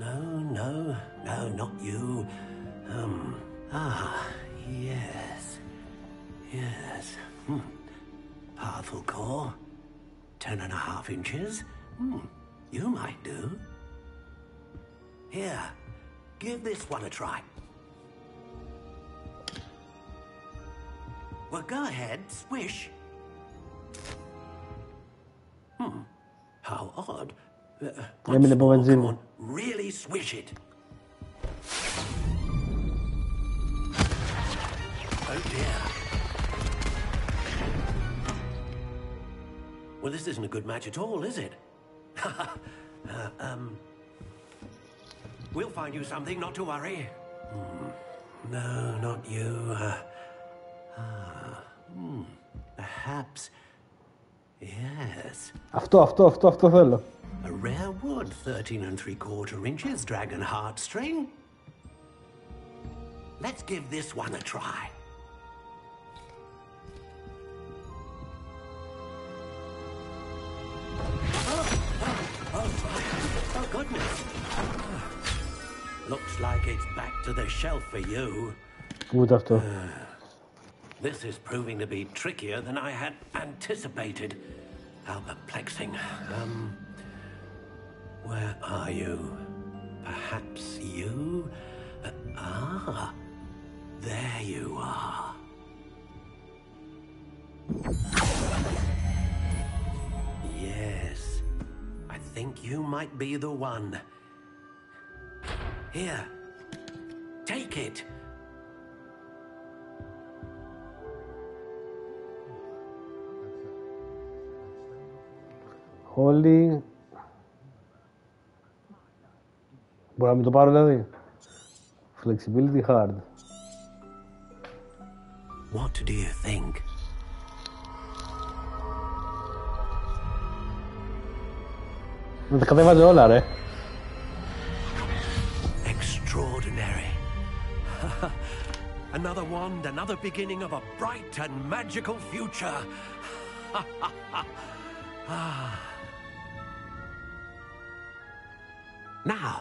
Q: No, not you. Yes. Powerful core. 10.5 inches. You might do. Here, give this one a try. Well, go ahead, swish. How odd.
A: Έμεινε από βενζίνη.
Q: Really swish it. Oh dear. Well, this isn't a good match at all, is it? We'll find you something, not to worry. No, not you. Perhaps Yes.
A: Αυτό θέλω.
Q: A rare wood, 13 3/4 inches, dragon heartstring. Let's give this one a try. Oh goodness. Looks like it's back to the shelf for you.
A: Ούτε αυτό.
Q: This is proving to be trickier than I had anticipated. How perplexing. Where are you? Perhaps you? There you are. Yes, I think you might be the one. Here, take it.
A: Holy. Μπορώ να μην το πάρω δηλαδή. Flexibility hard.
Q: What do you think?
A: Να τα κατέβαζε όλα ρε.
Q: Extraordinary. Another wand, another beginning of a bright and magical future. Now,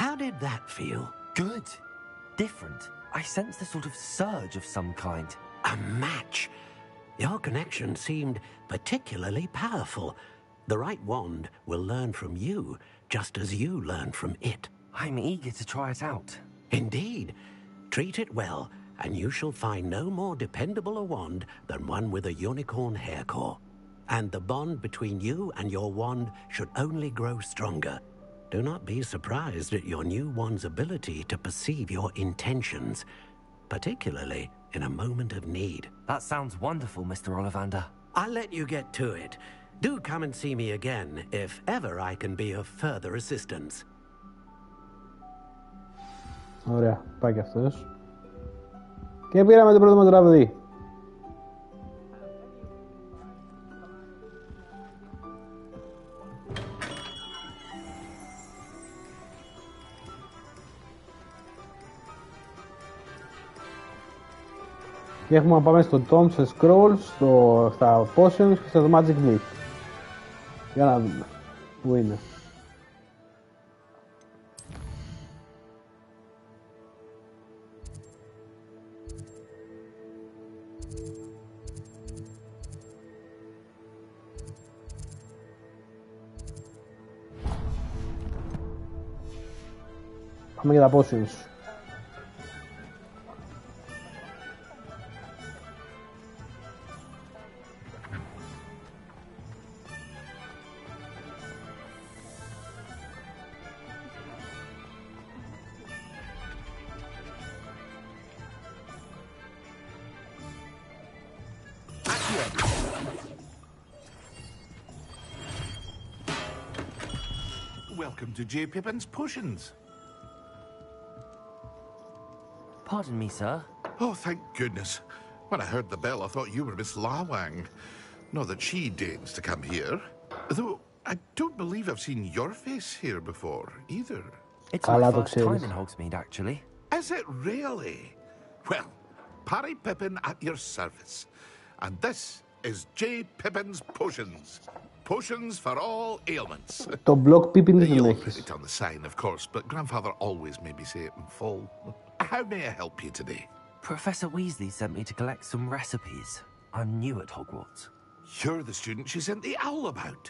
Q: how did that feel?
O: Good. Different. I sensed a sort of surge of some kind.
Q: A match. Your connection seemed particularly powerful. The right wand will learn from you, just as you learn from it.
O: I'm eager to try it out.
Q: Indeed. Treat it well, and you shall find no more dependable a wand than one with a unicorn hair core. And the bond between you and your wand should only grow stronger. Do not be surprised at your new wand's ability to perceive your intentions, particularly in a moment of need.
O: That sounds wonderful, Mr. Ollivander.
Q: I'll let you get to it. Do come and see me again if ever I can be of further assistance.
A: Ωραία, πάει και αυτός. Και πήραμε το πρώτο μας ραβδί. Και έχουμε να πάμε στο Tomes and Scrolls, στα Potions και στο Magic Myth. Για να δούμε. Πού είναι. Πάμε για τα Potions.
J: Welcome to J. Pippin's Potions.
O: Pardon me, sir.
J: Oh, thank goodness. When I heard the bell, I thought you were Miss Lawang. Not that she deigns to come here. Though, I don't believe I've seen your face here before, either.
O: It's my first time in Hogsmeade, actually.
J: Is it really? Well, Parry Pippin at your service. And this is J. Pippin's Potions. Potions for all ailments.
A: Το blog Pippin δεν
J: You'll
A: έχεις.
J: put it on the sign, of course, but Grandfather always made me say it in full. How may I help you today?
O: Professor Weasley sent me to collect some recipes. I'm new at Hogwarts.
J: You're the student she sent the owl about.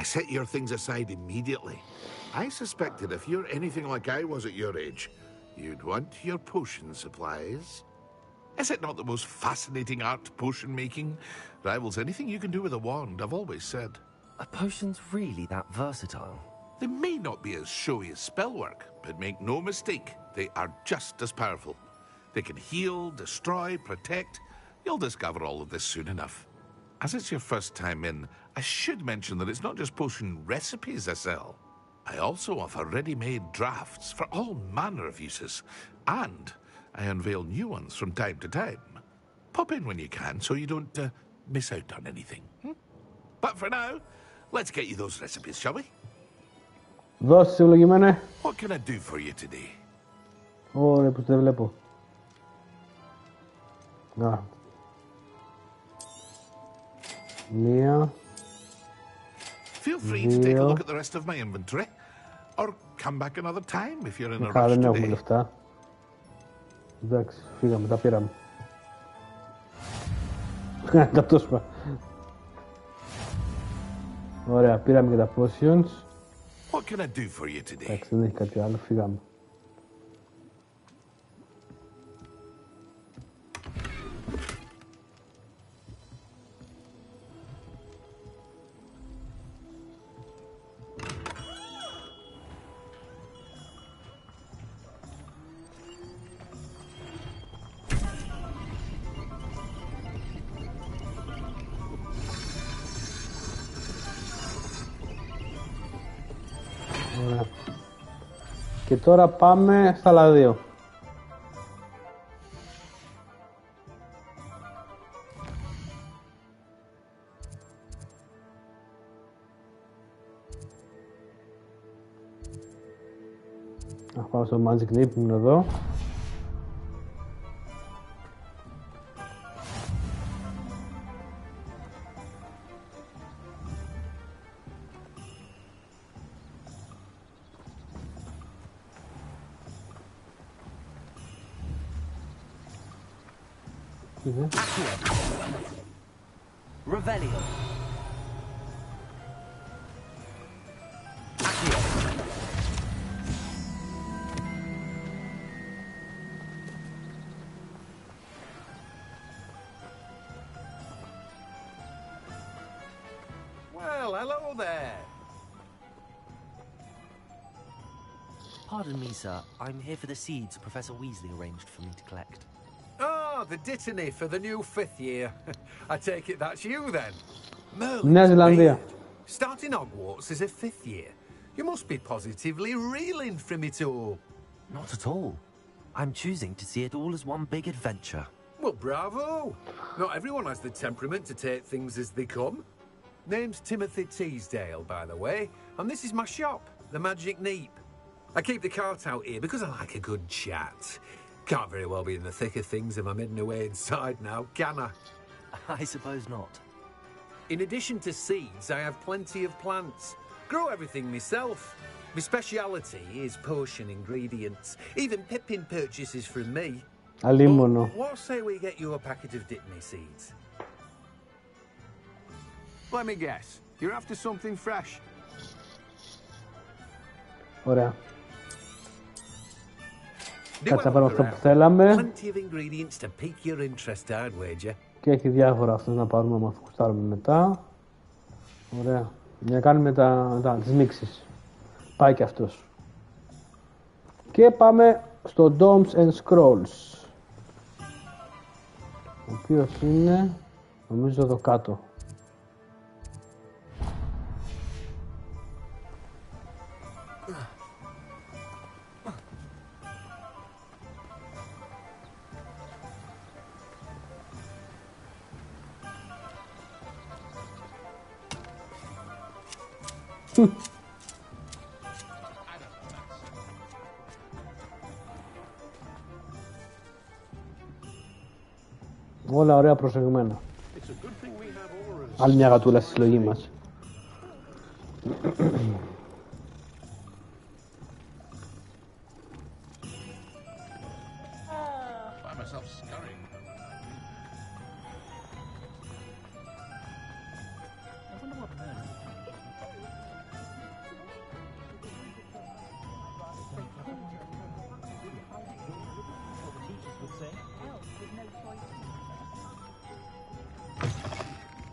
J: I set your things aside immediately. I suspected if you're anything like I was at your age, you'd want your potion supplies. Is it not the most fascinating art, potion making? Rivals anything you can do with a wand, I've always said.
O: Are potions really that versatile?
J: They may not be as showy as spellwork, but make no mistake, they are just as powerful. They can heal, destroy, protect. You'll discover all of this soon enough. As it's your first time in, I should mention that it's not just potion recipes I sell. I also offer ready-made drafts for all manner of uses, and I unveil new ones from time to time. Pop in when you can so you don't miss out on anything. But for now, let's get you those recipes, shall we?
A: Δώσεις ευλογημένε.
J: What can I do for you today?
A: Ωραία, που δεν βλέπω. Α. Μία.
J: Feel free to take a look at the rest of my inventory. Or come back another time if you're in a rush
A: Δεν έχουμε
J: today.
A: λεφτά. Εντάξει, φύγαμε, τα πήραμε. Τα πτώσουμε. Ωραία, πήραμε και τα potions.
J: What can I do for you today?
A: Εντάξει, δεν έχει κάτι άλλο, φύγαμε. Και τώρα πάμε στα άλλα δύο. Να πάω στο Magic Nip που είναι εδώ.
C: Revelio.
Q: Well, hello there.
O: Pardon me, sir. I'm here for the seeds Professor Weasley arranged for me to collect.
Q: Oh, the dittany for the new 5th year. I take it that's you then.
A: Νέα Ζηλανδία.
Q: Starting Hogwarts as a 5th year. You must be positively reeling from it all.
O: Not at all. I'm choosing to see it all as one big adventure.
Q: Well, bravo. Not everyone has the temperament to take things as they come. Name's Timothy Teasdale, by the way, and this is my shop, the Magic Neep. I keep the cart out here because I like a good chat. Can't very well be in the thick of things if I'm hidden away inside now, can I?
O: I suppose not.
Q: In addition to seeds, I have plenty of plants. Grow everything myself. My speciality is potion ingredients. Even Pippin purchases from me.
A: Αλίμονο.
Q: What say we get you a packet of Dittany seeds? Let me guess. You're after something fresh.
A: Ωραία. Κάτσε να πάρουμε αυτό που θέλαμε.
Q: Plenty of ingredients to pique your interest, I'd wager.
A: Και έχει διάφορα αυτός να πάρουμε άμα γουστάρουμε μετά. Ωραία. Για να κάνουμε τις μίξεις. Πάει και αυτός. Και πάμε στο Domes and Scrolls. Ο οποίος είναι, νομίζω, εδώ κάτω. Όλα ωραία προσεγμένα. Άλλη μια γατούλα στη συλλογή μας.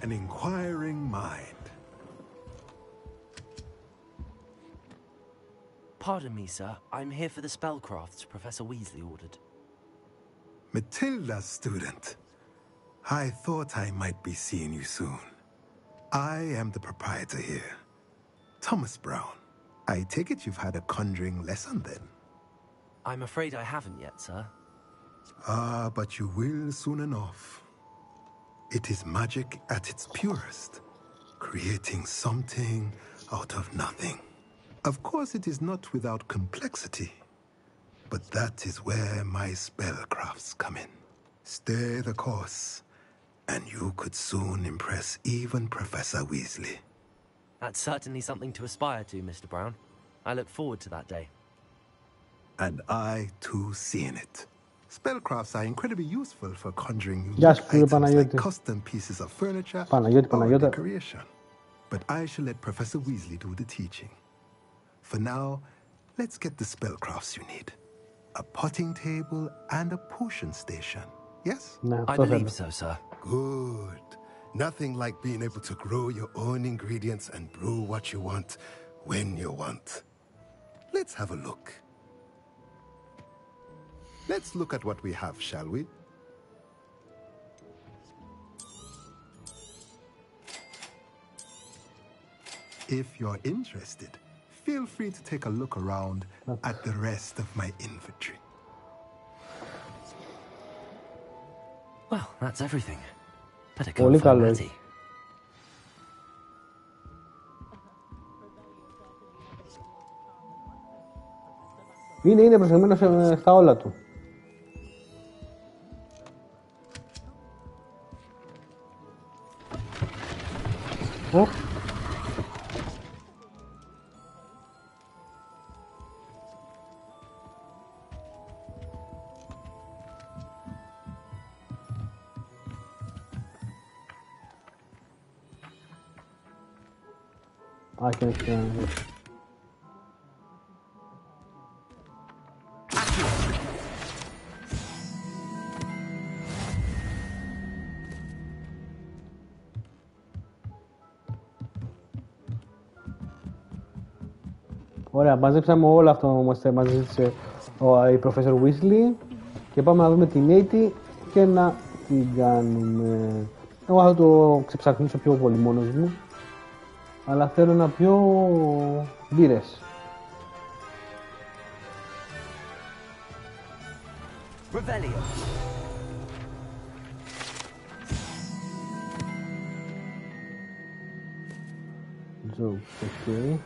L: An inquiring mind.
O: Pardon me, sir. I'm here for the spellcrafts Professor Weasley ordered.
L: Matilda's student. I thought I might be seeing you soon. I am the proprietor here, Thomas Brown. I take it you've had a conjuring lesson then?
O: I'm afraid I haven't yet, sir.
L: Ah, but you will soon enough. It is magic at its purest. creating something out of nothing. Of course, it is not without complexity, but that is where my spellcrafts come in. Stay the course, and you could soon impress even Professor Weasley.
O: That's certainly something to aspire to, Mr. Brown. I look forward to that day.
L: And I, too, see in it. Spellcrafts are incredibly useful for conjuring
A: Yes,
L: unique items like custom pieces of furniture or decoration. But I shall let Professor Weasley do the teaching. For now, let's get the spellcrafts you need. A potting table and a potion station. Yes?
O: I believe so, sir.
L: Good. Nothing like being able to grow your own ingredients and brew what you want when you want. Let's have a look. Let's look at what we have, shall we? If you're interested, feel free to take a look around at the rest of my inventory.
O: Well, that's everything. Better go find Matty.
A: Είναι προσεγμένος στα όλα του. I can stand it. Ωραία, μαζέψαμε όλο αυτό που μας ζήτησε η Professor Weasley και πάμε να δούμε την Nate και να την κάνουμε. Εγώ θα το ξεψαχνίσω πιο πολύ μόνος μου, αλλά θέλω να πιω μπύρες.
C: Revelio.
A: Okay.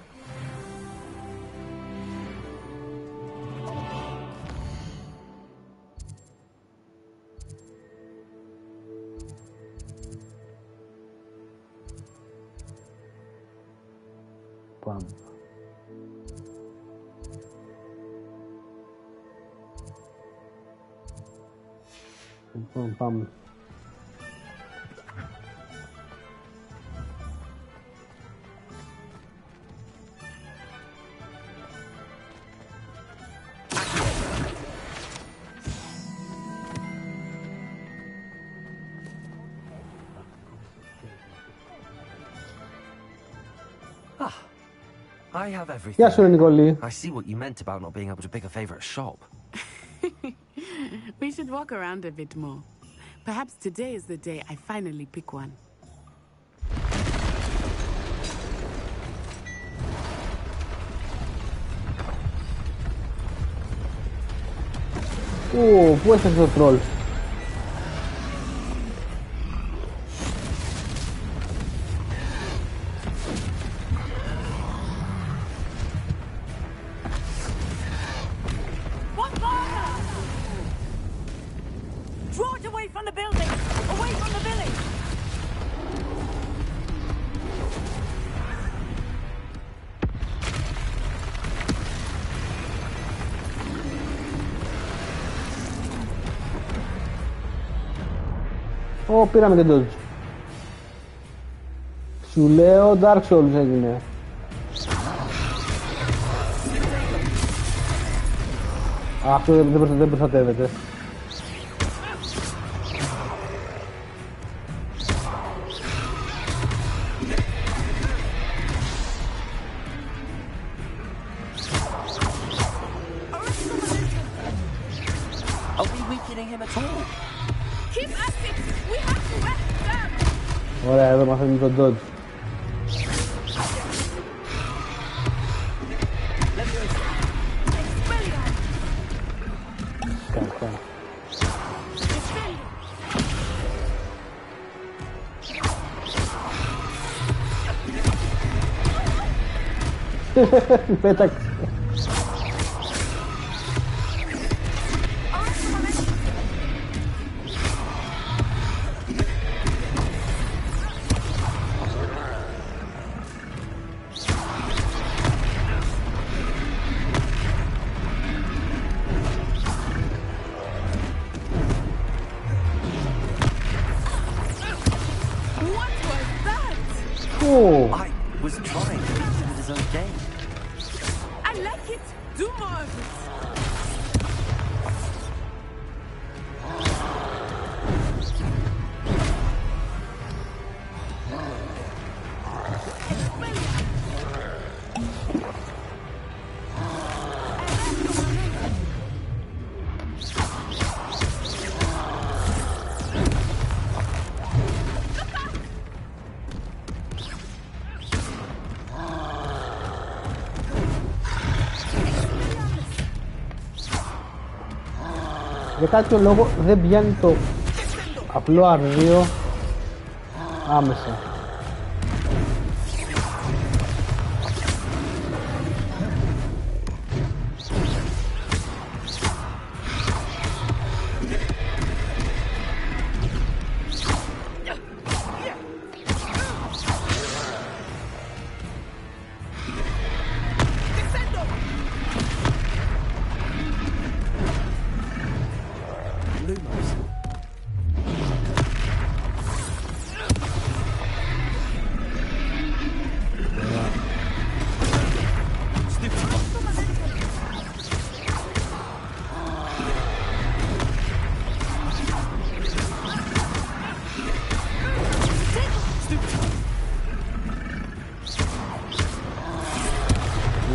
A: Πάμε. Λοιπόν, πάμε.
O: I have everything.
A: Γεια σου, Νικολή.
O: I see what you meant about not being able to pick a favorite shop.
M: We should walk around a bit more. Perhaps today is the day I finally pick one.
A: Πού έφτασε το τρόλ. Πήραμε και το σου λέω Dark Souls έγινε. Αυτό δεν προστατεύεται. Ωραία, εδώ μαθαίνουμε τον dodge. Πέταξε.
O: I was trying to beat him with his own game.
T: I like it. Do more of it.
A: Για κάποιο λόγο δεν πιάνει το απλό αρδείο άμεσα.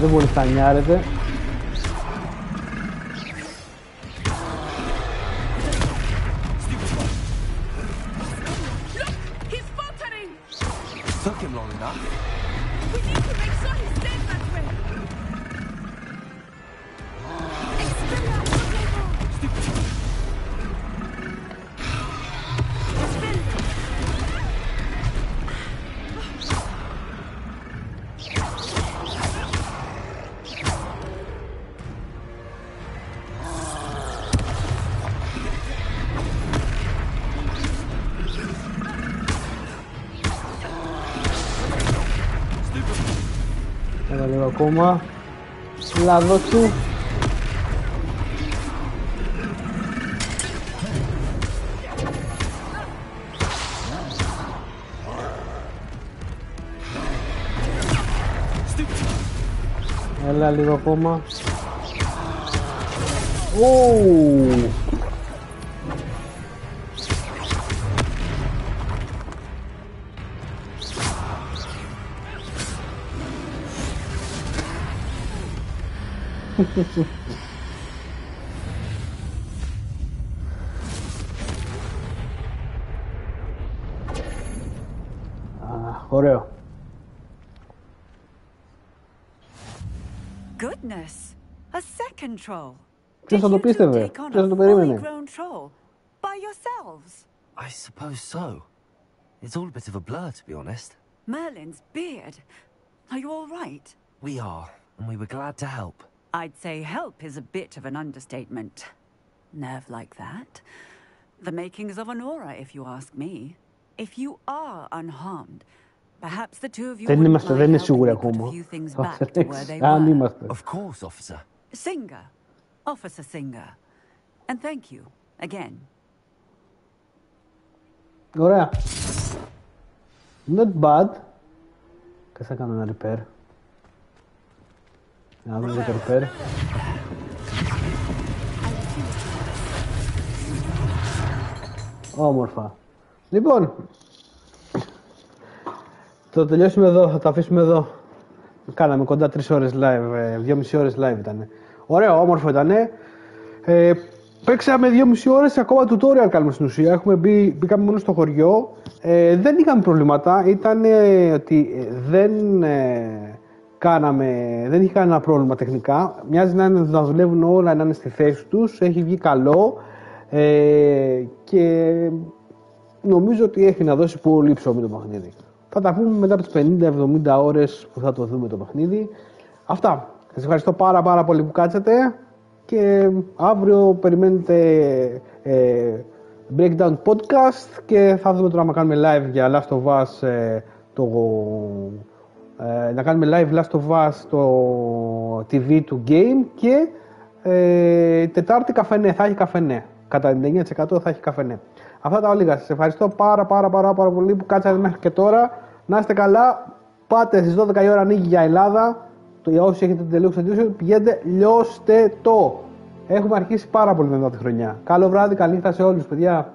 A: Δεν μπορεί να νιάρεται.
O: Took him long enough.
T: We need to make sure he stays that way.
A: Ένα λίγο ακόμα. Λάδο του. Έλα λίγο ακόμα. Ωραίο.
N: Goodness, a second troll.
A: Ποιος θα το πίστευε, ποιος θα το περίμενε.
N: By yourselves.
O: I suppose so. It's all a bit of a blur, to be honest.
N: Merlin's beard. Are you all right?
O: We are, and we were glad to help.
N: I'd say help is a bit of an understatement. Nerve like that. The makings of an aura, if you ask me. If you are unharmed, perhaps the two of you
A: Δεν είμαστε, δεν είναι σίγουροι
N: put a
A: ακόμα.
N: few things
A: Θα
N: back to where they
A: αν
N: were.
A: είμαστε.
O: Of course, officer.
N: Singer. Officer Singer. And thank you, again.
A: Ωραία. Not bad. Και θα κάνω ένα repair. Να δούμε το repair. Όμορφα. Λοιπόν, θα το τελειώσουμε εδώ, θα το αφήσουμε εδώ. Κάναμε κοντά 3 ώρες live, 2,5 ώρες live ήταν. Ωραίο, όμορφο ήταν. Παίξαμε 2,5 ώρες, ακόμα tutorial κάνουμε στην ουσία. Μπήκαμε μόνο στο χωριό. Δεν είχαμε προβλήματα. Ήταν ότι δεν είχε κανένα πρόβλημα τεχνικά. Μοιάζει να δουλεύουν όλα, να είναι στη θέση τους. Έχει βγει καλό. Και νομίζω ότι έχει να δώσει πολύ ψωμί το παιχνίδι. Θα τα πούμε μετά από τις 50-70 ώρες που θα το δούμε το παιχνίδι. Αυτά. Σας ευχαριστώ πάρα πολύ που κάτσατε και αύριο περιμένετε Breakdown Podcast και θα δούμε τώρα να κάνουμε live για Last of Us να κάνουμε live Last of Us το TV του Game και Τετάρτη καφενέ, θα έχει καφενέ. Κατά 99% θα έχει καφενέ. Αυτά τα ολίγα. Σας ευχαριστώ πάρα πολύ που κάτσατε μέχρι και τώρα. Να είστε καλά. Πάτε στις 12 η ώρα, ανοίγει για Ελλάδα. Για όσοι έχετε τελείωξει edition, πηγαίνετε, λιώστε το. Έχουμε αρχίσει πάρα πολύ μετά τη χρονιά. Καλό βράδυ, καλή νύχτα σε όλους, παιδιά.